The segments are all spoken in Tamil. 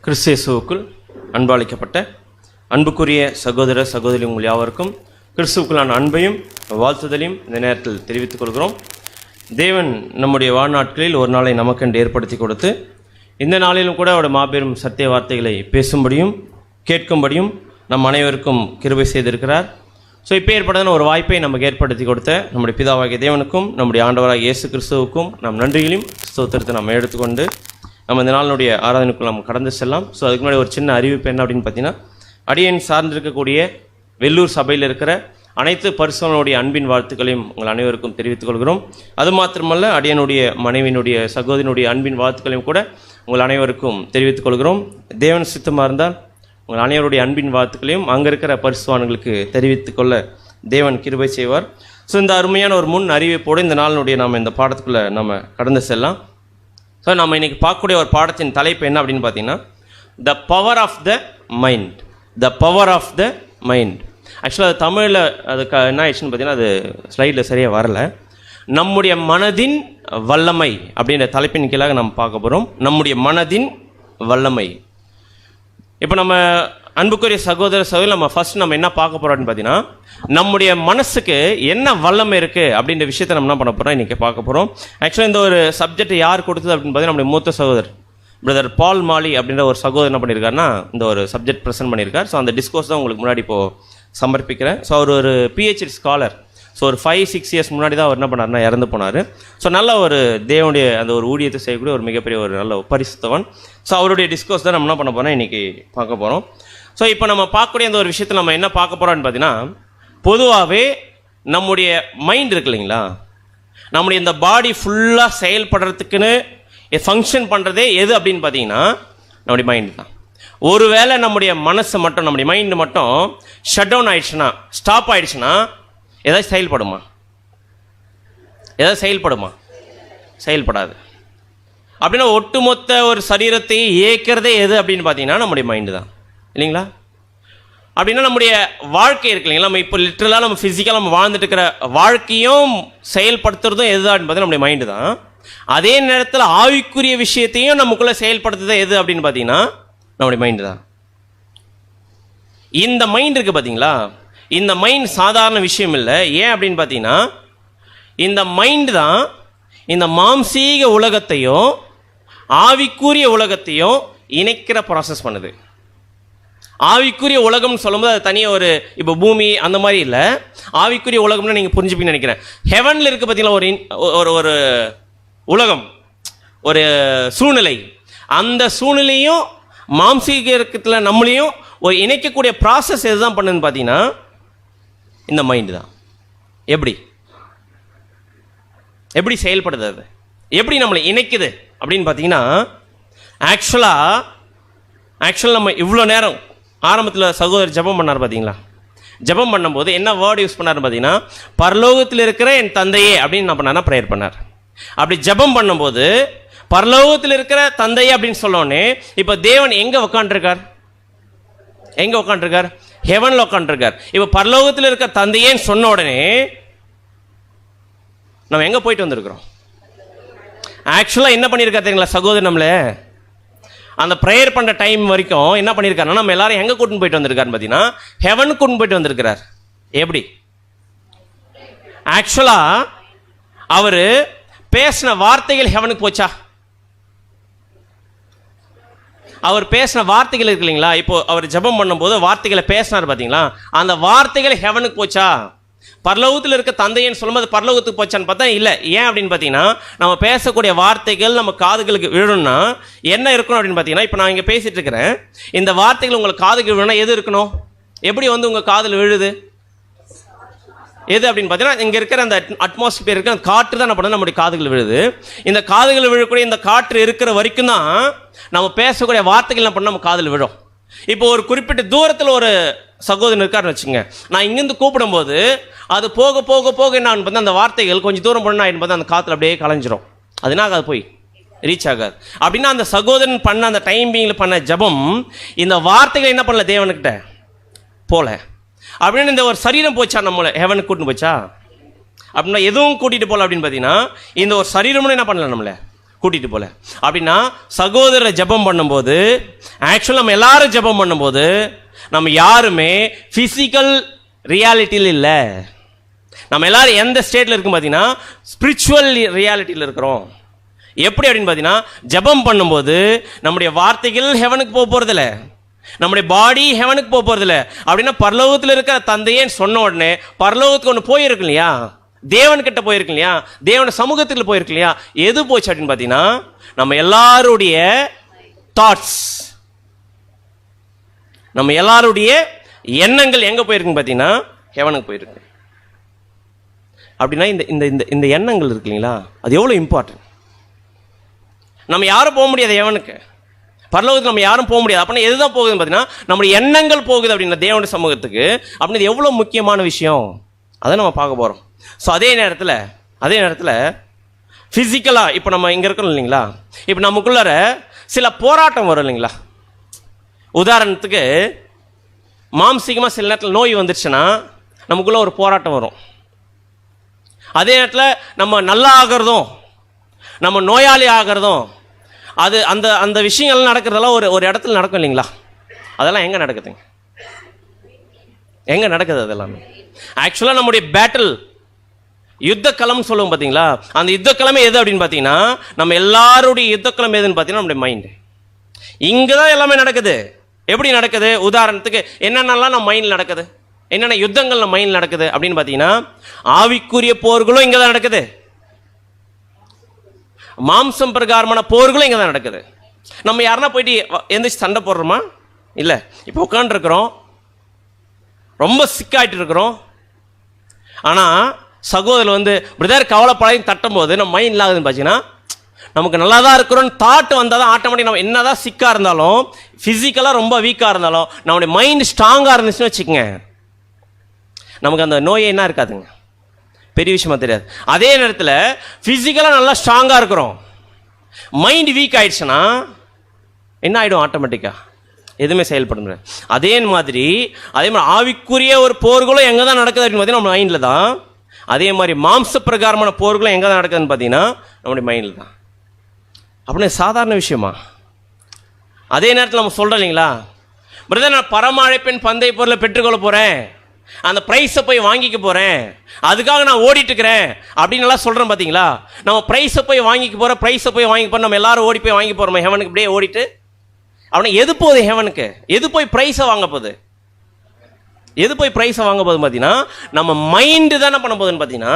கிறிஸ்துவுக்குள் அன்பாளிக்கப்பட்ட அன்புக்குரிய சகோதர சகோதரி உங்கள் யாவருக்கும் கிறிஸ்துவுக்குள்ளான அன்பையும் வாழ்த்துதலையும் இந்த நேரத்தில் தெரிவித்துக் கொள்கிறோம். தேவன் நம்முடைய வாழ்நாட்களில் ஒரு நாளை நமக்கென்று ஏற்படுத்தி கொடுத்து இந்த நாளிலும் கூட அவருடைய மாபெரும் சத்திய வார்த்தைகளை பேசும்படியும் கேட்கும்படியும் நம் அனைவருக்கும் கிருபை செய்திருக்கிறார். ஸோ இப்போ ஏற்படுதான ஒரு வாய்ப்பை நமக்கு ஏற்படுத்தி கொடுத்த நம்முடைய பிதாவாகிய தேவனுக்கும் நம்முடைய ஆண்டவராகிய இயேசு கிறிஸ்துவுக்கும் நம் நன்றிகளையும் ஸ்தோத்திரத்தை நம்ம எடுத்துக்கொண்டு நம்ம இந்த நாளினுடைய ஆராதனைக்குள் நம்ம கடந்து செல்லலாம். ஸோ அதுக்கு முன்னாடி ஒரு சின்ன அறிவிப்பு என்ன அப்படின்னு பார்த்தீங்கன்னா, அடியேன் சார்ந்திருக்கக்கூடிய வெள்ளூர் சபையில் இருக்கிற அனைத்து பரிசுகளுடைய அன்பின் வாழ்த்துக்களையும் உங்கள் அனைவருக்கும் தெரிவித்துக் கொள்கிறோம். அது மாத்திரமல்ல, அடியனுடைய மனைவியினுடைய சகோதரினுடைய அன்பின் வாழ்த்துக்களையும் கூட உங்கள் அனைவருக்கும் தெரிவித்துக் கொள்கிறோம். தேவன் சித்தமாக இருந்தால் உங்கள் அனைவருடைய அன்பின் வாழ்த்துக்களையும் அங்கே இருக்கிற பரிசுவான்களுக்கு தெரிவித்துக் கொள்ள தேவன் கிருபை செய்வார். ஸோ இந்த அருமையான ஒரு முன் அறிவிப்போடு இந்த நாளினுடைய நம்ம இந்த பாடத்துக்குள்ளே நம்ம கடந்து செல்லலாம். ஸோ நம்ம இன்றைக்கி பார்க்கக்கூடிய ஒரு பாடத்தின் தலைப்பு என்ன அப்படின்னு பார்த்தீங்கன்னா, the power of the mind. The power of the mind. ஆக்சுவலாக அது தமிழில் அதுக்கு என்ன ஆயிடுச்சுன்னு பார்த்தீங்கன்னா, அது ஸ்லைடில் சரியாக வரலை. நம்முடைய மனதின் வல்லமை அப்படின்ற தலைப்பின் கீழாக நம்ம பார்க்க போகிறோம். நம்முடைய மனதின் வல்லமை. இப்போ நம்ம அன்புக்குரிய சகோதர சகோதரி நம்ம ஃபர்ஸ்ட் நம்ம என்ன பார்க்க போகிறோம்னு பார்த்தீங்கன்னா, நம்முடைய மனசுக்கு என்ன வல்லமை இருக்குது அப்படின்ற விஷயத்தை நம்ம என்ன பண்ண போகிறோம் இன்றைக்கி பார்க்க போகிறோம். ஆக்சுவலாக இந்த ஒரு சப்ஜெக்ட் யார் கொடுத்தது அப்படின்னு பார்த்தீங்கன்னா, நம்முடைய மூத்த சகோதரர் பிரதர் பால் மாலி அப்படின்ற ஒரு சகோதரர் என்ன பண்ணியிருக்காருன்னா இந்த ஒரு சப்ஜெக்ட் ப்ரெசென்ட் பண்ணியிருக்கார். ஸோ அந்த டிஸ்கோர்ஸ் தான் உங்களுக்கு முன்னாடி இப்போது சமர்ப்பிக்கிறேன். ஸோ அவர் ஒரு PhD ஸ்காலர். ஸோ ஒரு 5-6 இயர்ஸ் முன்னாடி தான் அவர் என்ன பண்ணார்னா இறந்து போனார். ஸோ நல்ல ஒரு தேவனுடைய அந்த ஒரு ஊழியத்தை செய்யக்கூடிய ஒரு மிகப்பெரிய ஒரு நல்ல பரிசுத்தவன். ஸோ அவருடைய டிஸ்கோர்ஸ் தான் நம்ம என்ன பண்ண போகிறோம் இன்றைக்கி பார்க்க போகிறோம். ஸோ இப்போ நம்ம பார்க்கக்கூடிய அந்த ஒரு விஷயத்தில் நம்ம என்ன பார்க்க போகிறோம்னு பார்த்தீங்கன்னா, பொதுவாகவே நம்முடைய மைண்ட் இருக்கு இல்லைங்களா, நம்முடைய இந்த பாடி ஃபுல்லாக செயல்படுறதுக்குன்னு ஃபங்க்ஷன் பண்ணுறதே எது அப்படின்னு பார்த்தீங்கன்னா நம்முடைய மைண்டு தான். ஒருவேளை நம்முடைய மனசு மட்டும் நம்முடைய மைண்டு மட்டும் ஷட் டவுன் ஆயிடுச்சுன்னா, ஸ்டாப் ஆயிடுச்சுன்னா ஏதாவது செயல்படுமா? ஏதாவது செயல்படுமா? செயல்படாது. அப்படின்னா ஒட்டுமொத்த ஒரு சரீரத்தை இயக்கிறதே எது அப்படின்னு பார்த்தீங்கன்னா நம்முடைய மைண்டு தான் இல்லைங்களா? அப்படின்னா நம்முடைய வாழ்க்கை இருக்கு இல்லைங்களா, நம்ம இப்போ லிட்டரலாக நம்ம ஃபிசிக்கலாக நம்ம வாழ்ந்துட்டு இருக்கிற வாழ்க்கையும் செயல்படுத்துறதும் எது அப்படின்னு பார்த்தீங்கன்னா நம்முடைய மைண்டு தான். அதே நேரத்தில் ஆவிக்குரிய விஷயத்தையும் நமக்குள்ளே செயல்படுத்துறது எது அப்படின்னு பார்த்தீங்கன்னா நம்முடைய மைண்டு தான். இந்த மைண்ட் இருக்குது பார்த்தீங்களா, இந்த மைண்ட் சாதாரண விஷயம் இல்லை. ஏன் அப்படின்னு பார்த்தீங்கன்னா, இந்த மைண்டு தான் இந்த மாம்சீக உலகத்தையும் ஆவிக்குரிய உலகத்தையும் இணைக்கிற ப்ராசஸ் பண்ணுது. ஆவிக்குரிய உலகம்னு சொல்லும்போது அது தனியாக ஒரு இப்போ பூமி அந்த மாதிரி இல்லை. ஆவிக்குரிய உலகம்னு நீங்கள் புரிஞ்சுப்பீங்கன்னு நினைக்கிறேன். ஹெவனில் இருக்குது பார்த்தீங்களா ஒரு ஒரு உலகம், ஒரு சூழ்நிலை. அந்த சூழ்நிலையும் மாம்சீக இருக்கத்தில் நம்மளையும் ஒரு இணைக்கக்கூடிய ப்ராசஸ் எதுதான் பண்ணுன்னு பார்த்தீங்கன்னா இந்த மைண்டு தான். எப்படி செயல்படுது, அது எப்படி நம்மளை இணைக்குது அப்படின்னு பார்த்தீங்கன்னா, ஆக்சுவலாக நம்ம இவ்வளோ நேரம் ஆரம்பத்தில் சகோதரர் ஜெபம் பண்ணார் பார்த்தீங்களா, ஜெபம் பண்ணும்போது என்ன வேர்டு யூஸ் பண்ணார் பார்த்தீங்கன்னா, பரலோகத்தில் இருக்கிற என் தந்தையே அப்படின்னு என்ன பண்ணார்னா ப்ரேயர் பண்ணார். அப்படி ஜெபம் பண்ணும்போது பரலோகத்தில் இருக்கிற தந்தையே அப்படின்னு சொன்னோடனே இப்போ தேவன் எங்கே உட்காந்துருக்கார்? எங்கே உட்காந்துருக்கார்? ஹெவனில் உட்காந்துருக்கார். இப்போ பரலோகத்தில் இருக்கிற தந்தையேன்னு சொன்ன உடனே நம்ம எங்கே போயிட்டு வந்திருக்கிறோம்? ஆக்சுவலாக என்ன பண்ணியிருக்காரு தெரியுங்களா சகோதரர், நம்மளே அந்த ப்ரேயர் பண்ணுற டைம் வரைக்கும் என்ன பண்ணியிருக்காருன்னா நம்ம எல்லாரும் எங்கே கூட்டின்னு போயிட்டு வந்திருக்காருன்னு பார்த்தீங்கன்னா ஹெவனுக்கு கூட்டின்னு போயிட்டு வந்திருக்கிறார். எப்படி? ஆக்சுவலாக அவர் பேசின வார்த்தைகள் ஹெவனுக்கு போச்சா? அவர் பேசின வார்த்தைகள் இருக்கு இல்லைங்களா, இப்போ அவர் ஜெபம் பண்ணும்போது வார்த்தைகளை பேசினார் பார்த்தீங்களா, அந்த வார்த்தைகள் ஹெவனுக்கு போச்சா? பரலோகத்தில் இருக்க தந்தைன்னு சொல்லும்போது பரலோகத்துக்கு போச்சான்னு பார்த்தா இல்லை. ஏன் அப்படின்னு பார்த்தீங்கன்னா, நம்ம பேசக்கூடிய வார்த்தைகள் நம்ம காதுகளுக்கு விழணும்னா என்ன இருக்கணும் அப்படின்னு பார்த்தீங்கன்னா, இப்போ நான் இங்கே பேசிகிட்டு இருக்கிறேன், இந்த வார்த்தைகள் உங்களுக்கு காதுக்கு விழணும்னா எது இருக்கணும்? எப்படி வந்து உங்கள் காதில் விழுது? எது அப்படின்னு பார்த்தீங்கன்னா, இங்கே இருக்கிற அந்த அட்மாஸ்பியர் இருக்கிற அந்த காற்று தான் என்ன பண்ணணும் நம்முடைய காதுகள் விழுது. இந்த காதுகள் விழக்கூடிய இந்த காற்று இருக்கிற வரைக்கும் தான் நம்ம பேசக்கூடிய வார்த்தைகள் என்ன பண்ண நம்ம காதில் விழும். இப்போ ஒரு குறிப்பிட்ட தூரத்தில் ஒரு சகோதரன் இருக்காருன்னு வச்சுங்க, நான் இங்கேருந்து கூப்பிடும்போது அது போக போக போக என்ன பார்த்தா அந்த வார்த்தைகள் கொஞ்சம் தூரம் போனால் என்பது அந்த காற்றுல அப்படியே கலைஞ்சிரும். அதுனா அது போய் ரீச் ஆகாது. அப்படின்னா அந்த சகோதரன் பண்ண அந்த டைமிங்கில் பண்ண ஜபம் இந்த வார்த்தைகள் என்ன பண்ணல தேவனுக்கிட்ட போல. அப்படின்னு இந்த ஒரு சரீரம் போச்சா நம்மளை ஹெவனுக்கு கூட்டின்னு போச்சா? அப்படின்னா எதுவும் கூட்டிகிட்டு போகல அப்படின்னு பார்த்தீங்கன்னா இந்த ஒரு சரீரமும் என்ன பண்ணல நம்மளை கூட்டிகிட்டு போகல. அப்படின்னா சகோதர ஜெபம் பண்ணும்போது, ஆக்சுவலாக நம்ம எல்லாரும் ஜெபம் பண்ணும்போது நம்ம யாருமே ஃபிசிக்கல் ரியாலிட்டியில் இல்லை. நம்ம எல்லாரும் எந்த ஸ்டேட்டில் இருக்கும் பார்த்தீங்கன்னா ஸ்பிரிச்சுவல் ரியாலிட்டியில் இருக்கிறோம். எப்படி அப்படின்னு பார்த்தீங்கன்னா, ஜெபம் பண்ணும்போது நம்முடைய வார்த்தைகள் ஹெவனுக்கு போக போகிறதில்ல, நம்முடைய பாடி ஹெவனுக்கு போக போகிறதில்ல. அப்படின்னா பரலோகத்தில் இருக்கிற தந்தையேன்னு சொன்ன உடனே பரலோகத்துக்கு ஒன்று போயிருக்கு இல்லையா, தேவன்கிட்ட போயிருக்கு இல்லையா, தேவன சமூகத்தில் போயிருக்கு இல்லையா. எது போச்சு அப்படின்னு பார்த்தீங்கன்னா நம்ம எல்லாருடைய தாட்ஸ், நம்ம எல்லாருடைய எண்ணங்கள் எங்கே போயிருக்குன்னு பார்த்தீங்கன்னா ஹெவனுக்கு போயிருக்கு. அப்படின்னா இந்த இந்த இந்த எண்ணங்கள் இருக்கு இல்லைங்களா, அது எவ்வளோ இம்பார்ட்டன்ட். நம்ம யாரும் போக முடியாது ஹெவனுக்கு, பரலோகத்துக்கு நம்ம யாரும் போக முடியாது. அப்படின்னா எதுதான் போகுதுன்னு பார்த்தீங்கன்னா நம்முடைய எண்ணங்கள் போகுது அப்படின்னா தேவனுடைய சமூகத்துக்கு. அப்படின்னு எவ்வளோ முக்கியமான விஷயம் அதை நம்ம பார்க்க போகிறோம். ஸோ அதே நேரத்தில் ஃபிசிக்கலாக இப்போ நம்ம இங்கே இருக்கணும் இல்லைங்களா, இப்போ நமக்குள்ளார சில போராட்டம் வரும் இல்லைங்களா. உதாரணத்துக்கு மாம்சீகமாக சில நேரத்தில் நோய் வந்துடுச்சுன்னா நமக்குள்ளே ஒரு போராட்டம் வரும். அதே நேரத்தில் நம்ம நல்லா ஆகிறதும் நம்ம நோயாளி ஆகிறதும் அது அந்த அந்த விஷயங்கள் நடக்கிறதெல்லாம் ஒரு இடத்துல நடக்கும் இல்லைங்களா. அதெல்லாம் எங்கே நடக்குதுங்க, எங்கே நடக்குது அதெல்லாம்? ஆக்சுவலாக நம்முடைய பேட்டில் யுத்த களம்னு சொல்லுவோம் பார்த்தீங்களா, அந்த யுத்த களமே எது அப்படின்னு பார்த்தீங்கன்னா நம்ம எல்லாருடைய யுத்த களம் எதுன்னு பார்த்தீங்கன்னா நம்முடைய மைண்டு. இங்கே தான் எல்லாமே நடக்குது. எப்படி நடக்குது? உதாரணத்துக்கு என்னென்னலாம் நம்ம மைண்டில் நடக்குது, என்னென்ன யுத்தங்கள் நம்ம மைண்டில் நடக்குது அப்படின்னு பார்த்தீங்கன்னா ஆவிக்குரிய போர்களும் இங்கே தான் நடக்குது, மாம்சம் பிரகாரமான போர்களும் இங்கே தான் நடக்குது. நம்ம யாருன்னா போயிட்டு எந்திரிச்சு சண்டை போடுறோமா? இல்லை. இப்போ உட்காந்துருக்குறோம், ரொம்ப சிக்காயிட்டு இருக்கிறோம். ஆனால் சகோதரர் வந்து பிரதர் கவலைப்படாதுன்னு தட்டும் போது நம்ம மைண்டில் ஆகுதுன்னு பார்த்தீங்கன்னா நமக்கு நல்லா தான் இருக்கிறோன்னு தாட் வந்தால் தான் ஆட்டோமேட்டிக் நம்ம என்ன தான் சிக்காக இருந்தாலும் ஃபிசிக்கலாக ரொம்ப வீக்காக இருந்தாலும் நம்முடைய மைண்ட் ஸ்ட்ராங்காக இருந்துச்சுன்னு வச்சுக்கோங்க, நமக்கு அந்த நோயே என்ன இருக்காதுங்க, பெரிய விஷயமா தெரியாது. அதே நேரத்தில் ஃபிசிக்கலாக நல்லா ஸ்ட்ராங்காக இருக்கிறோம், மைண்ட் வீக் ஆயிடுச்சுன்னா என்ன ஆகிடும்? ஆட்டோமேட்டிக்காக எதுவுமே செயல்பட முடியாது. அதே மாதிரி ஆவிக்குரிய ஒரு போர்களும் எங்கே தான் நடக்குது அப்படின்னு பார்த்தீங்கன்னா நம்ம மைண்டில் தான். அதே மாதிரி மாம்ச பிரகாரமான போர்களும் எங்கே தான் நடக்குதுன்னு பார்த்தீங்கன்னா நம்முடைய மைண்டில் தான். அப்படின்னு சாதாரண விஷயமா? அதே நேரத்தில் நம்ம சொல்கிறோம் இல்லைங்களா, பிரதர் நான் பரமழைப்பின் பந்தய பொருளை பெற்றுக்கொள்ள போகிறேன், அந்த ப்ரைஸை போய் வாங்கிக்க போகிறேன், அதுக்காக நான் ஓடிட்டுருக்கிறேன் அப்படின்னு எல்லாம் சொல்கிறேன் பார்த்தீங்களா. நம்ம ப்ரைஸை போய் வாங்கிக்க போகிறோம், ப்ரைஸை போய் வாங்கிக்க போகிறோம், நம்ம எல்லாரும் ஓடி போய் வாங்கி போகிறோம் ஹெவனுக்கு. இப்படியே ஓடிட்டு அவனை எது போகுது ஹெவனுக்கு? எது போய் ப்ரைஸை வாங்க போகுது? எது போய் ப்ரைஸை வாங்க போகுது பார்த்தீங்கன்னா நம்ம மைண்டு தானே பண்ண போகுதுன்னு பார்த்தீங்கன்னா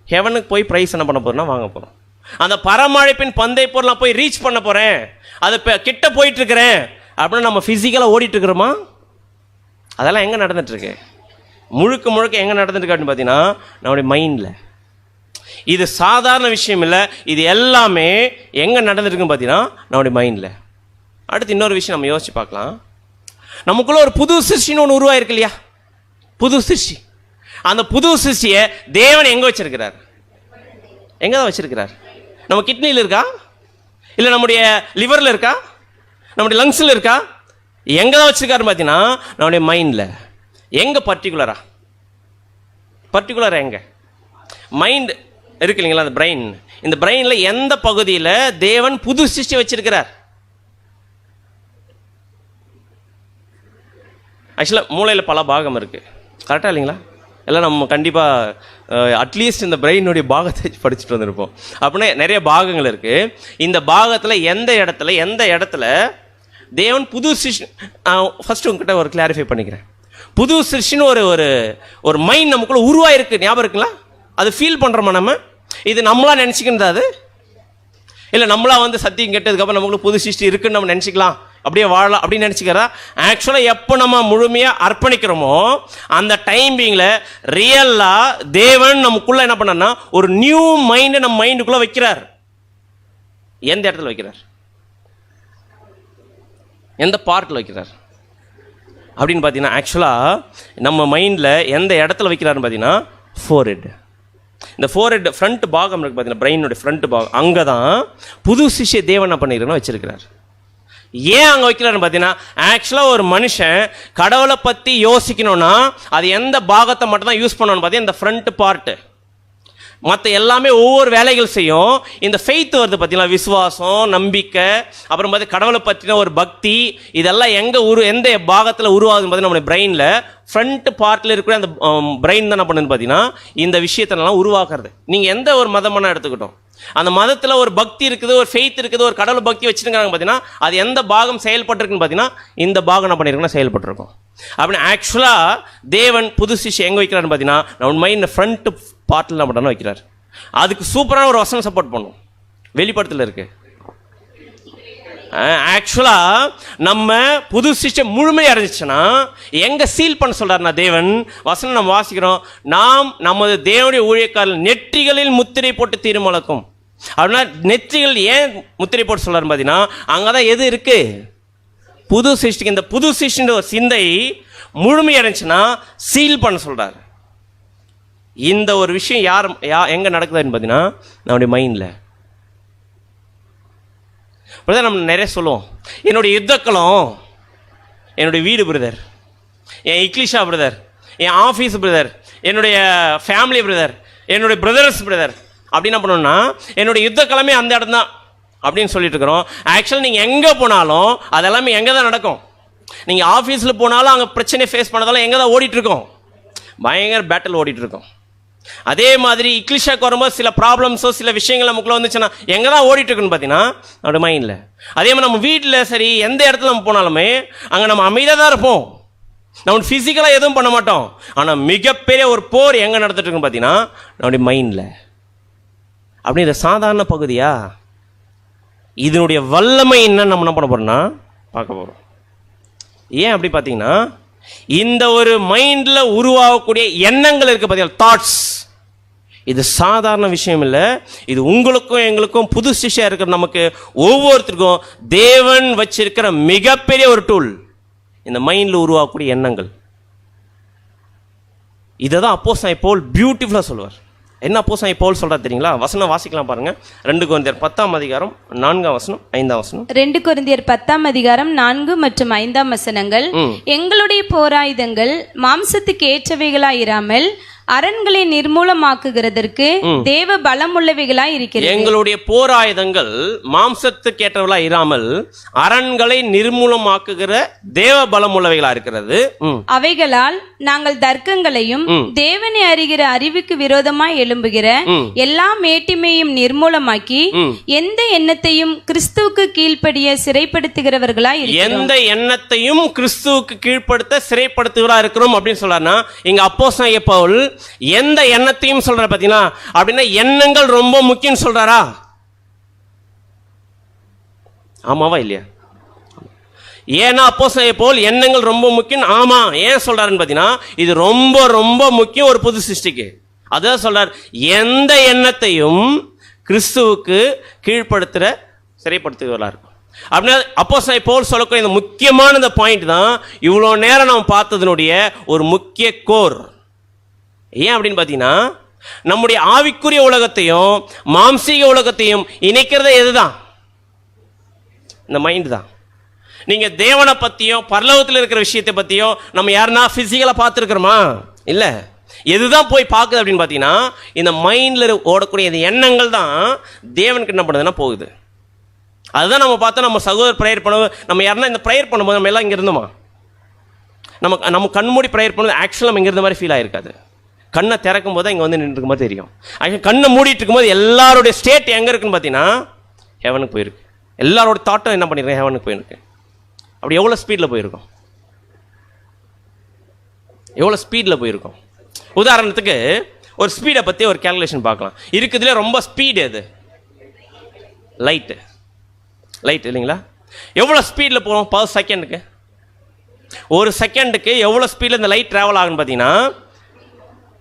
ஹெவனுக்கு போய் ப்ரைஸ் என்ன பண்ண போகிறோம்னா வாங்க போகிறோம். அந்த பரமழைப்பின் பந்தய பொருள் நான் போய் ரீச் பண்ண போகிறேன், அது கிட்ட போயிட்டுருக்கிறேன் அப்படின்னு நம்ம ஃபிசிக்கலாக ஓடிட்டுருக்குறோமா? அதெல்லாம் எங்கே நடந்துட்டுருக்கு? முழுக்க முழுக்க எங்கே நடந்துருக்கு அப்படின்னு பார்த்தீங்கன்னா நம்முடைய மைண்டில். இது சாதாரண விஷயம் இல்லை, இது எல்லாமே எங்கே நடந்துருக்குன்னு பார்த்தீங்கன்னா நம்முடைய மைண்டில். அடுத்து இன்னொரு விஷயம் நம்ம யோசிச்சு பார்க்கலாம். நமக்குள்ள ஒரு புது சிருஷ்டின்னு ஒன்று உருவாயிருக்கு இல்லையா, புது சிருஷ்டி. அந்த புது சிருஷ்டியை தேவன் எங்கே வச்சிருக்கிறார்? எங்கே தான் வச்சிருக்கிறார்? நம்ம கிட்னியில் இருக்கா, இல்லை நம்முடைய லிவரில் இருக்கா, நம்முடைய லங்ஸில் இருக்கா? எங்கே தான் வச்சிருக்காருன்னு பார்த்தீங்கன்னா நம்முடைய மைண்டில். எங்கே பர்டிகுலராக எங்கே மைண்ட் இருக்கு இல்லைங்களா, அந்த பிரெயின். இந்த பிரெயினில் எந்த பகுதியில் தேவன் புது சிருஷ்டி வச்சிருக்கிறார்? ஆக்சுவலாக மூளையில் பல பாகம் இருக்குது, கரெக்டாக இல்லைங்களா? எல்லாம் நம்ம கண்டிப்பாக அட்லீஸ்ட் இந்த பிரெயினுடைய பாகத்தை படிச்சுட்டு வந்திருப்போம். அப்படின்னா நிறைய பாகங்கள் இருக்குது. இந்த பாகத்தில் எந்த இடத்துல தேவன் புது சிருஷ்டி, ஃபஸ்ட்டு உங்ககிட்ட ஒரு கிளாரிஃபை பண்ணிக்கிறேன். புது சிருஷ்டின்னு ஒரு மைண்ட் நமக்குள்ளே உருவாயிருக்கு, ஞாபகம் இருக்குங்களா? அது ஃபீல் பண்ணுறோமா நம்ம? இது நம்மளா நினச்சிக்கின்றதா? அது இல்லை நம்மளா வந்து சத்தியம் கேட்டதுக்கப்புறம் நமக்குள்ள புது சிருஷ்டி இருக்குன்னு நம்ம நினச்சிக்கலாம், அப்படியே வாழலாம் அப்படின்னு நினச்சிக்கிறா? ஆக்சுவலாக எப்போ நம்ம முழுமையாக அர்ப்பணிக்கிறோமோ அந்த டைமிங்கில் ரியலாக தேவன் நமக்குள்ளே என்ன பண்ணார்னா ஒரு நியூ மைண்டை நம்ம மைண்டுக்குள்ளே வைக்கிறார். எந்த இடத்துல வைக்கிறார்? எந்த பார்ட்டில் வைக்கிறார் அப்படின்னு பார்த்தீங்கன்னா ஆக்சுவலாக நம்ம மைண்டில் எந்த இடத்துல வைக்கிறாருன்னு பார்த்தீங்கன்னா ஃபோர்ஹெட். இந்த ஃபோர்ஹெட் ஃப்ரண்ட் பாகம் இருக்குது பார்த்தீங்கன்னா, பிரெயினுடைய ஃப்ரண்ட் பாகம், அங்கே தான் புது சிஷ்ய தேவன் என்ன பண்ணிக்கிறோன்னா வச்சிருக்கிறார். ஏன் அங்கே வைக்கிறாருன்னு பார்த்தீங்கன்னா ஆக்சுவலாக ஒரு மனுஷன் கடவுளை பற்றி யோசிக்கணும்னா அது எந்த பாகத்தை மட்டும் தான் யூஸ் பண்ணணும்னு பார்த்தீங்கன்னா இந்த ஃப்ரண்ட் பார்ட்டு. மற்ற எல்லாமே ஒவ்வொரு வேலைகள் செய்யும். இந்த ஃபெய்த் வருது பார்த்தீங்களா, விசுவாசம், நம்பிக்கை, அப்புறம் பார்த்து கடவுளை பற்றின ஒரு பக்தி, இதெல்லாம் எந்த பாகத்தில் உருவாகுதுன்னு பார்த்தீங்கன்னா நம்மளுடைய பிரெயினில் ஃப்ரண்ட் பார்ட்டில் இருக்கிற அந்த பிரெயின் தான் என்ன பண்ணுன்னு பார்த்தீங்கன்னா இந்த விஷயத்தெல்லாம் உருவாக்குறது. நீங்கள் எந்த ஒரு மதமான எடுத்துக்கிட்டோம், அந்த மதத்தில் ஒரு பக்தி இருக்குது, ஒரு ஃபெய்த் இருக்குது, ஒரு கடவுள் பக்தி வச்சுருக்காங்க பார்த்தீங்கன்னா அது எந்த பாகம் செயல்பட்டுருக்குன்னு பார்த்தீங்கன்னா இந்த பாகம் என்ன பண்ணியிருக்குன்னா செயல்பட்டுருக்கும். அப்படின்னு ஆக்சுவலாக தேவன் புது சிஷ்யம் எங்கே வைக்கிறாருன்னு பார்த்தீங்கன்னா நம்ம மைண்ட் ஃப்ரண்ட் பார்ட்டில் என்ன பண்ணுறோன்னு வைக்கிறார். அதுக்கு சூப்பரான ஒரு வசனம் சப்போர்ட் பண்ணும், வெளிப்படத்தில் இருக்கு. ஆக்சுவலாக நம்ம புது சிஸ்டம் முழுமையாக இருந்துச்சுன்னா எங்கே சீல் பண்ண சொல்கிறாருன்னா தேவன் வசனம் நம்ம வாசிக்கிறோம், நாம் நமது தேவனுடைய ஊழியக்காரர்கள் நெற்றிகளில் முத்திரை போட்டு தீர்மானக்கும். அப்படின்னா நெற்றிகள் ஏன் முத்திரை போட்டு சொல்கிறாருன்னு பார்த்தீங்கன்னா அங்கே தான் எது இருக்குது, புது சிருஷ்டிக்கு. இந்த புது சிருஷ்டின்ற ஒரு சிந்தை முழுமையாக இருந்துச்சுன்னா சீல் பண்ண சொல்கிறார். இந்த ஒரு விஷயம் எங்கே நடக்குதுன்னு பார்த்தீங்கன்னா நம்முடைய மைண்டில். பிரதர் நம்ம நிறைய சொல்லுவோம், என்னுடைய யுத்தக்களம் என்னுடைய வீடு பிரதர், என் இக்லிஷா பிரதர், என் ஆஃபீஸ் பிரதர், என்னுடைய ஃபேமிலி பிரதர், என்னுடைய பிரதர்ஸ் பிரதர். அப்படி என்ன பண்ணணும்னா என்னுடைய யுத்தக்களமே அந்த இடம் தான் அப்படின்னு சொல்லிட்டு இருக்கிறோம். ஆக்சுவலாக நீங்கள் எங்கே போனாலும் அதெல்லாமே எங்கே தான் நடக்கும். நீங்கள் ஆஃபீஸில் போனாலும் அங்கே பிரச்சனையை ஃபேஸ் பண்ணதாலும் எங்கே தான் ஓடிட்டுருக்கோம், பயங்கர பேட்டில் ஓடிட்டுருக்கோம். அதே மாதிரி இங்கிலீஷாக வரும்போது சில ப்ராப்ளம்ஸோ சில விஷயங்கள் நமக்குள்ள வந்துச்சுன்னா எங்கே தான் ஓடிட்டுருக்குன்னு பார்த்தீங்கன்னா நம்மளோட மைண்டில். அதே மாதிரி நம்ம வீட்டில் சரி எந்த இடத்துல நம்ம போனாலுமே அங்கே நம்ம அமைதியாக தான் இருப்போம், நம்ம ஃபிசிக்கலாக எதுவும் பண்ண மாட்டோம். ஆனால் மிகப்பெரிய ஒரு போர் எங்கே நடந்துட்டு இருக்குன்னு பார்த்தீங்கன்னா நம்முடைய மைண்டில். அப்படி இது சாதாரண பகுதியா, இதனுடைய வல்லமை என்னன்னு நம்ம என்ன பண்ண போகிறோம்னா பார்க்க போகிறோம். ஏன் அப்படி பார்த்தீங்கன்னா இந்த ஒரு மைண்டில் உருவாகக்கூடிய எண்ணங்கள் இருக்குது பார்த்தீங்கன்னா, தாட்ஸ், இது சாதாரண விஷயம் இல்லை. இது உங்களுக்கும் எங்களுக்கும் புது சிஷ்யா இருக்கிற நமக்கு ஒவ்வொருத்தருக்கும் தேவன் வச்சிருக்கிற மிகப்பெரிய ஒரு டூல் இந்த மைண்டில் உருவாகக்கூடிய எண்ணங்கள். இதை தான் அப்போஸ்தலன் பவுல் பியூட்டிஃபுல்லாக சொல்லுவார். என்ன அப்போஸ்தலன் பவுல் சொல்றாரு தெரியுங்களா? வசனம் வாசிக்கலாம் பாருங்க. 2 கொரிந்தியர் 10 4 5 2 கொரிந்தியர் 10 4 மற்றும் 5 எங்களுடைய போராயுதங்கள் மாம்சத்துக்கு ஏற்றவைகளாயிராமல் அரண்களை நிர்மூலமாக்குகிறதற்கு தேவ பலமுள்ளவைகளாய் இருக்கிறது. எங்களுடைய போராயுதங்கள் மாம்சத்துக்கு ஏற்றவர்களா இராமல் அரண்களை நிர்மூலமாக்குகிற தேவ பலமுள்ளவைகளா இருக்கிறது. அவைகளால் நாங்கள் தர்க்கங்களையும் தேவனை அறிகிற அறிவுக்கு விரோதமாய் எழும்புகிற எல்லா மேட்டிமையும் நிர்மூலமாக்கி எந்த எண்ணத்தையும் கிறிஸ்துவுக்கு கீழ்ப்படிய சிறைப்படுத்துகிறவர்களாய் இருக்கிறோம். எந்த எண்ணத்தையும் கிறிஸ்துவுக்கு கீழ்ப்படுத்த சிறைப்படுத்துகிறா இருக்கிறோம் அப்படின்னு சொல்றாருன்னா இங்க அப்போஸ்தலன் பவுல் எந்த எண்ணத்தையும் சொல்ற பாத்தீங்கன்னா, அப்படின்னா எண்ணங்கள் ரொம்ப முக்கியம் சொல்றாரா? ஆமாவா இல்லையா? ஏன்னா அப்போஸ்தலன் பவுல் எண்ணங்கள் ரொம்ப முக்கியம், ஆமா ஏன் சொல்றாருன்னு பாத்தீங்கன்னா இது ரொம்ப ரொம்ப முக்கியம் ஒரு புது சிருஷ்டிக்கு. அதான் சொல்றார், எந்த எண்ணத்தையும் கிறிஸ்துவுக்கு கீழ்ப்படுத்துற சிறைப்படுத்துகிறார். அப்படின்னா அப்போஸ்தலன் பவுல் சொல்லக்கூடிய இந்த முக்கியமான இந்த பாயிண்ட் தான் இவ்வளோ நேரம் நாம் பார்த்ததனுடைய ஒரு முக்கிய கோர். ஏன் அப்படின்னு பார்த்தீங்கன்னா நம்முடைய ஆவிக்குரிய உலகத்தையும் மாம்சீக உலகத்தையும் இணைக்கிறதே எதுதான்? இந்த மைண்ட் தான். நீங்கள் தேவனை பற்றியும் பரலோகத்தில் இருக்கிற விஷயத்தை பற்றியும் நம்ம யாருன்னா ஃபிசிக்கலாக பார்த்துருக்குறோமா? இல்லை. எதுதான் போய் பார்க்குது அப்படின்னு பார்த்தீங்கன்னா இந்த மைண்டில் ஓடக்கூடிய இந்த எண்ணங்கள் தான் தேவனுக்கு என்ன பண்ணுதுன்னா போகுது. அதுதான் நம்ம பார்த்தா நம்ம சகோதரர் ப்ரேயர் பண்ணுவோம். நம்ம யாருன்னா இந்த ப்ரேயர் பண்ணும்போது நம்ம எல்லாம் இங்கே இருந்தோமா? நம்ம கண்மூடி ப்ரேயர் பண்ணும்போது ஆக்சுவலாக நம்ம இங்கே இருந்த மாதிரி ஃபீல் ஆகிருக்காது. கண்ணை திறக்கும் போது இங்கே வந்து நின்றுருக்கும் போது தெரியும். கண்ணை மூடிட்டு இருக்கும்போது எல்லாருடைய ஸ்டேட் எங்கே இருக்குன்னு பார்த்தீங்கன்னா ஹெவனுக்கு போயிருக்கு. எல்லாரோட தாட்டும் என்ன பண்ணியிருக்கேன்? ஹெவனுக்கு போயிருக்கு. அப்படி எவ்வளோ ஸ்பீடில் போயிருக்கோம்? எவ்வளோ ஸ்பீடில் போயிருக்கோம்? உதாரணத்துக்கு ஒரு ஸ்பீடை பற்றி ஒரு கேல்குலேஷன் பார்க்கலாம். இருக்குதுல ரொம்ப ஸ்பீடு எது? லைட்டு இல்லைங்களா? எவ்வளோ ஸ்பீடில் போகிறோம் பர் செகண்டுக்கு? ஒரு செகண்டுக்கு எவ்வளோ ஸ்பீடில் இந்த லைட் ட்ராவல் ஆகுன்னு பார்த்தீங்கன்னா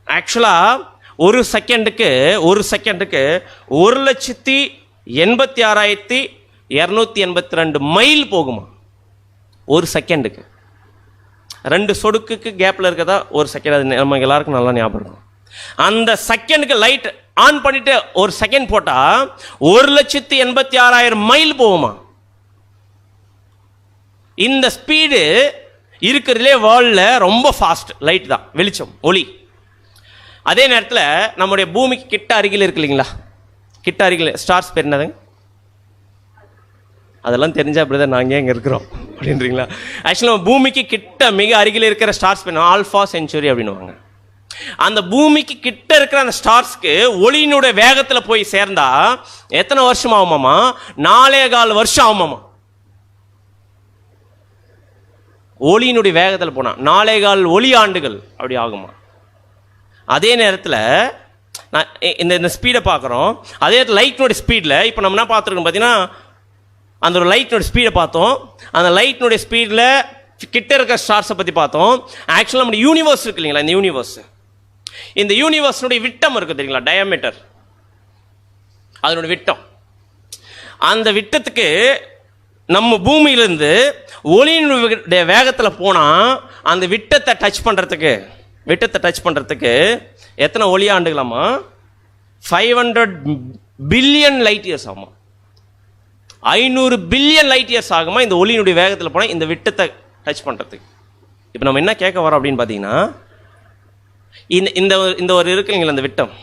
ஆக்சுவலாக ஒரு செகண்டுக்கு 1,86,282 மைல் போகுமா ஒரு செகண்டுக்கு. 2 சொடுக்குக்கு கேப்பில் இருக்கதா ஒரு செகண்ட். அது நம்ம எல்லாருக்கும் நல்லா ஞாபகம் இருக்கும். அந்த செகண்டுக்கு லைட் ஆன் பண்ணிட்டு ஒரு செகண்ட் போட்டால் 1,86,000 மைல் போகுமா. இந்த ஸ்பீடு இருக்கிறதுலே வேர்ல்டில் ரொம்ப ஃபாஸ்ட் லைட் தான், வெளிச்சம், ஒளி. அதே நேரத்தில் நம்முடைய பூமிக்கு கிட்ட அருகில் இருக்கு இல்லைங்களா, கிட்ட அருகில் ஸ்டார்ஸ் பேர் என்னதுங்க? அதெல்லாம் தெரிஞ்சா பிரதர் நாங்கள் எங்கே இருக்கிறோம் அப்படின்றீங்களா? ஆக்சுவலாக பூமிக்கு கிட்ட மிக அருகில் இருக்கிற ஸ்டார்ஸ் பேர் ஆல்ஃபா செஞ்சுரி அப்படின்னுவாங்க. அந்த பூமிக்கு கிட்ட இருக்கிற அந்த ஸ்டார்ஸ்க்கு ஒளியினுடைய வேகத்தில் போய் சேர்ந்தா எத்தனை வருஷம் ஆகுமாமா? 4.25 வருஷம் ஆகுமாமா. ஒளியினுடைய வேகத்தில் போனா 4.25 ஒளி ஆண்டுகள் அப்படி ஆகுமா. அதே நேரத்தில் நான் இந்த ஸ்பீடை பார்க்குறோம். அதே நேரத்தில் லைட்னுடைய ஸ்பீடில் இப்போ நம்ம என்ன பார்த்துருக்கோம் பார்த்தீங்கன்னா, அந்த ஒரு லைட்னுடைய ஸ்பீடை பார்த்தோம். அந்த லைட்னுடைய ஸ்பீடில் கிட்ட இருக்கிற ஸ்டார்ஸை பற்றி பார்த்தோம். ஆக்சுவலாக நம்முடைய யூனிவர்ஸ் இருக்கு இல்லைங்களா, இந்த யூனிவர்ஸினுடைய விட்டம் இருக்குது தெரியுங்களா, டயாமீட்டர், அதனுடைய விட்டம். அந்த விட்டத்துக்கு நம்ம பூமியிலிருந்து ஒளியினுடைய வேகத்தில் போனால் அந்த விட்டத்தை டச் பண்ணுறதுக்கு எத்தனை ஒளி ஆண்டுகளாமா? 500 பில்லியன் லைட் இயர்ஸ் ஆகுமா. 500 பில்லியன் லைட் இயர்ஸ் ஆகுமா இந்த ஒளியினுடைய வேகத்தில் போனால் இந்த விட்டத்தை டச் பண்ணுறதுக்கு. இப்போ நம்ம என்ன கேட்க வரோம் அப்படின்னு பார்த்தீங்கன்னா, இந்த ஒரு இருக்குங்களா இந்த விட்டம்,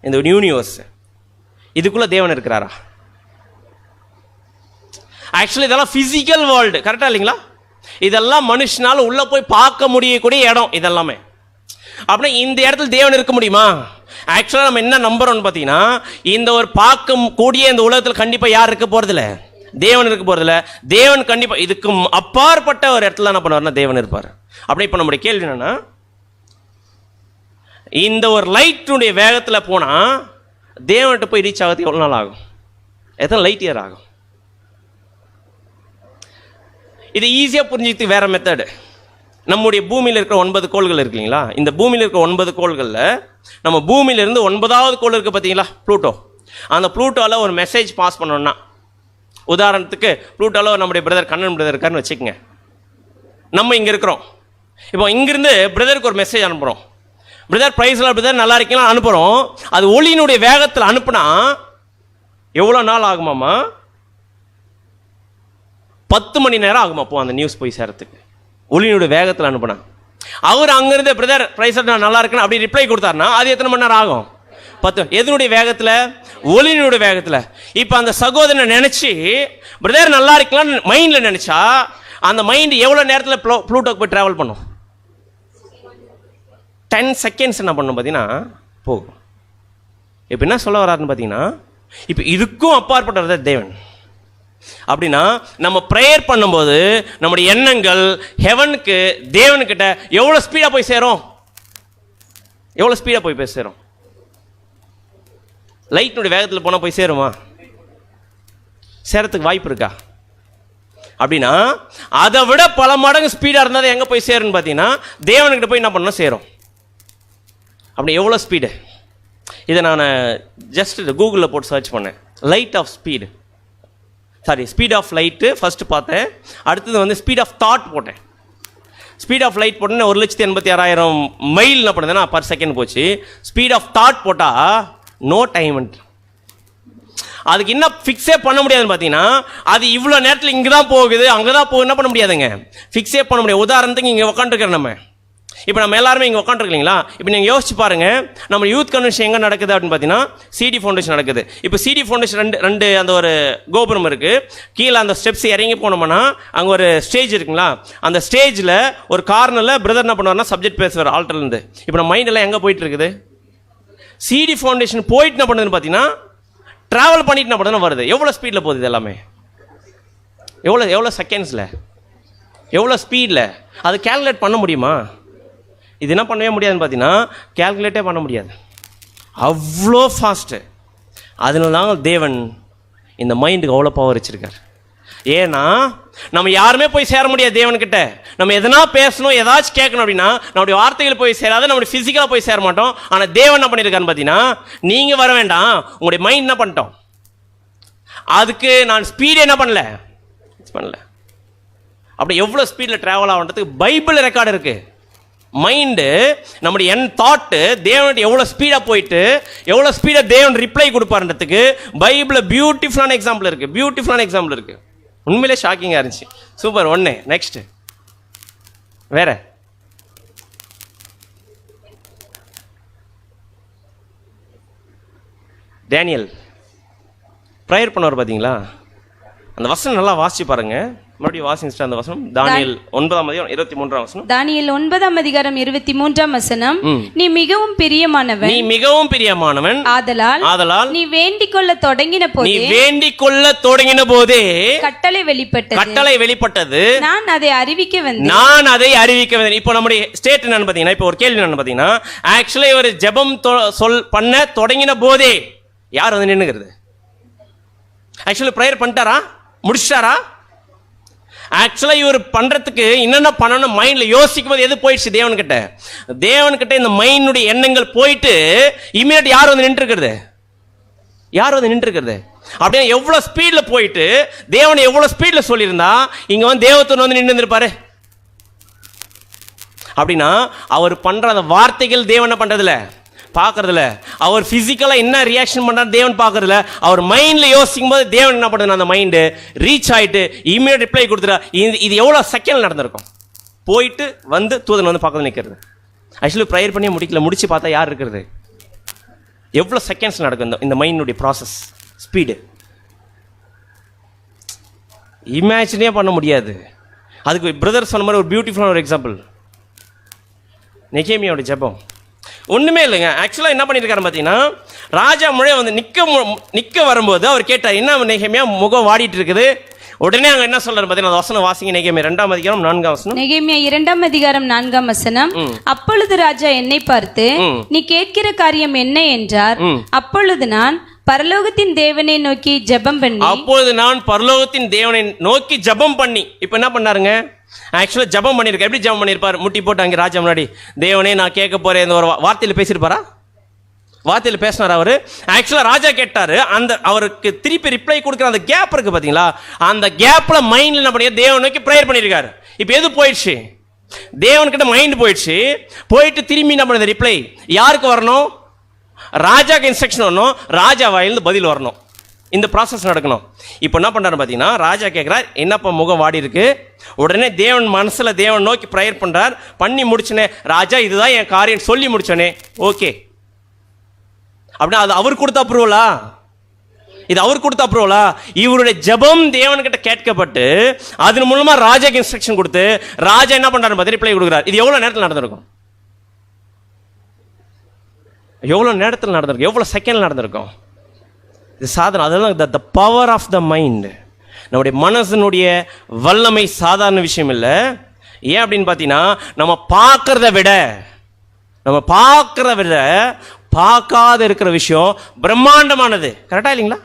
இந்த ஒரு யூனிவர்ஸ், இதுக்குள்ளே தேவன் இருக்கிறாரா? ஆக்சுவலி இதெல்லாம் ஃபிசிக்கல் வேர்ல்டு, கரெக்டாக இல்லைங்களா? இதெல்லாம் மனுஷனால் உள்ளே போய் பார்க்க முடியக்கூடிய இடம் இதெல்லாமே. அப்படின்னா இந்த இடத்துல தேவன் இருக்க முடியுமா? ஆக்சுவலாக நம்ம என்ன நம்புறோம்னு பார்த்தீங்கன்னா, இந்த ஒரு பார்க்க கூடிய இந்த உலகத்தில் கண்டிப்பாக யார் இருக்க போகிறதில்ல, தேவன் இருக்க போகிறதில்ல. தேவன் கண்டிப்பாக இதுக்கு அப்பாற்பட்ட ஒரு இடத்துல என்ன பண்ணுவார்னா தேவன் இருப்பார். அப்படி இப்போ நம்முடைய கேள்வி என்னன்னா, இந்த ஒரு லைட்டுடைய வேகத்தில் போனால் தேவன்கிட்ட போய் ரீச் ஆகிறது எவ்வளோ நாள் ஆகும்? எத்தனை லைட் இயர் ஆகும்? இது ஈஸியாக புரிஞ்சுக்கிறதுக்கு வேற மெத்தடு. நம்முடைய பூமியில் இருக்கிற 9 கோள்கள் இருக்கு இல்லைங்களா, இந்த பூமியில் இருக்கிற 9 கோள்களில் நம்ம பூமியிலிருந்து 9வது கோள் இருக்குது பார்த்தீங்களா, ப்ளூட்டோ. அந்த ப்ளூட்டோவில் ஒரு மெசேஜ் பாஸ் பண்ணோன்னா, உதாரணத்துக்கு ப்ளூட்டோவில் நம்முடைய பிரதர் கண்ணன் பிரதர் இருக்காருன்னு வச்சுக்கோங்க. நம்ம இங்கே இருக்கிறோம். இப்போ இங்கிருந்து பிரதருக்கு ஒரு மெசேஜ் அனுப்புகிறோம். பிரதர் பிரைஸ்ல பிரதர் நல்லா இருக்கீங்களா அனுப்புகிறோம். அது ஒளியினுடைய வேகத்தில் அனுப்புனா எவ்வளோ நாள் ஆகுமாமா? 10 மணி நேரம் ஆகுமா அப்போ அந்த நியூஸ் போய் சேரத்துக்கு, ஒளியினுடைய வேகத்தில் அனுப்புனா. அவர் அங்கிருந்து பிரதர் பிரைஸ் நான் நல்லா இருக்கேன்னு அப்படி ரிப்ளை கொடுத்தாருன்னா அது எத்தனை மணி நேரம் ஆகும்? 10. எதனுடைய வேகத்தில்? ஒளியினுடைய வேகத்தில். இப்போ அந்த சகோதரனை நினச்சி பிரதர் நல்லா இருக்கலாம்னு மைண்டில் நினச்சா அந்த மைண்ட் எவ்வளோ நேரத்தில் ப்ளூட்டோக்கு போய் ட்ராவல் பண்ணும்? 10 செகண்ட்ஸ் என்ன பண்ணும் பார்த்தீங்கன்னா போகும். இப்போ என்ன சொல்ல வராருன்னு பார்த்தீங்கன்னா, இப்போ இதுக்கும் அப்பாற்பட்டது தேவன். அப்படின்னா நம்ம ப்ரேயர் பண்ணும்போது நம்முடைய எண்ணங்கள் ஹெவனுக்கு தேவனுக்கிட்ட எவ்வளோ ஸ்பீடாக போய் சேரும்? எவ்வளோ ஸ்பீடாக போய் சேரும்? லைட்டினுடைய வேகத்தில் போனால் போய் சேருமா? சேரத்துக்கு வாய்ப்பு இருக்கா? அப்படின்னா அதை விட பல மடங்கு ஸ்பீடாக இருந்தால் எங்கே போய் சேருன்னு பார்த்தீங்கன்னா தேவனுக்கிட்ட போய் என்ன பண்ணணும்? சேரும். அப்படி எவ்வளோ ஸ்பீடு? இதை நான் ஜஸ்ட் கூகுளில் போட்டு சர்ச் பண்ணேன். ஸ்பீட் ஆஃப் லைட்டு ஃபஸ்ட்டு பார்த்தேன். அடுத்தது வந்து ஸ்பீட் ஆஃப் தாட் போட்டேன். ஸ்பீட் ஆஃப் லைட் போட்டேன்னா 1,86,000 மைல் என்ன பண்ணுதுன்னா பர் செகண்ட் போச்சு. ஸ்பீட் ஆஃப் தாட் போட்டால் நோ டைம். அதுக்கு என்ன ஃபிக்ஸே பண்ண முடியாதுன்னு பார்த்தீங்கன்னா, அது இவ்வளோ நேரத்தில் இங்கே தான் போகுது அங்கே தான் போகுது, என்ன பண்ண முடியாதுங்க, ஃபிக்ஸே பண்ண முடியாது. உதாரணத்துக்கு இங்கே உட்காந்துருக்கிறோம் நம்ம, இப்போ நம்ம எல்லாருமே இங்கே உட்காந்துருக்கீங்களா? இப்போ நீங்கள் யோசிச்சு பாருங்கள், நம்ம யூத் கன்வென்ஷன் எங்கே நடக்குது அப்படின்னு பார்த்தீங்கன்னா சிடி ஃபவுண்டேஷன் நடக்குது. இப்போ சிடி ஃபவுண்டேஷன் ரெண்டு அந்த ஒரு கோபுரம் இருக்குது. கீழே அந்த ஸ்டெப்ஸ் இறங்கி போனோம்னா அங்கே ஒரு ஸ்டேஜ் இருக்குங்களா, அந்த ஸ்டேஜில் ஒரு கார்னரில் பிரதர் என்ன பண்ணுவார்னா சப்ஜெக்ட் பேசுவார் ஆல்டர்லேருந்து. இப்போ நம்ம மைண்டெல்லாம் எங்கே போயிட்டு இருக்குது? சிடி ஃபவுண்டேஷன் போயிட்டு என்ன பண்ணுதுன்னு பார்த்தீங்கன்னா ட்ராவல் பண்ணிட்டு என்ன பண்ணுதுன்னா வருது. எவ்வளோ ஸ்பீடில் போகுது இது எல்லாமே? எவ்வளோ செகண்ட்ஸில், எவ்வளோ ஸ்பீடில்? அது கேல்குலேட் பண்ண முடியுமா? இது என்ன பண்ணவே முடியாதுன்னு பார்த்தீங்கன்னா கேல்குலேட்டே பண்ண முடியாது, அவ்வளோ ஃபாஸ்ட்டு. அதனால தான் தேவன் இந்த மைண்டுக்கு அவ்வளோ பவர் வச்சுருக்கார். ஏன்னா நம்ம யாருமே போய் சேர முடியாது தேவன்கிட்ட. நம்ம எதனா பேசணும், ஏதாச்சும் கேட்கணும் அப்படின்னா நம்முடைய வார்த்தைகள் போய் சேராது, நம்முடைய ஃபிசிக்கலாக போய் சேர மாட்டோம். ஆனால் தேவன் என்ன பண்ணியிருக்காருன்னு பார்த்தீங்கன்னா, நீங்கள் வர வேண்டாம், உங்களுடைய மைண்ட் என்ன பண்ணிட்டோம், அதுக்கு நான் ஸ்பீடு என்ன பண்ணல. அப்படி எவ்வளோ ஸ்பீடில் ட்ராவல் ஆகுன்றதுக்கு பைபிள் ரெக்கார்டு இருக்குது. மைண்டு நம்முடைய தாட்டு தேவன்கிட்ட எவ்வளோ ஸ்பீடாக போயிட்டு எவ்வளோ ஸ்பீடாக தேவன் ரிப்ளை கொடுப்பாருன்றதுக்கு பைபிளில் பியூட்டிஃபுல்லான எக்ஸாம்பிள் இருக்குது. உண்மையிலே ஷாக்கிங்காக இருந்துச்சு. சூப்பர். ஒன்று நெக்ஸ்ட்டு வேற டேனியல் ப்ரேயர் பண்ணுவார் பார்த்தீங்களா? அந்த வசனம் நல்லா வாசிச்சு பாருங்க. மறுபடியும் வாசிச்சுட்டு அந்த வசனம் தானியேல் 9:23 தானியேல் 9:23 நீ மிகவும் பிரியமானவன் ஆதலால் நீ வேண்டிக் கொள்ள தொடங்கின போதே கட்டளை வெளிப்பட்டது நான் அதை அறிவிக்க வந்தேன். இப்போ நம்முடைய ஸ்டேட் என்னன்னு பாத்தீங்கன்னா, இப்போ ஒரு கேள்வி என்னன்னு பாத்தீங்கன்னா, ஆக்சுவலி ஒரு ஜெபம் பண்ண தொடங்கின போதே யார் வந்து நின்னுகிறது? Actually prayer பண்ணிட்டாரா? முடிச்சிட்டாரா? ஆக்சுவலா இவர் பண்றதுக்கு என்னென்ன பண்ணணும் மைண்ட்ல யோசிக்கும் போது எது போயிடுச்சு? தேவன்கிட்ட இந்த மைண்டுடைய எண்ணங்கள் போயிட்டு இமீடியட் யார் வந்து நின்று இருக்கிறது? அப்படியே எவ்வளவு ஸ்பீட்ல போயிட்டு தேவன் எவ்வளவு ஸ்பீட்ல சொல்லியிருந்தா இங்க வந்து தேவதூதன் வந்து நின்று இருப்பாரு. அப்படின்னா அவர் பண்ற அந்த வார்த்தைகள் தேவன் பண்றதுல பார்க்கறதுல, அவர் பிசிக்கலா என்ன ரியாக்ஷன் பண்றாரு தேவன் பார்க்கறதுல, அவர் மைண்ட்ல யோசிக்கும் போது தேவன் என்ன பண்ணுது? அந்த மைண்டு ரீச் ஆயிட்டு இமீடியட் ரிப்ளை கொடுத்துறா. இது எவ்வளவு செகண்ட் நடந்திருக்கும்? போயிட்டு வந்து தூதன் வந்து பார்க்கறது நிற்கிறது. ஆக்சுவலி ப்ரேயர் பண்ணி முடிச்சு பார்த்தா யார் இருக்கிறது? எவ்வளவு செகண்ட்ஸ் நடக்கும் இந்த மைண்டுடைய ப்ராசஸ் ஸ்பீடு இமேஜினே பண்ண முடியாது. அதுக்கு பிரதர் சொன்ன மாதிரி ஒரு பியூட்டிஃபுல்லான ஒரு எக்ஸாம்பிள் நெகேமியாவோட ஜெபம். ஒண்ணுமே இல்லைங்க. ஆக்சுவலா என்ன பண்ணிருக்காரு பார்த்தீங்கன்னா, ராஜா முழே வந்து நிக்க வரும்போது அவர் கேட்டார், என்ன நெகேமியா முகம் வாடிட்டு இருக்குது? உடனே அங்க என்ன சொல்றாரு பார்த்தீங்கன்னா, வசனம் வாசிங்க. நெகேமியா 2:4 நெகேமியா 2:4 அப்பொழுது ராஜா என்னை பார்த்து, நீ கேட்கிற காரியம் என்ன என்றார். அப்பொழுது நான் பரலோகத்தின் தேவனை நோக்கி ஜெபம் பண்ணி இப்ப என்ன பண்ணாருங்க? ஆக்சுவலா ஜெபம் பண்ணிருக்க. எப்படி ஜெபம் பண்ணிருப்பார்? முட்டி போட்டு அங்கே ராஜா முன்னாடி, தேவனே நான் கேட்க போறேன் இந்த ஒரு வார்த்தையில பேசியிருப்பாரா? வார்த்தையில பேசினார் அவரு. ஆக்சுவலா ராஜா கேட்டாரு. அந்த அவருக்கு திருப்பி ரிப்ளை கொடுக்குற அந்த கேப் இருக்கு பாத்தீங்களா, அந்த கேப்ல மைண்ட்ல என்ன பண்ணி தேவன் நோக்கி ப்ரேயர் பண்ணிருக்காரு. இப்போ எது போயிடுச்சு? தேவன்கிட்ட மைண்ட் போயிடுச்சு. போயிட்டு திரும்பி என்ன பண்ணது? ரிப்ளை யாருக்கு வரணும்? ராஜாக்கு இன்ஸ்ட்ரக்ஷன் வரணும், ராஜா வாயிலிருந்து பதில் வரணும். இந்த ப்ராசஸ் நடக்கணும். இப்போ என்ன பண்றாரு பார்த்தீங்கன்னா, ராஜா கேட்கிறார், என்னப்பா முகம் வாடி இருக்கு? உடனே தேவன் மனசுல தேவன் நோக்கி ப்ரேயர் பண்றார். பண்ணி முடிச்சனே ராஜா இதுதான் என் காரியம் சொல்லி முடிச்சனே, ஓகே அப்படின்னா அது அவர் கொடுத்த அப்ரூவலா? இது அவர் கொடுத்த அப்ரூவலா? இவருடைய ஜெபம் தேவன்கிட்ட கேட்கப்பட்டு அதன் மூலமா ராஜாக்கு இன்ஸ்ட்ரக்ஷன் கொடுத்து ராஜா என்ன பண்றாரு பதில் ரிப்ளை கொடுக்குறார். இது எவ்வளவு நேரத்தில் நடந்திருக்கும்? எவ்வளவு நேரத்தில் நடந்திருக்கும்? எவ்வளவு செகண்ட் நடந்திருக்கும்? இது சாதாரண, அதெல்லாம் the power of the mind, நம்முடைய மனசனுடைய வல்லமை சாதாரண விஷயம் இல்லை. ஏன் அப்படின்னு பார்த்தீங்கன்னா, நம்ம பார்க்கறத விட பார்க்காத இருக்கிற விஷயம் பிரம்மாண்டமானது. கரெக்டா இல்லைங்களா?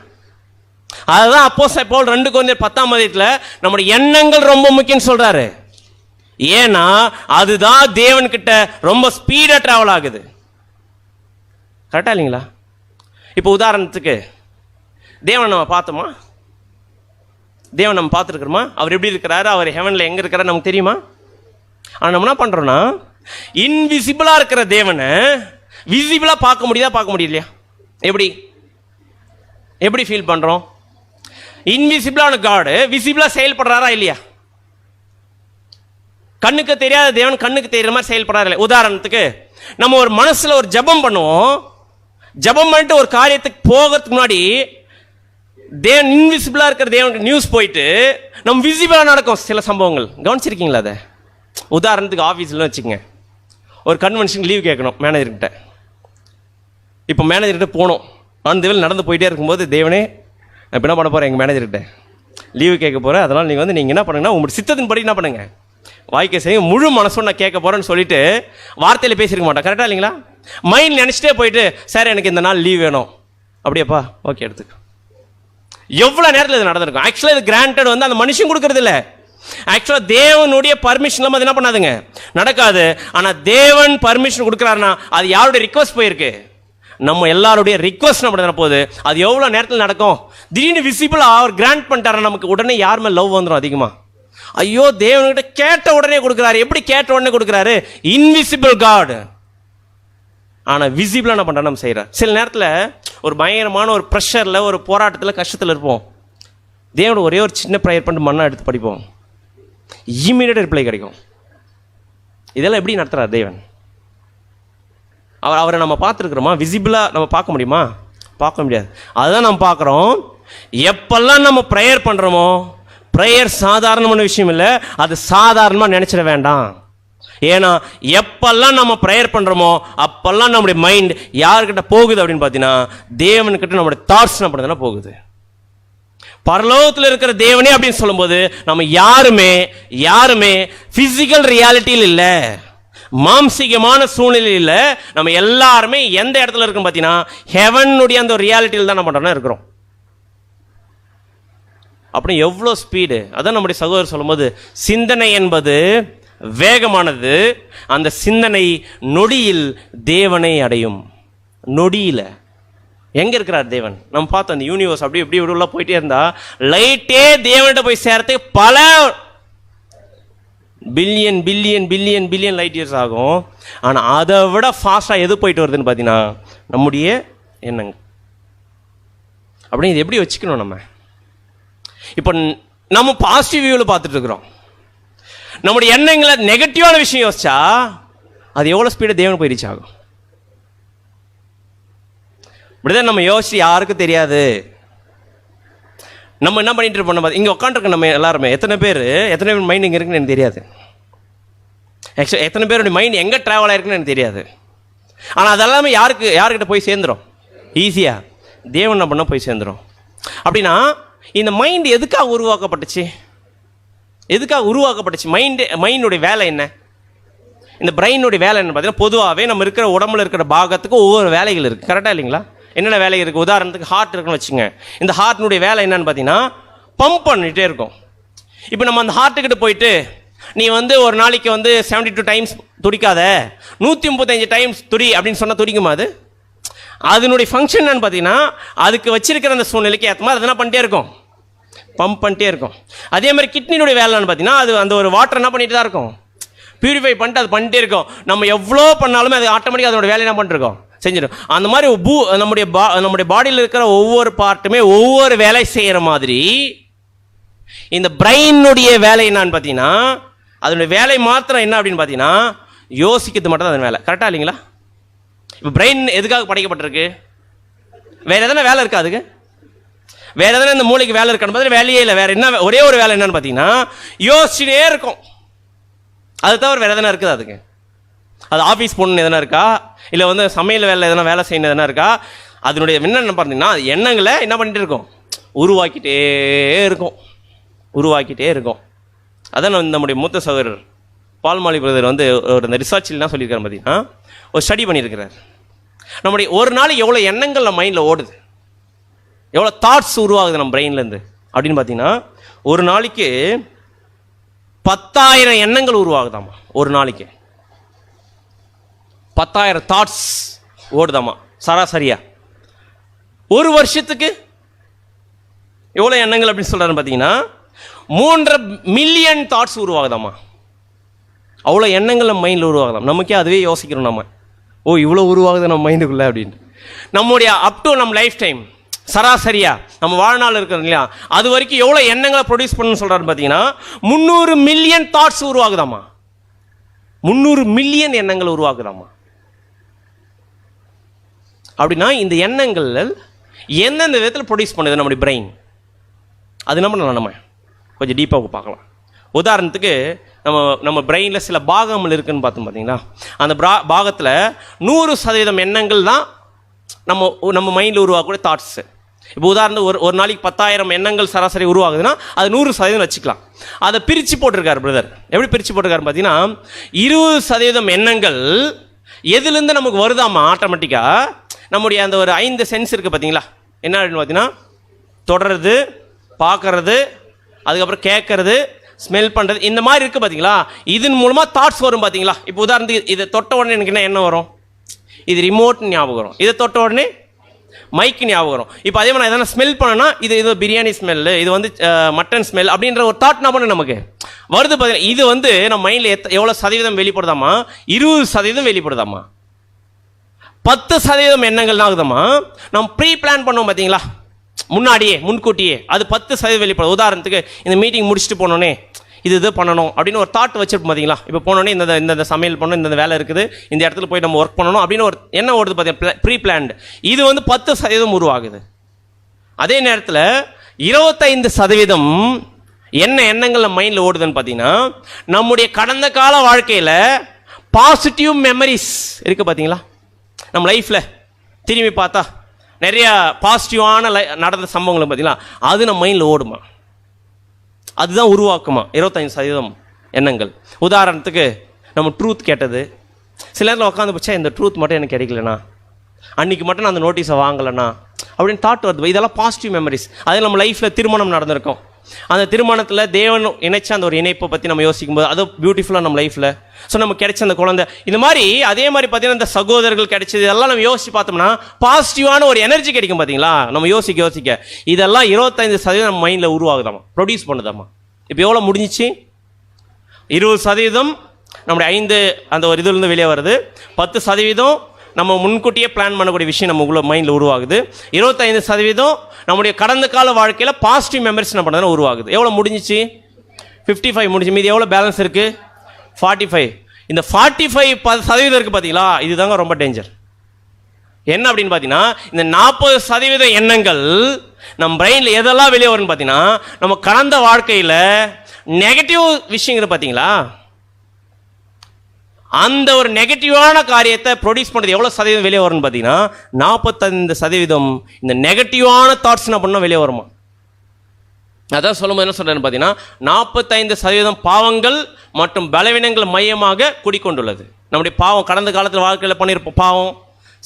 அதுதான் அப்போஸ்தலன் பவுல் 2 கொரிந்தியர் 10 நம்முடைய எண்ணங்கள் ரொம்ப முக்கியம் சொல்றாரு. ஏன்னா அதுதான் தேவன் கிட்ட ரொம்ப ஸ்பீடா டிராவல் ஆகுது. கரெக்டா இல்லைங்களா? இப்போ உதாரணத்துக்கு தேவன் நம்ம பார்த்தோமா? தேவன் நம்ம பார்த்துருக்கிறோமா? அவர் எப்படி இருக்கிறாரு? அவர் ஹெவன்ல எங்க இருக்கிறாரு நமக்கு தெரியுமா? ஆனால் நம்ம என்ன பண்றோம்னா, இன்விசிபிளா இருக்கிற தேவனை விசிபிளா பார்க்க முடியலையா? எப்படி ஃபீல் பண்றோம்? இன்விசிபிளான காட் விசிபிளா செயல்படுறாரா இல்லையா? கண்ணுக்கு தெரியாத தேவன் கண்ணுக்கு தெரியுற மாதிரி செயல்படுறாரு இல்லையா? உதாரணத்துக்கு நம்ம ஒரு மனசுல ஒரு ஜெபம் பண்ணுவோம். ஜெபம் பண்ணிட்டு ஒரு காரியத்துக்கு போகிறதுக்கு முன்னாடி தேவன் இன்விசிபிளா இருக்கிற தேவனுக்கு நியூஸ் போயிட்டு நம்ம விசிபிளா நடக்கும் சில சம்பவங்கள். கவனிச்சிருக்கீங்களா? அதை உதாரணத்துக்கு ஆஃபீஸில் வச்சுக்கோங்க, ஒரு கன்வென்ஷன் லீவ் கேட்கணும் மேனேஜர்கிட்ட. இப்போ மேனேஜர்கிட்ட போனோம், அந்த வேலை நடந்து போயிட்டே இருக்கும்போது, தேவனே இப்போ என்ன பண்ண போகிறேன், எங்கள் மேனேஜர்கிட்ட லீவு கேட்க போகிறேன், அதனால் நீங்கள் என்ன பண்ணுங்கன்னா உங்களுடைய சித்தத்தின் படி என்ன பண்ணுங்க, வாய்க்கை செய்ய முழு மனசோடு நான் கேட்க போகிறேன்னு சொல்லிட்டு வார்த்தையில் பேசியிருக்க மாட்டேன். கரெக்டாக இல்லைங்களா? மைண்ட் நினச்சிட்டே போயிட்டு, சார் எனக்கு இந்த நாள் லீவ் வேணும், அப்படியாப்பா ஓகே எடுத்துக்க. எவ்வளோ நேரத்தில் இது நடந்திருக்கும்? ஆக்சுவலாக இது கிராண்டட் வந்து அந்த மனுஷன் கொடுக்கறது இல்லை. ஆக்சுவலாக தேவனுடைய பர்மிஷன் இல்லாமல் அது என்ன பண்ணாதுங்க, நடக்காது. ஆனால் தேவன் பர்மிஷன் கொடுக்குறாருன்னா அது யாருடைய ரிக்வஸ்ட் போயிருக்கு? நம்ம எல்லாருடைய ரிக்வஸ்ட் நம்ம போகுது. அது எவ்வளோ நேரத்தில் நடக்கும்? திடீர்னு விசிபிளாக அவர் கிராண்ட் பண்ணிட்டாரு, நமக்கு உடனே யார் மேலே லவ் வந்துடும் அதிகமாக. ஐயோ தேவன்கிட்ட கேட்ட உடனே கொடுக்குறாரு. எப்படி கேட்ட உடனே கொடுக்குறாரு? Invisible God. ஆனால் விசிபிளாக என்ன பண்ணுறா நம்ம செய்கிறோம். சில நேரத்தில் ஒரு பயங்கரமான ஒரு ப்ரெஷரில், ஒரு போராட்டத்தில், கஷ்டத்தில் இருப்போம். தேவனோட ஒரே ஒரு சின்ன ப்ரேயர் பண்ணிட்டு மண்ணா எடுத்து படிப்போம், இமீடியட் ரிப்ளை கிடைக்கும். இதெல்லாம் எப்படி நடத்துகிறார் தேவன்? அவரை நம்ம பார்த்துருக்குறோமா? விசிபிளாக நம்ம பார்க்க முடியுமா? பார்க்க முடியாது. அதுதான் நம்ம பார்க்குறோம். எப்பெல்லாம் நம்ம ப்ரேயர் பண்ணுறோமோ, ப்ரேயர் சாதாரணமான விஷயம் இல்லை, அது சாதாரணமாக நினச்சிட வேண்டாம். ஏன்னா எப்பெல்லாம் நம்ம ப்ரேயர் பண்ணுறோமோ அப்பெல்லாம் நம்முடைய மைண்ட் யாருக்கிட்ட போகுது அப்படின்னு பார்த்தீங்கன்னா, தேவனுக்கிட்ட நம்முடைய தாட்ஸ் என்ன பண்ணுதுன்னா போகுது. பரலோகத்தில் இருக்கிற தேவனே அப்படின்னு சொல்லும்போது நம்ம யாருமே பிசிக்கல் ரியாலிட்டியில் இல்லை, மாம்சீகமான சூழ்நிலையில் நம்ம எல்லாருமே எந்த இடத்துல இருக்கோம் பார்த்தீங்கன்னா ஹெவனுடைய அந்த ஒரு ரியாலிட்டியில் தான் நம்ம பண்ணுறோம்னா இருக்கிறோம். அப்படி எவ்வளோ ஸ்பீடு! அதான் நம்முடைய சகோதரர் சொல்லும்போது, சிந்தனை என்பது வேகமானது, அந்த சிந்தனை நொடியில் தேவனை அடையும். நொடியில் எங்க இருக்கிறார் தேவன்? நம்ம பார்த்தோம் அந்த யூனிவர்ஸ் அப்படி இப்படி உள்ள போயிட்டே இருந்தா லைட்டே தேவன்கிட்ட போய் சேரத்துக்கு பல billion billion billion billion light years ஆகும். ஆனால் அதை விட ஃபாஸ்ட்டாக எது போயிட்டு வருதுன்னு பார்த்தீங்கன்னா நம்முடைய எண்ணங்கள். அப்படின்னு இது எப்படி வச்சுக்கணும்? நம்ம இப்போ நம்ம பாசிட்டிவ் வியூவில் பார்த்துட்டு இருக்கிறோம். நம்முடைய எண்ணங்களை நெகட்டிவான விஷயம் யோசிச்சா அது எவ்வளோ ஸ்பீடாக தேவன் போய் ரீச் ஆகும். இப்படிதான் நம்ம யோசிச்சு யாருக்கும் தெரியாது. நம்ம என்ன பண்ணிட்டு இருப்போம், இங்கே உட்காந்துருக்க நம்ம எல்லாருமே எத்தனை பேர் மைண்ட் இங்கே இருக்குன்னு எனக்கு தெரியாது. ஆக்சுவலி எத்தனை பேருடைய மைண்ட் எங்கே ட்ராவல் ஆயிருக்குன்னு எனக்கு தெரியாது. ஆனால் அதெல்லாமே யாருக்கிட்ட போய் சேர்ந்துடும் ஈஸியாக? தேவன் என்ன பண்ண போய் சேர்ந்துடும். அப்படின்னா இந்த மைண்ட் எதுக்காக உருவாக்கப்பட்டுச்சு? மைண்டுடைய வேலை என்ன? இந்த பிரெயினுடைய வேலை என்ன பார்த்தீங்கன்னா, பொதுவாகவே நம்ம இருக்கிற உடம்புல இருக்கிற பாகத்துக்கு ஒவ்வொரு வேலைகள் இருக்குது. கரெக்டாக இல்லைங்களா? என்னென்ன வேலை இருக்குது? உதாரணத்துக்கு ஹார்ட் இருக்குன்னு வச்சுங்க. இந்த ஹார்ட்னுடைய வேலை என்னன்னு பார்த்தீங்கன்னா பம்ப் பண்ணிகிட்டே இருக்கும். இப்போ நம்ம அந்த ஹார்ட்டுக்கிட்ட போயிட்டு நீ ஒரு நாளைக்கு 72 டைம்ஸ் துடிக்காத, 135 டைம்ஸ் துடி அப்படின்னு சொன்னால் துடிக்குமா? அதனுடைய ஃபங்க்ஷன் என்னன்னு பார்த்தீங்கன்னா, அதுக்கு வச்சிருக்கிற அந்த சூழ்நிலைக்கு ஏற்ற மாதிரி அதெல்லாம் பண்ணிட்டே இருக்கும், பம்ப் பண்ணிட்டே இருக்கும். அதே மாதிரி கிட்னியுடைய வேலைன்னு பார்த்தீங்கன்னா, அது அந்த ஒரு வாட்டர் என்ன பண்ணிட்டு தான் இருக்கும், பியூரிஃபை பண்ணிட்டு அது பண்ணிட்டே இருக்கும். நம்ம எவ்வளோ பண்ணாலுமே அது ஆட்டோமேட்டிக்காக அதோட வேலை என்ன பண்ணிருக்கோம், செஞ்சிடும். அந்த மாதிரி நம்முடைய பாடியில் இருக்கிற ஒவ்வொரு பார்ட்டுமே ஒவ்வொரு வேலை செய்கிற மாதிரி இந்த பிரெயினுடைய வேலை என்னன்னு பார்த்தீங்கன்னா, அதனுடைய வேலை மாத்திரம் என்ன அப்படின்னு பார்த்தீங்கன்னா யோசிக்கிறது மட்டும் தான் அதன் வேலை. கரெக்டாக இல்லைங்களா? இப்போ பிரெயின் எதுக்காக படைக்கப்பட்டிருக்கு? வேற எதனா வேலை இருக்கா அதுக்கு? வேற எதனா இந்த மூளைக்கு வேலை இருக்கான்னு பார்த்தா வேலையே இல்லை. வேற என்ன ஒரே ஒரு வேலை என்னன்னு பார்த்தீங்கன்னா யோசிச்சுட்டே இருக்கும். அது தவிர வேற எதனா இருக்குது அதுக்கு? அது ஆஃபீஸ் போகணுன்னு எதனா இருக்கா, இல்லை சமையல் வேலை எதனா வேலை செய்யணும் எதனா இருக்கா? அதனுடைய என்னென்ன பார்த்தீங்கன்னா எண்ணங்களை என்ன பண்ணிட்டு இருக்கும், உருவாக்கிட்டே இருக்கும். அதான் நம்முடைய மூத்த சகோதரர் பால்மாலி பிரதர் ஒரு இந்த ரிசர்ச்சில் என்ன சொல்லியிருக்காரு பார்த்தீங்கன்னா, ஒரு ஸ்டடி பண்ணியிருக்கிறார். நம்முடைய ஒரு நாளைக்கு எவ்வளோ எண்ணங்கள் நம்ம மைண்டில் ஓடுது, எவ்வளோ தாட்ஸ் உருவாகுது நம்ம பிரெயின்லேருந்து அப்படின்னு பார்த்தீங்கன்னா, ஒரு நாளைக்கு 10,000 எண்ணங்கள் உருவாகுதாமா. ஒரு நாளைக்கு 10,000 தாட்ஸ் ஓடுதாமா சராசரியா. ஒரு வருஷத்துக்கு எவ்வளோ எண்ணங்கள் அப்படின்னு சொல்கிறாருன்னு பார்த்தீங்கன்னா 3.5 மில்லியன் தாட்ஸ் உருவாகுதாமா. அவ்வளோ எண்ணங்கள் நம்ம மைண்டில் உருவாகுதாம். நமக்கே அதுவே யோசிக்கிறோம் நம்ம, ஓ இவ்வளோ உருவாகுது நம்ம மைண்டுக்குள்ளே அப்படின்ட்டு. நம்முடைய அப் டு நம்ம லைஃப் டைம் சராசரியா நம்ம வாழ்நாள் இருக்கிறோம் இல்லையா, அது வரைக்கும் எவ்வளோ எண்ணங்களை ப்ரொடியூஸ் பண்ணணும்னு சொல்கிறாருன்னு பார்த்தீங்கன்னா 300 மில்லியன் தாட்ஸ் உருவாகுதாமா. 300 மில்லியன் எண்ணங்கள் உருவாகுதாமா. அப்படின்னா இந்த எண்ணங்கள் எந்தெந்த விதத்தில் ப்ரொடியூஸ் பண்ணுது நம்முடைய பிரெயின், அது நம்ம கொஞ்சம் டீப்பாக பார்க்கலாம். உதாரணத்துக்கு நம்ம பிரெயினில் சில பாகங்கள் இருக்குதுன்னு பார்த்தோம் பார்த்தீங்களா, அந்த பாகத்தில் 100% எண்ணங்கள் தான் நம்ம மைண்டில் உருவாக்கக்கூடிய தாட்ஸு. இப்போ உதாரணத்துக்கு ஒரு நாளைக்கு 10,000 எண்ணங்கள் சராசரி உருவாகுதுன்னா அது 100% வச்சுக்கலாம். அதை பிரித்து போட்டிருக்காரு பிரதர். எப்படி பிரித்து போட்டிருக்காருன்னு பார்த்தீங்கன்னா 20% எண்ணங்கள் எதுலேருந்து நமக்கு வருதாமா ஆட்டோமேட்டிக்காக, நம்முடைய அந்த ஒரு 5 சென்ஸ் இருக்குது பார்த்தீங்களா, என்ன அப்படின்னு பார்த்தீங்கன்னா தொடர்றது, பார்க்கறது, அதுக்கப்புறம் கேட்கறது, ஸ்மெல் பண்ணுறது, இந்த மாதிரி இருக்குது பார்த்தீங்களா. இதன் மூலமாக தாட்ஸ் வரும் பார்த்தீங்களா. இப்போ உதாரணத்துக்கு இதை தொட்ட உடனே எனக்கு என்ன வரும், இது ரிமோட் ஞாபகம் வரும். இதை தொட்ட உடனே மைக்கு ஞாபகம் வரும். இப்போ அதே மாதிரி நான் எதனா ஸ்மெல் பண்ணனா இது பிரியாணி ஸ்மெல்லு, இது மட்டன் ஸ்மெல் அப்படின்ற ஒரு தாட் என்ன பண்ண நமக்கு வருது பார்த்தீங்கன்னா. இது நம்ம மைண்டில் எவ்வளோ சதவீதம் வெளிப்படுதாமா, 20% வெளிப்படுதாமா. 10% எண்ணங்கள் ஆகுதாமா. நம்ம ப்ரீ பிளான் பண்ணுவோம் பார்த்தீங்களா, முன்கூட்டியே அது 10% வெளிப்படும். உதாரணத்துக்கு இந்த மீட்டிங் முடிச்சுட்டு போனோன்னே இது பண்ணணும் அப்படின்னு ஒரு தாட் வச்சிருப்போம் பார்த்தீங்களா? இப்போ போனோடனே இந்த சமையல் பண்ணணும், இந்த வேலை இருக்குது, இந்த இடத்துல போய் நம்ம ஒர்க் பண்ணணும் அப்படின்னு ஒரு எண்ணம் ஓடுது பார்த்தீங்கன்னா, ப்ரீ பிளான்டு. இது வந்து 10% உருவாகுது. அதே நேரத்தில் 25% என்ன எண்ணங்கள் நம்ம மைண்டில் ஓடுதுன்னு பார்த்தீங்கன்னா, நம்முடைய கடந்த கால வாழ்க்கையில் பாசிட்டிவ் மெமரிஸ் இருக்குது பார்த்தீங்களா? நம்ம லைஃப்பில் திரும்பி பார்த்தா நிறையா பாசிட்டிவான நடந்த சம்பவங்கள் பார்த்தீங்களா, அது நம்ம மைண்டில் ஓடுமா, அதுதான் உருவாக்குமா 25% எண்ணங்கள். உதாரணத்துக்கு நம்ம ட்ரூத் கேட்டது, சில நேரத்தில் உட்காந்து போச்சா இந்த ட்ரூத் மட்டும் எனக்கு கிடைக்கலண்ணா, அன்றைக்கி மட்டும் நான் அந்த நோட்டீஸை வாங்கலைண்ணா அப்படின்னு தாட் வருது. இதெல்லாம் பாசிட்டிவ் மெமரிஸ். அதே நம்ம லைஃப்பில் திருமணம் நடந்திருக்கும், அந்த திருமணத்தில் தேவன் இணைச்ச அந்த ஒரு இணைப்பை பற்றி நம்ம யோசிக்கும் போது அது பியூட்டிஃபுல்லாக நம்ம லைஃப்பில். ஸோ நமக்கு கிடைச்ச அந்த குழந்தை, இந்த மாதிரி அதே மாதிரி பார்த்தீங்கன்னா இந்த சகோதரர்கள் கிடைச்சது, இதெல்லாம் நம்ம யோசிச்சு பார்த்தோம்னா பாசிட்டிவான ஒரு எனர்ஜி கிடைக்கும் பார்த்தீங்களா? நம்ம யோசிக்க இதெல்லாம் 25% நம்ம மைண்டில் உருவாகுதாமா, ப்ரொடியூஸ் பண்ணுதாமா. இப்போ எவ்வளோ முடிஞ்சிச்சு? 20% நம்முடைய 5 அந்த ஒரு இதுலேருந்து வெளியே வருது. 10% நம்ம முன்கூட்டியே பிளான் பண்ணக்கூடிய விஷயம் நம்ம உள்ள மைண்டில் உருவாகுது. 25% நம்முடைய கடந்த கால வாழ்க்கையில் பாசிட்டிவ் மெமரிஸ் என்ன பண்ணுறதுனா உருவாகுது. எவ்வளோ முடிஞ்சிச்சு? 55 முடிஞ்சு. மீது எவ்வளோ பேலன்ஸ் இருக்குது? 45. இந்த 45% இருக்குது பார்த்தீங்களா, இதுதாங்க ரொம்ப டேஞ்சர். என்ன அப்படின்னு பார்த்தீங்கன்னா, இந்த 40% எண்ணங்கள் நம்ம பிரெயினில் எதெல்லாம் வெளியே வரும்னு பார்த்தீங்கன்னா, நம்ம கடந்த வாழ்க்கையில் நெகட்டிவ் விஷயங்கள் பார்த்தீங்களா, அந்த ஒரு நெகட்டிவான காரியத்தை ப்ரொடியூஸ் பண்ணுறது எவ்வளோ சதவீதம் வெளியே வரும்னு பார்த்தீங்கன்னா 45% இந்த நெகட்டிவான தாட்ஸ் என்ன பண்ணால் வெளியே வருமா. அதான் சொல்லும்போது என்ன சொல்கிறேன்னு பார்த்தீங்கன்னா, 45% பாவங்கள் மற்றும் பலவீனங்கள் மையமாக குடிக்கொண்டுள்ளது. நம்முடைய பாவம், கடந்த காலத்தில் வாழ்க்கையில் பண்ணியிருப்போம் பாவம்,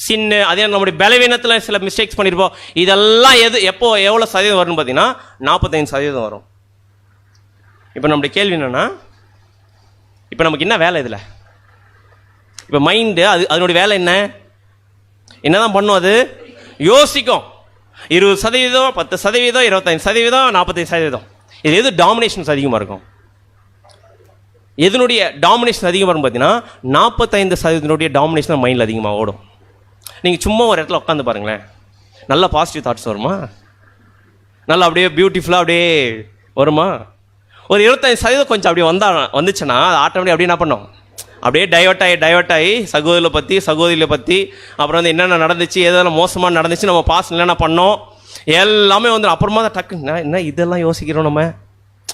சின்னு, அதே நம்முடைய பலவீனத்தில் சில மிஸ்டேக்ஸ் பண்ணியிருப்போம், இதெல்லாம் எவ்வளோ சதவீதம் வரும்னு பார்த்தீங்கன்னா 45% வரும். இப்போ நம்முடைய கேள்வி என்னென்னா, இப்போ நமக்கு என்ன வேலை இதில்? இப்போ மைண்டு அதனுடைய வேலை என்னதான் பண்ணும்? அது யோசிக்கும். 20%, 10%, 25%, 45%. இது எது டாமினேஷன்ஸ் அதிகமாக இருக்கும்? எதனுடைய டாமினேஷன் அதிகமாக இருக்கும் பார்த்தீங்கன்னா 45% டாமினேஷன் மைண்டில் அதிகமாக ஓடும். நீங்கள் சும்மா ஒரு இடத்துல உட்காந்து பாருங்களேன், நல்லா பாசிட்டிவ் தாட்ஸ் வருமா? நல்லா அப்படியே பியூட்டிஃபுல்லாக அப்படியே வருமா? ஒரு 25% கொஞ்சம் அப்படியே வந்துச்சுன்னா அது ஆட்டோமேட்டிக் அப்படியே என்ன பண்ணோம், அப்படியே டைவர்ட் ஆகி சகோதரியை பற்றி அப்புறம் வந்து என்னென்ன நடந்துச்சு, எதெல்லாம் மோசமாக நடந்துச்சு, நம்ம பாஸ் என்னென்ன பண்ணோம் எல்லாமே வந்து அப்புறமா தான் டக்கு என்ன இதெல்லாம் யோசிக்கிறோம் நம்ம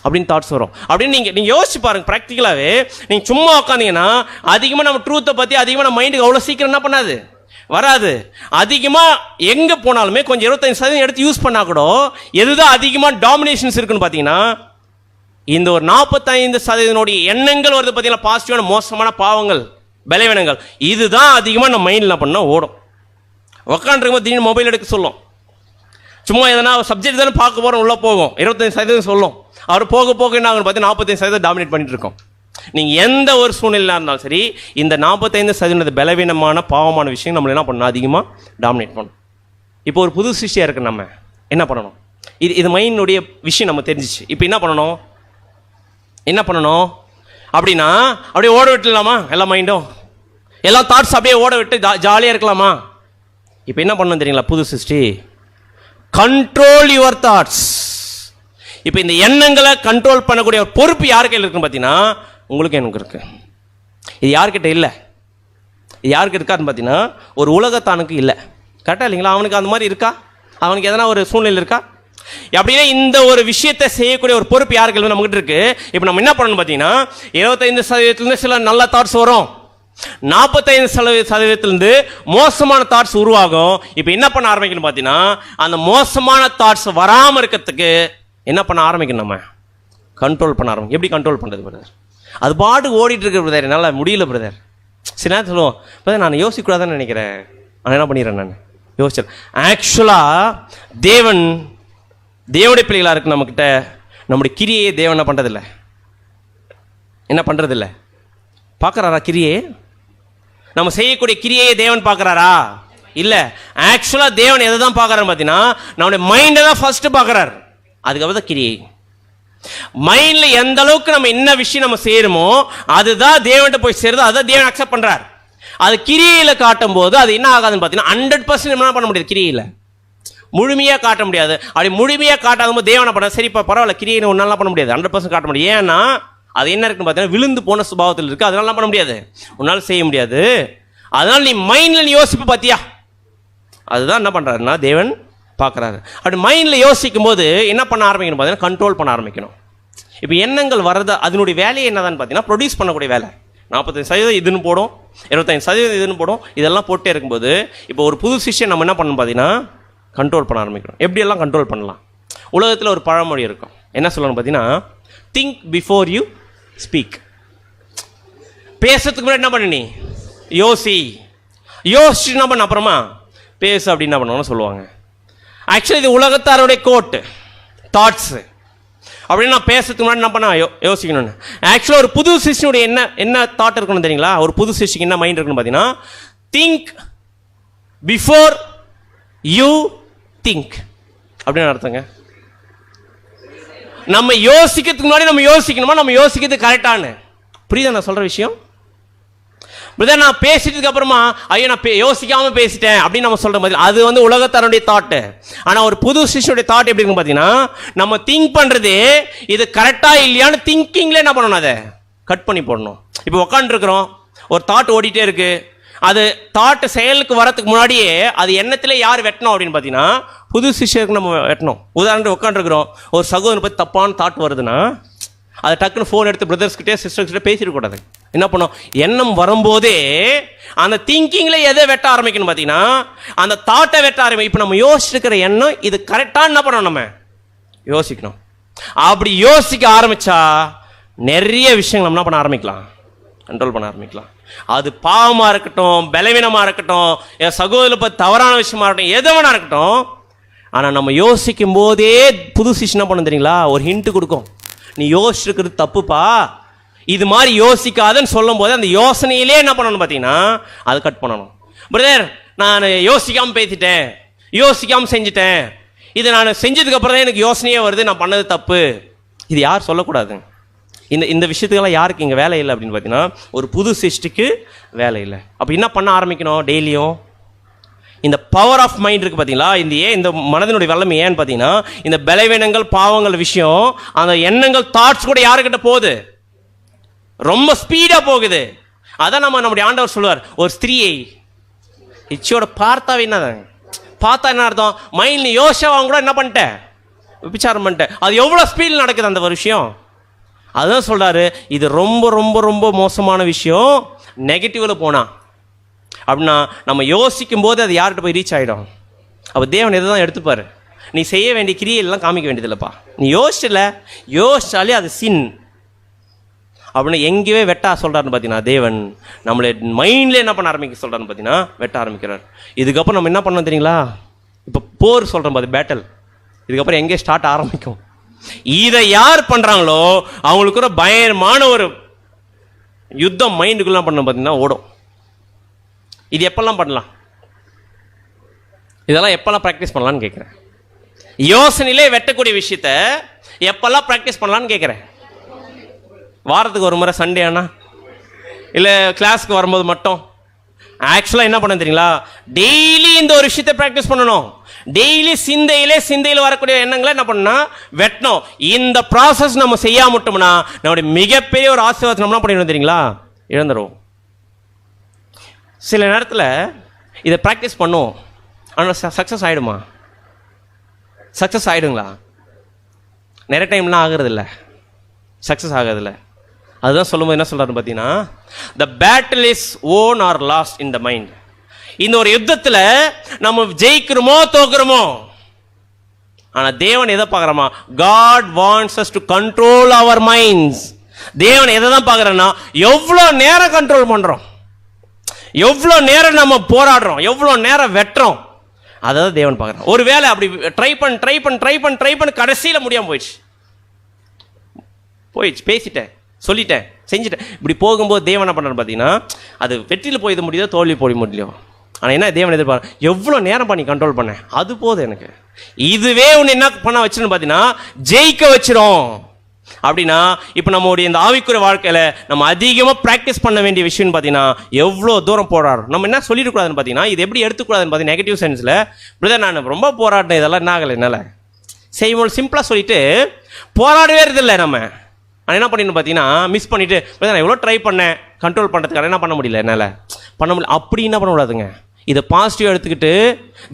அப்படின்னு தாட்ஸ் வரும். அப்படின்னு நீங்கள் யோசிச்சு பாருங்கள். ப்ராக்டிக்கலாகவே நீங்கள் சும்மா உட்காந்தீங்கன்னா அதிகமாக நம்ம ட்ரூத்தை பற்றி அதிகமாக நம்ம மைண்டுக்கு அவ்வளோ சீக்கிரம் என்ன பண்ணாது, வராது. அதிகமாக எங்கே போனாலுமே கொஞ்சம் 25% எடுத்து யூஸ் பண்ணால் கூட எதுதான் அதிகமாக டாமினேஷன்ஸ் இருக்குன்னு பார்த்தீங்கன்னா இந்த ஒரு 45% எண்ணங்கள் வருது பார்த்தீங்கன்னா, பாசிட்டிவான மோசமான பாவங்கள் பலவீனங்கள், இதுதான் அதிகமாக நம்ம மைண்டில் என்ன பண்ணால் ஓடும். உக்காண்டிருக்கும்போது திடீர்னு மொபைல் எடுக்க சொல்லும், சும்மா எதனா சப்ஜெக்ட் தானே பார்க்க போகிறோம், உள்ளே போகும் 25% சொல்லும். அவர் போக என்ன ஆகுன்னு பார்த்தீங்கன்னா 45% டாமினேட் பண்ணிட்டு இருக்கோம். நீங்கள் எந்த ஒரு சூழ்நிலையாக இருந்தாலும் சரி, இந்த 45% பலவீனமான பாவமான விஷயம் நம்மளை என்ன பண்ணணும், அதிகமாக டாமினேட் பண்ணணும். இப்போ ஒரு புது சிருஷ்டியாக இருக்கு, நம்ம என்ன பண்ணணும்? இது மைண்டுடைய விஷயம் நம்ம தெரிஞ்சிச்சு. இப்போ என்ன பண்ணணும் அப்படின்னா, அப்படியே ஓட விட்டுலாமா? எல்லா மைண்டும் எல்லா தாட்ஸ் அப்படியே ஓட விட்டு ஜாலியாக இருக்கலாமா? இப்போ என்ன பண்ணணும் தெரியுங்களா? புது சிருஷ்டி, கண்ட்ரோல் யுவர் தாட்ஸ். இப்போ இந்த எண்ணங்களை கண்ட்ரோல் பண்ணக்கூடிய ஒரு பொறுப்பு யார் கையில் இருக்குன்னு பார்த்தீங்கன்னா உங்களுக்கு எனக்கு இருக்கு. இது யார்கிட்ட இல்லை, இது யாருக்கு இருக்காதுன்னு பார்த்தீங்கன்னா ஒரு உலகத்தானுக்கு இல்லை. கரெக்டாக இல்லைங்களா? அவனுக்கு அந்த மாதிரி இருக்கா? அவனுக்கு எதனா ஒரு சூழ்நிலை இருக்கா? அப்படின்னா இந்த ஒரு விஷயத்தை செய்யக்கூடிய ஒரு பொறுப்பு யாருக்கு நம்மகிட்ட இருக்கு. இப்போ நம்ம என்ன பண்ணணும் பார்த்தீங்கன்னா 25% சில நல்ல தாட்ஸ் வரும், 45% மோசமான தாட்ஸ் உருவாகும். இப்போ என்ன பண்ண ஆரம்பிக்கணும் பார்த்தீங்கன்னா அந்த மோசமான தாட்ஸ் வராமல் இருக்கிறதுக்கு என்ன பண்ண ஆரம்பிக்கணும், நம்ம கண்ட்ரோல் பண்ண ஆரம்பிக்கும். எப்படி கண்ட்ரோல் பண்ணுறது பிரதர்? அது பாட்டு ஓடிட்டு இருக்கு பிரதர், என்னால் முடியல பிரதர். சில நேரம் சொல்லுவோம், பிரதர் நான் யோசிக்கூடாதுன்னு நினைக்கிறேன், நான் என்ன பண்ணிடுறேன், நான் யோசிச்சேன். ஆக்சுவலாக தேவனுடைய பிள்ளைகளாக இருக்கு நம்மக்கிட்ட, நம்முடைய கிரியையை தேவன் என்ன பண்ணுறதில்ல பார்க்குறாரா? கிரியை நம்ம செய்யக்கூடிய கிரியையை தேவன் பார்க்குறாரா? இல்லை. ஆக்சுவலாக தேவன் எதை தான் பார்க்குறாரு பார்த்தீங்கன்னா நம்முடைய மைண்டை தான் ஃபர்ஸ்ட் பார்க்குறாரு, அதுக்கப்புறம் தான் கிரியை. மைண்டில் எந்த அளவுக்கு நம்ம என்ன விஷயம் நம்ம செய்யறோமோ அதுதான் தேவன்கிட்ட போய் சேருது, அதுதான் தேவன் அக்செப்ட் பண்ணுறார். அது கிரியையில் காட்டும் போது அது என்ன ஆகாதுன்னு பார்த்தீங்கன்னா 100% என்ன பண்ண முடியாது. கிரியையில் முழுமையாக காட்ட முடியாது. அப்படி முழுமையாக காட்டாத போது தேவனை பண்ண சரிப்பா பரவாயில்ல கிரியை ஒன்னாலாம் பண்ண முடியாது, 100% காட்ட முடியாது. ஏன்னா அது என்ன இருக்குன்னு பார்த்தீங்கன்னா விழுந்து போன சுபாவத்தில் இருக்குது, அதனால பண்ண முடியாது, உன்னால் செய்ய முடியாது. அதனால் நீ மைண்டில் நீ யோசிப்பு பார்த்தியா, அதுதான் என்ன பண்ணுறாருன்னா தேவன் பார்க்குறாரு. அப்படி மைண்டில் யோசிக்கும் போது என்ன பண்ண ஆரம்பிக்கணும் பார்த்தீங்கன்னா கண்ட்ரோல் பண்ண ஆரம்பிக்கணும். இப்போ எண்ணங்கள் வர்றது அதனுடைய வேலையை என்னதான்னு பார்த்தீங்கன்னா ப்ரொடியூஸ் பண்ணக்கூடிய வேலை. 45% இதுன்னு போடும், 25% இதுன்னு போடும், இதெல்லாம் போட்டே இருக்கும்போது இப்போ ஒரு புது சிஷ்யன் நம்ம என்ன பண்ணணும் பார்த்தீங்கன்னா கண்ட்ரோல் பண்ண ஆரம்பிக்கணும். எப்படியெல்லாம் கண்ட்ரோல் பண்ணலாம்? உலகத்தில் ஒரு பழமொழி இருக்கும், என்ன சொல்லணும் பார்த்தீங்கன்னா திங்க் பிஃபோர் யூ ஸ்பீக். பேசுறதுக்கு முன்னாடி என்ன பண்ணு, நீ யோசிச்சு என்ன பண்ண அப்புறமா பேசு அப்படின்னு என்ன பண்ணுவாங்கன்னு சொல்லுவாங்க. ஆக்சுவலி இது உலகத்தாருடைய கோட் தாட்ஸு. அப்படின்னு நான் பேசுறதுக்கு முன்னாடி என்ன பண்ண யோசிக்கணும்னு. ஆக்சுவலாக ஒரு புது சிஷ்யனுடைய என்ன தாட் இருக்கணும் தெரியுங்களா? ஒரு புது சிஷ்யக்கு என்ன மைண்ட் இருக்கணும் பார்த்தீங்கன்னா திங்க் பிஃபோர் யூ திங்க் அப்படின்னு அர்த்தங்க. நம்ம யோசிக்கிறதுக்கு முன்னாடி நம்ம யோசிக்கணுமா, நம்ம யோசிக்கிறது கரெக்டானு புரியுதா நான் சொல்ற விஷயம்? பிரதர் நான் பேசிட்டதுக்கு அப்புறமா ஐயோ நான் யோசிக்காம பேசிட்டேன் அப்படின்னு நம்ம சொல்ற மாதிரி அது வந்து உலகத்தாருடைய தாட்டு. ஆனால் ஒரு புது சிஷ்யனுடைய தாட் எப்படி இருக்குன்னு பார்த்தீங்கன்னா நம்ம திங்க் பண்ணுறது இது கரெக்டா இல்லையான்னு திங்கிங்ல என்ன பண்ணணும், அதை கட் பண்ணி போடணும். இப்போ உட்காந்துருக்குறோம், ஒரு தாட் ஓடிட்டே இருக்கு, அது தாட்டு செயலுக்கு வரதுக்கு முன்னாடியே அது எண்ணத்திலே யார் வெட்டணும் அப்படின்னு பார்த்தீங்கன்னா புது சிஷ்யருக்கு நம்ம வெட்டணும். உதாரணத்துக்கு உட்காந்துருக்குறோம், ஒரு சகோதரனை பற்றி தப்பான தாட் வருதுன்னா அதை டக்குன்னு ஃபோன் எடுத்து பிரதர்ஸ்கிட்டே சிஸ்டர்ஸ்கிட்ட பேசிடக்கூடாது. என்ன பண்ணோம், எண்ணம் வரும்போதே அந்த திங்கிங்கில் எதை வெட்ட ஆரம்பிக்கணும் பார்த்தீங்கன்னா அந்த தாட்டை வெட்ட ஆரம்பிக்கும். இப்போ நம்ம யோசிச்சுருக்கிற எண்ணம் இது கரெக்டாக என்ன பண்ணணும், நம்ம யோசிக்கணும். அப்படி யோசிக்க ஆரம்பித்தா நிறைய விஷயங்கள் நம்ம என்ன பண்ண ஆரம்பிக்கலாம், கண்ட்ரோல் பண்ண ஆரம்பிக்கலாம். அது பாவமாக இருக்கட்டும், பலவீனமாக இருக்கட்டும், என் சகோதரரை பற்றி தவறான விஷயமா இருக்கட்டும், எது வேணா இருக்கட்டும். ஆனால் நம்ம யோசிக்கும் போதே புது சிஷ்யம் என்ன பண்ணணும் தெரியுங்களா, ஒரு ஹிண்ட் கொடுக்கும். நீ யோசிச்சுருக்கிறது தப்புப்பா, இது மாதிரி யோசிக்காதன்னு சொல்லும் போது அந்த யோசனையிலே என்ன பண்ணணும் பார்த்தீங்கன்னா அது கட் பண்ணணும். பிரதர் நான் யோசிக்காமல் பேசிட்டேன், யோசிக்காமல் செஞ்சுட்டேன், இது நான் செஞ்சதுக்கு அப்புறம் தான் எனக்கு யோசனையே வருது, நான் பண்ணது தப்பு. இது யார் சொல்லக்கூடாது. இந்த விஷயத்துக்கெல்லாம் யாருக்கு இங்கே வேலை இல்லை அப்படின்னு பார்த்தீங்கன்னா ஒரு புது சிருஷ்டிக்கு வேலை இல்லை. அப்போ என்ன பண்ண ஆரம்பிக்கணும், டெய்லியும் இந்த பவர் ஆஃப் மைண்ட் இருக்குது பார்த்தீங்களா, இந்த மனதினுடைய வல்லமை ஏன்னு பார்த்தீங்கன்னா இந்த பலவீனங்கள் பாவங்கள் விஷயம் அந்த எண்ணங்கள் தாட்ஸ் கூட யாருக்கிட்ட போகுது, ரொம்ப ஸ்பீடாக போகுது. அதான் நம்முடைய ஆண்டவர் சொல்லுவார், ஒரு ஸ்திரீயை இச்சையோட பார்த்தா என்ன அர்த்தம், மைண்ட் யோசிச்சவங்க கூட என்ன பண்ணிட்டேன், விபச்சாரம் பண்ணிட்டேன். அது எவ்வளோ ஸ்பீடில் நடக்குது அந்த ஒரு விஷயம். அதுதான் சொல்கிறாரு, இது ரொம்ப ரொம்ப ரொம்ப மோசமான விஷயம். நெகட்டிவில் போனா அப்படின்னா நம்ம யோசிக்கும் போது அது யார்கிட்ட போய் ரீச் ஆகிடும். அப்போ தேவன் எதை தான் எடுத்துப்பார், நீ செய்ய வேண்டிய கிரியையெல்லாம் காமிக்க வேண்டியதில்லைப்பா, நீ யோசிச்சாலே அது சின் அப்படின்னு எங்கேயே வெட்ட சொல்கிறாருன்னு பார்த்தீங்கன்னா தேவன் நம்மளை மைண்டில் என்ன பண்ண ஆரம்பிக்க சொல்கிறாருன்னு பார்த்தீங்கன்னா வெட்ட ஆரம்பிக்கிறார். இதுக்கப்புறம் நம்ம என்ன பண்ணோம் தெரியுங்களா, இப்போ போர் சொல்கிறோம் பார்த்து பேட்டல், இதுக்கப்புறம் எங்கே ஸ்டார்ட் ஆரம்பிக்கும். இதை யார் பண்ணுறாங்களோ அவங்களுக்கு ஒரு பயமான ஒரு யுத்தம் மைண்டுக்குள்ள பண்ண பார்த்தீங்கன்னா ஓடும். இது எப்பெல்லாம் பண்ணலாம், இதெல்லாம் எப்பெல்லாம் ப்ராக்டிஸ் பண்ணலான்னு கேட்குறேன். யோசனையிலே வெட்டக்கூடிய விஷயத்த எப்பெல்லாம் ப்ராக்டிஸ் பண்ணலான்னு கேட்குறேன். வாரத்துக்கு ஒரு முறை சண்டே ஆனா இல்லை கிளாஸுக்கு வரும்போது மட்டும். ஆக்சுவலாக என்ன பண்ண தெரியுங்களா, டெய்லி இந்த ஒரு விஷயத்தை ப்ராக்டிஸ் பண்ணணும். டெய்லி சிந்தையில் வரக்கூடிய எண்ணங்களை என்ன பண்ணா வெட்டணும். இந்த ப்ராசஸ் நம்ம செய்யாமட்டோம்னா நம்முடைய மிகப்பெரிய ஒரு ஆசீர்வாதம் நம்ம என்ன பண்ணிடணும் தெரியுங்களா, இழந்துடும். சில நேரத்தில் இதை ப்ராக்டிஸ் பண்ணுவோம், ஆனால் சக்ஸஸ் ஆகிடுமா, சக்ஸஸ் ஆகிடுங்களா? நிறைய டைம்லாம் ஆகிறதில்ல, சக்ஸஸ் ஆகிறதில்ல. அதுதான் சொல்லும்போது என்ன சொல்கிறாருன்னு பார்த்தீங்கன்னா the battle is won or lost in the mind. இந்த ஒரு யுத்தத்தில் நம்ம ஜெயிக்கிறோமோ தோக்குறோமோ, ஆனால் தேவன் எதை பார்க்குறோமா, God wants us to control our minds. தேவன் எதை தான் பார்க்குறேன்னா எவ்வளோ நேரம் கண்ட்ரோல் பண்ணுறோம், எவ்வளோ நேரம் நம்ம போராடுறோம், எவ்வளோ நேரம் வெட்டுறோம், அதை தான் தேவன் பார்க்குறோம். ஒரு வேளை அப்படி ட்ரை பண்ண கடைசியில் முடியாமல் போயிடுச்சு, பேசிட்டேன், சொல்லிட்டேன், செஞ்சுட்டேன், இப்படி போகும்போது தேவன் என்ன பண்ணுறான்னு பார்த்தீங்கன்னா அது வெற்றியில் போய் முடியுதோ தோல்வி போய் முடியும். ஆனால் என்ன தேவன் எதிர்பார்க்க, எவ்வளோ நேரம் பண்ணி கண்ட்ரோல் பண்ணேன், அது போதும் எனக்கு. இதுவே ஒன்று என்ன பண்ண வச்சிருன்னு பார்த்தீங்கன்னா ஜெயிக்க வச்சிரும். அப்படின்னா இப்போ நம்மளுடைய இந்த ஆவிக்குரிய வாழ்க்கையில் நம்ம அதிகமாக ப்ராக்டிஸ் பண்ண வேண்டிய விஷயம்னு பார்த்தீங்கன்னா எவ்வளோ தூரம் போராடுறோம். நம்ம என்ன சொல்லிடக்கூடாதுன்னு பார்த்தீங்கன்னா, இது எப்படி எடுத்துக்கூடாதுன்னு பார்த்தீங்கன்னா நெகட்டிவ் சென்ஸில், பிரதர் நான் ரொம்ப போராடினேன் இதெல்லாம் என்ன ஆகலை என்னால் செய்வோம் சிம்பிளாக சொல்லிட்டு போராடவே இருதில்லை. நம்ம ஆனால் என்ன பண்ணிடணும் பார்த்தீங்கன்னா மிஸ் பண்ணிவிட்டு, பிரதர் நான் எவ்வளோ ட்ரை பண்ணேன் கண்ட்ரோல் பண்ணுறதுக்காக, என்ன பண்ண முடியல என்னால் பண்ண முடியல. அப்படி என்ன பண்ணக்கூடாதுங்க. இதை பாசிட்டிவாக எடுத்துக்கிட்டு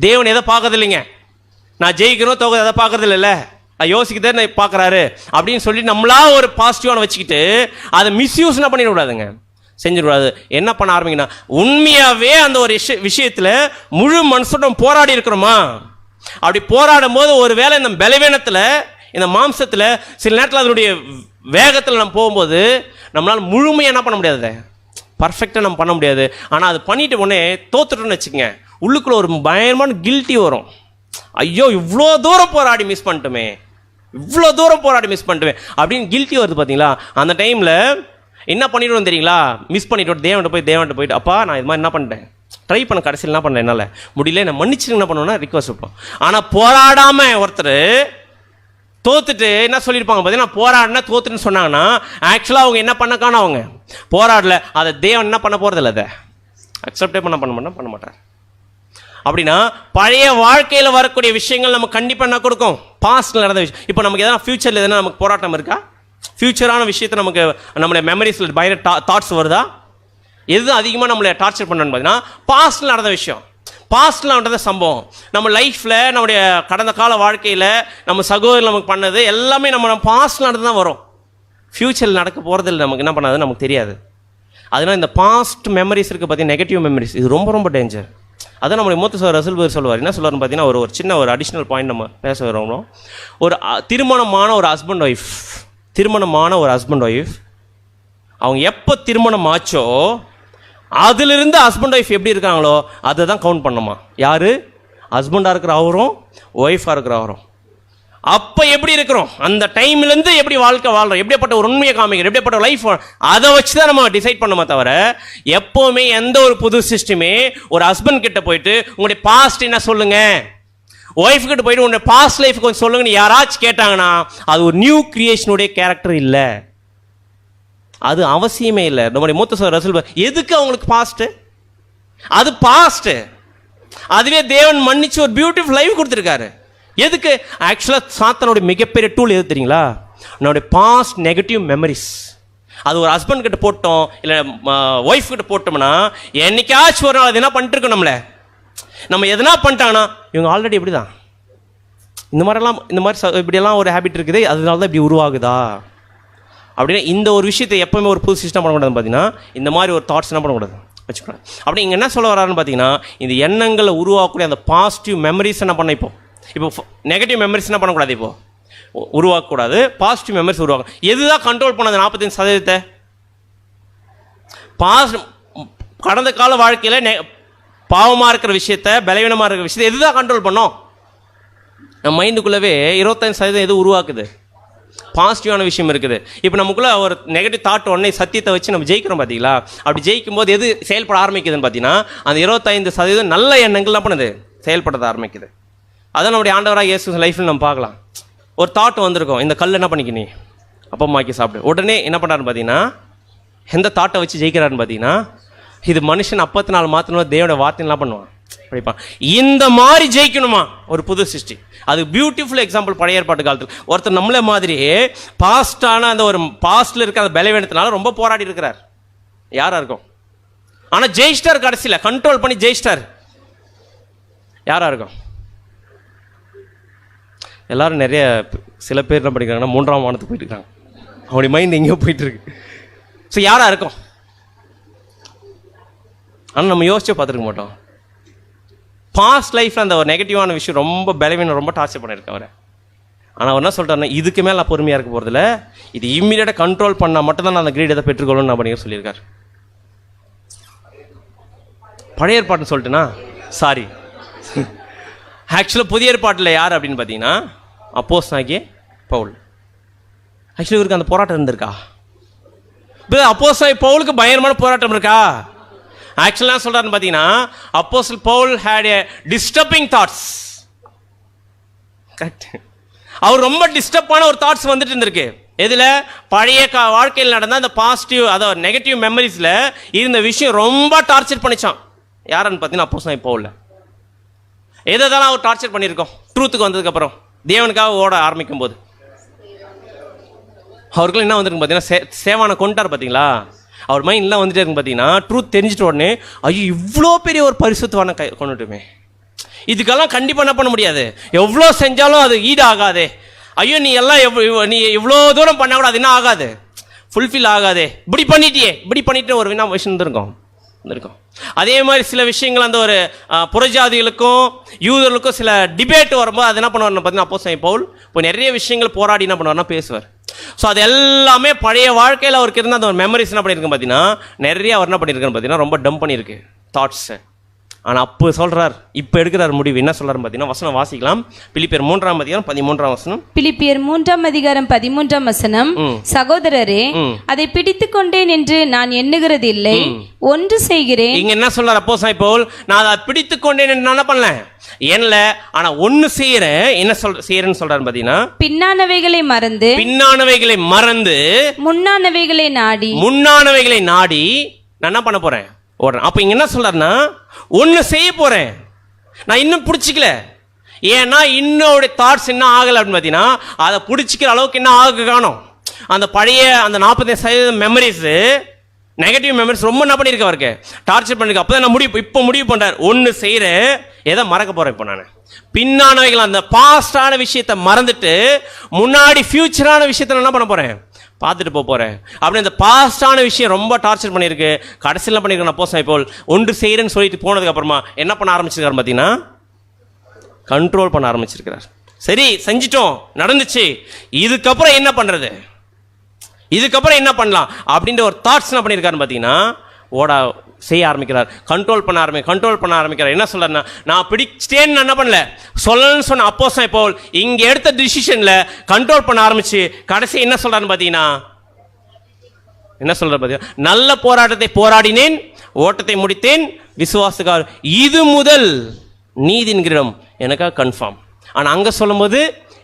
தேவன் எதை பார்க்கறது இல்லைங்க, நான் ஜெயிக்கணும் தோக்குது அதை பார்க்கறது இல்லைல்ல, யோசிக்கதே நான் பார்க்குறாரு அப்படின்னு சொல்லி நம்மளா ஒரு பாசிட்டிவான வச்சுக்கிட்டு அதை மிஸ்யூஸ் என்ன பண்ணிடக்கூடாதுங்க, செஞ்சிடக்கூடாது. என்ன பண்ண ஆரம்பிங்கன்னா, உண்மையாகவே அந்த ஒரு விஷயத்தில் முழு மனசுடன் போராடி இருக்கிறோமா, அப்படி போராடும் போது ஒரு வேளை இந்த பலவீனத்தில் இந்த மாம்சத்தில் சில நேரத்தில் அதனுடைய வேகத்தில் நம்ம போகும்போது நம்மளால் முழுமையாக என்ன பண்ண முடியாது, பர்ஃபெக்டாக நம்ம பண்ண முடியாது. ஆனால் அது பண்ணிட்டு உடனே தோத்துட்டோன்னு வச்சுக்கோங்க, உள்ளுக்குள்ள ஒரு பயங்கரமான கில்ட்டி வரும். ஐயோ இவ்வளோ தூரம் போராடி மிஸ் பண்ணிட்டுமே, இவ்வளோ தூரம் போராடி மிஸ் பண்ணிட்டுமே அப்படின்னு கில்ட்டி வருது பார்த்தீங்களா. அந்த டைமில் என்ன பண்ணிடுவோம் தெரியுங்களா, மிஸ் பண்ணிவிட்டு தேவன்கிட்ட போயிட்டு அப்பா நான் இது மாதிரி என்ன பண்ணிட்டேன், ட்ரை பண்ண கடைசியில் என்ன பண்ணேன் என்னால் முடியல, நான் மன்னிச்சு என்ன பண்ணுவேன்னா ரிக்வஸ்ட் வைப்போம். ஆனால் போராடாமல் ஒருத்தர் தோத்துட்டு என்ன சொல்லியிருப்பாங்க பார்த்தீங்கன்னா, போராடினா தோத்துன்னு சொன்னாங்கன்னா ஆக்சுவலாக அவங்க என்ன பண்ணக்கான அவங்க போராடல, அதை தேவன் என்ன பண்ண போகிறதில்ல, அதை அக்செப்டே பண்ண மாட்டார். அப்படின்னா பழைய வாழ்க்கையில் வரக்கூடிய விஷயங்கள் நம்ம கண்டிப்பாக என்ன கொடுக்கும், பாஸ்டில் நடந்த விஷயம். இப்போ நமக்கு எதனா ஃபியூச்சரில் எதனா நமக்கு போராட்டம் இருக்கா, ஃபியூச்சரான விஷயத்தை நமக்கு நம்மளுடைய மெமரிஸில் பயங்கர தாட்ஸ் வருதா, எது அதிகமாக நம்மளை டார்ச்சர் பண்ணணும்னு பார்த்தீங்கன்னா பாஸ்டில் நடந்த விஷயம், பாஸ்டில் நடந்த சம்பவம். நம்ம லைஃப்பில் நம்முடைய கடந்த கால வாழ்க்கையில் நம்ம சகோதரர் நமக்கு பண்ணது எல்லாமே நம்ம பாஸ்டில் நடந்து தான் வரும். ஃப்யூச்சரில் நடக்க போகிறதில்ல, நமக்கு என்ன பண்ணாது நமக்கு தெரியாது. அதனால் இந்த பாஸ்ட் மெமரிஸ் இருக்குது பார்த்தீங்கன்னா, நெகட்டிவ் மெமரிஸ், இது ரொம்ப ரொம்ப டேஞ்சர். அதான் நம்முடைய மூத்த சார் ரசூல் சொல்லுவார். என்ன சொல்லுவார்னு பார்த்தீங்கன்னா, ஒரு சின்ன ஒரு அடிஷ்னல் பாயிண்ட் நம்ம பேச வரோம். ஒரு திருமணமான ஒரு ஹஸ்பண்ட் ஒய்ஃப் அவங்க எப்போ திருமணம் ஆச்சோ அதிலிருந்து ஹஸ்பண்ட் ஒய்ஃப் எப்படி இருக்காங்களோ அதை தான் கவுண்ட் பண்ணுமா. யார் ஹஸ்பண்டாக இருக்கிற அவரும் ஒய்ஃபாக இருக்கிற அவரும் அப்போ எப்படி இருக்கிறோம், அந்த டைம்லேருந்து எப்படி வாழ்க்கை வாழ்கிறோம், எப்படிப்பட்ட ஒரு உண்மையை காமிக்கிறோம், எப்படிப்பட்ட ஒரு லைஃப், அதை வச்சு தான் நம்ம டிசைட் பண்ணோமே தவிர எப்போவுமே எந்த ஒரு புது சிஸ்டமே ஒரு ஹஸ்பண்ட் கிட்ட போயிட்டு உங்களுடைய பாஸ்ட் என்ன சொல்லுங்க, ஒய்ஃப் கிட்ட போயிட்டு உங்களுடைய பாஸ்ட் லைஃப் கொஞ்சம் சொல்லுங்கன்னு யாராச்சும் கேட்டாங்கன்னா அது ஒரு நியூ கிரியேஷனுடைய கேரக்டர் இல்லை, அது அவசியமே இல்லை. நம்முடைய மூத்த சார் ரசூல் எதுக்கு அவங்களுக்கு பாஸ்ட், அது பாஸ்ட், அதுவே தேவன் மன்னிச்சு ஒரு பியூட்டிஃபுல் லைஃப் கொடுத்துருக்காரு. எதுக்கு, ஆக்சுவலாக சாத்தானுடைய மிகப்பெரிய டூல் எது தெரியுங்களா, நம்மளுடைய பாஸ்ட் நெகட்டிவ் மெமரிஸ். அது ஒரு ஹஸ்பண்ட் கிட்ட போட்டோம் இல்லை ஒய்ஃப் கிட்ட போட்டோம்னா என்னைக்காச்சும் ஒரு நாள் அது என்ன பண்ணிட்டு இருக்கோம், நம்ம எதனா பண்ணிட்டாங்கன்னா இவங்க ஆல்ரெடி எப்படி தான் இந்த மாதிரி இப்படியெல்லாம் ஒரு ஹேபிட் இருக்குது, அதனால தான் இப்படி உருவாகுதா அப்படின்னா இந்த ஒரு விஷயத்தை எப்போவுமே ஒரு புது சிஸ்டம் பண்ணக்கூடாதுன்னு பார்த்தீங்கன்னா இந்த மாதிரி ஒரு தாட்ஸ் என்ன பண்ணக்கூடாது வச்சுக்கூடாது. அப்படி இங்கே என்ன சொல்ல வராருன்னு பார்த்தீங்கன்னா, இந்த எண்ணங்களை உருவாக்கக்கூடிய அந்த பாசிட்டிவ் மெமரிஸ் என்ன பண்ண இப்போ நெகட்டிவ் மெமரிஸ் என்ன பண்ணக்கூடாது, இப்போது உருவாக்கக்கூடாது, பாசிட்டிவ் மெமரிஸ் உருவாக்கும். எதுதான் கண்ட்ரோல் பண்ணது 45%? கடந்த கால வாழ்க்கையில் பாவமாக இருக்கிற விஷயத்த, பலவீனமாக இருக்கிற விஷயத்தை எதுதான் கண்ட்ரோல் பண்ணோம், நம்ம மைண்டுக்குள்ளவே 25% எது உருவாக்குது, பாசிட்டிவான விஷயம் இருக்குது. இப்போ நமக்குள்ளே ஒரு நெகட்டிவ் தாட் உடனே சத்தியத்தை வச்சு நம்ம ஜெயிக்கிறோம் பார்த்தீங்களா, அப்படி ஜெயிக்கும் போது எது செயல்பட ஆரம்பிக்குதுன்னு பார்த்தீங்கன்னா அந்த 25% நல்ல எண்ணங்கள்லாம் பண்ணுது செயல்பட ஆரம்பிக்குது. அதான் நம்முடைய ஆண்டவராக இயேசு லைஃப்பில் நம்ம பார்க்கலாம். ஒரு தாட் வந்திருக்கும், இந்த கல் என்ன பண்ணிக்க நீ அப்பமாக்கி சாப்பிடு, உடனே என்ன பண்ணுறாருன்னு பார்த்தீங்கன்னா எந்த தாட்டை வச்சு ஜெயிக்கிறாருன்னு பார்த்தீங்கன்னா, இது மனுஷன் 54 மாற்றணும் தேவனோட வார்த்தைலாம் பண்ணுவான் படிப்பான். இந்த மாதிரி ஜெயிக்கணுமா ஒரு புது சிருஷ்டி, அது பியூட்டிஃபுல் எக்ஸாம்பிள் பழைய ஏற்பாட்டு காலத்தில் ஒருத்தர் நம்மளே மாதிரி பாஸ்டான அந்த ஒரு பாஸ்டில் இருக்கிற அந்த பலவீனத்தினால ரொம்ப போராடி இருக்கிறார். யாராக இருக்கும், ஆனால் ஜெயிஸ்டார், கடைசியில் கண்ட்ரோல் பண்ணி ஜெயிஸ்டார். யாராக இருக்கும், எல்லாரும் நிறைய சில பேர் என்ன படிக்கிறாங்கன்னா 3ஆம் வானத்துக்கு போயிட்டு இருக்காங்க, அவனுடைய மைண்ட் எங்கேயோ போயிட்டு இருக்கு. ஸோ யாராக இருக்கும், ஆனால் நம்ம யோசிச்சே பார்த்துருக்க மாட்டோம். பாஸ்ட் லைஃப்பில் அந்த ஒரு நெகட்டிவான விஷயம் ரொம்ப பலவீனம் ரொம்ப டார்ச்சர் பண்ணியிருக்கேன் அவரை. ஆனால் அவர் என்ன சொல்லிட்டாருன்னா, இதுக்கு மேலே நான் பொறுமையாக இருக்க போகிறதில்ல, இது இம்மீடியட்டாக கண்ட்ரோல் பண்ணால் மட்டும்தான் நான் அந்த கிரீட் எதை பெற்றுக்கொள்ளணும் நான் பண்ணி சொல்லியிருக்காரு. பழைய ஏற்பாட்டுன்னு சொல்லிட்டுனா சாரி, ஆக்சுவலாக புதிய ஏற்பாட்டில் யார் அப்படின்னு பார்த்தீங்கன்னா அப்போஸ்தலனாகிய பவுல். ஆக்சுவலி இவருக்கு அந்த போராட்டம் இருந்திருக்கா, அப்போஸ்தலனாகிய பவுலுக்கு பயங்கரமான போராட்டம் இருக்கா? ஆக்சுவலாக என்ன சொல்கிறாருன்னு பார்த்தீங்கன்னா, அப்போஸ்தலன் Paul had a disturbing thoughts. Correct, அவர் ரொம்ப டிஸ்டர்பான ஒரு தாட்ஸ் வந்துட்டு இருந்திருக்கு. எதில்? பழைய வாழ்க்கையில் நடந்த அந்த பாசிட்டிவ் அதாவது நெகட்டிவ் மெமரிஸில் இருந்த விஷயம் ரொம்ப டார்ச்சர் பண்ணிச்சான். யாருன்னு பார்த்தீங்கன்னா அப்போஸ்தலன் பவுல். எதெல்லாம் அவர் டார்ச்சர் பண்ணியிருக்கோம் ட்ரூத்துக்கு வந்ததுக்கப்புறம், தேவனுக்காக ஓட ஆரம்பிக்கும் போது அவருக்குள்ள என்ன வந்திருக்கு பார்த்தீங்கன்னா, சேவானை கொண்டார் பார்த்தீங்களா, அவர் மைண்ட்லாம் வந்துட்டே இருக்கு பார்த்தீங்கன்னா, ட்ரூத் தெரிஞ்சிட்ட உடனே ஐயோ இவ்வளோ பெரிய ஒரு பரிசுத்தவான கொண்டுட்டுமே, இதுக்கெல்லாம் கண்டிப்பாக என்ன பண்ண முடியாது, எவ்வளோ செஞ்சாலும் அது ஈடு ஆகாதே, ஐயோ நீ எல்லாம் நீ இவ்வளோ தூரம் பண்ண கூட அது என்ன ஆகாது, ஃபுல்ஃபில் ஆகாதே, இப்படி பண்ணிட்டு ஒரு வினா விஷயம் இருந்திருக்கும். அதே மாதிரி சில விஷயங்கள் அந்த ஒரு புறஜாதிகளுக்கும் யூதர்களுக்கும் சில டிபேட் வரும்போது அது என்ன பண்ணுவார்னு பார்த்தீங்கன்னா, அப்போஸ்தலன் பவுல் இப்போ நிறைய விஷயங்கள் போராடி என்ன பண்ணுவார்னா பேசுவார். ஸோ அது எல்லாமே பழைய வாழ்க்கையில் அவருக்கு இருந்த அந்த ஒரு மெமரிஸ் என்ன பண்ணியிருக்கேன் பார்த்தீங்கன்னா, நிறைய அவர் என்ன பண்ணியிருக்கேன்னு பார்த்தீங்கன்னா ரொம்ப டம்ப் பண்ணியிருக்கு தாட்ஸை. ஆனால் அப்போ சொல்கிறார், இப்போ எடுக்கிறார் முடிவு. என்ன சொல்கிறார் பார்த்தீங்கன்னா, வசனம் வாசிக்கலாம். பிலிப்பியர் 3:13 பிலிப்பியர் 3:13 சகோதரரே, அதை பிடித்துக் கொண்டேன் என்று நான் எண்ணுகிறது இல்லை, ஒன்று செய்கிறேன். இங்க என்ன சொல்றார் அப்போஸ்தலன் பவுல், நான் அதை பிடித்துக் கொண்டேன் என்று என்ன பண்ணல என்ன, ஆனா ஒன்னு செய்யறேன். என்ன செய்யறேன்னு சொல்றாரு பாத்தீங்கன்னா, பின்னானவைகளை மறந்து முன்னானவைகளை நாடி நான் என்ன பண்ண போறேன் ஓடுறேன். அப்ப இங்க என்ன சொல்றாருன்னா, ஒன்னு செய்ய போறேன், நான் இன்னும் பிடிச்சிக்கல. ஏன்னா இன்னோட தாட்ஸ் என்ன ஆகல அப்படின்னு பார்த்தீங்கன்னா, அதை பிடிச்சிக்கிற அளவுக்கு என்ன ஆக காணும். அந்த பழைய அந்த 45% மெமரிஸ், நெகட்டிவ் மெமரிஸ் ரொம்ப என்ன பண்ணியிருக்க அவருக்கு டார்ச்சர் பண்ணிருக்க. அப்போ தான் நான் இப்போ முடிவு பண்ணுறார், ஒன்று செய்கிறேன், எதை மறக்க போகிறேன். இப்போ நான் பின்னானவைகள் அந்த பாஸ்டான விஷயத்தை மறந்துட்டு முன்னாடி ஃபியூச்சரான விஷயத்தை என்ன பண்ண போகிறேன், பார்த்துட்டு போகிறேன். அப்படி அந்த பாஸ்டான விஷயம் ரொம்ப டார்ச்சர் பண்ணியிருக்கு. கடைசியில் பண்ணியிருக்கேன் அப்போஸ்தலன் பவுல், ஒன்று செய்கிறேன்னு சொல்லிட்டு போனதுக்கப்புறமா என்ன பண்ண ஆரம்பிச்சிருக்காரு பார்த்தீங்கன்னா, கண்ட்ரோல் பண்ண ஆரம்பிச்சிருக்கிறார். சரி செஞ்சிட்டோம், நடந்துச்சு, இதுக்கப்புறம் என்ன பண்ணுறது, இதுக்கப்புறம் என்ன பண்ணலாம் அப்படின்ற ஒரு தாட்ஸ் என்ன பண்ணியிருக்காரு பார்த்தீங்கன்னா, செய்ய ஆரம்பிக்கிறார். கண்ட்ரோல் பண்ண ஆரம்பிக்கிறார். என்ன சொல்றாருன்னா, நான் பிடிச்சிட்டேன்னு என்ன பண்ணல, சொல்லணும்னு சொன்ன அப்போஸ்தலன் பவுல் இங்க எடுத்த டிசிஷன்ல கண்ட்ரோல் பண்ண ஆரம்பிச்சு கடைசி என்ன சொல்றாருன்னு பார்த்தீங்கன்னா, என்ன சொல்றாரு பார்த்தீங்கன்னா, நல்ல போராட்டத்தை போராடினேன், ஓட்டத்தை முடித்தேன், விசுவாசக்கார் இது முதல் நீதியின் கிரீடம் எனக்காக கன்ஃபார்ம். ஆனால் அங்கே சொல்லும்போது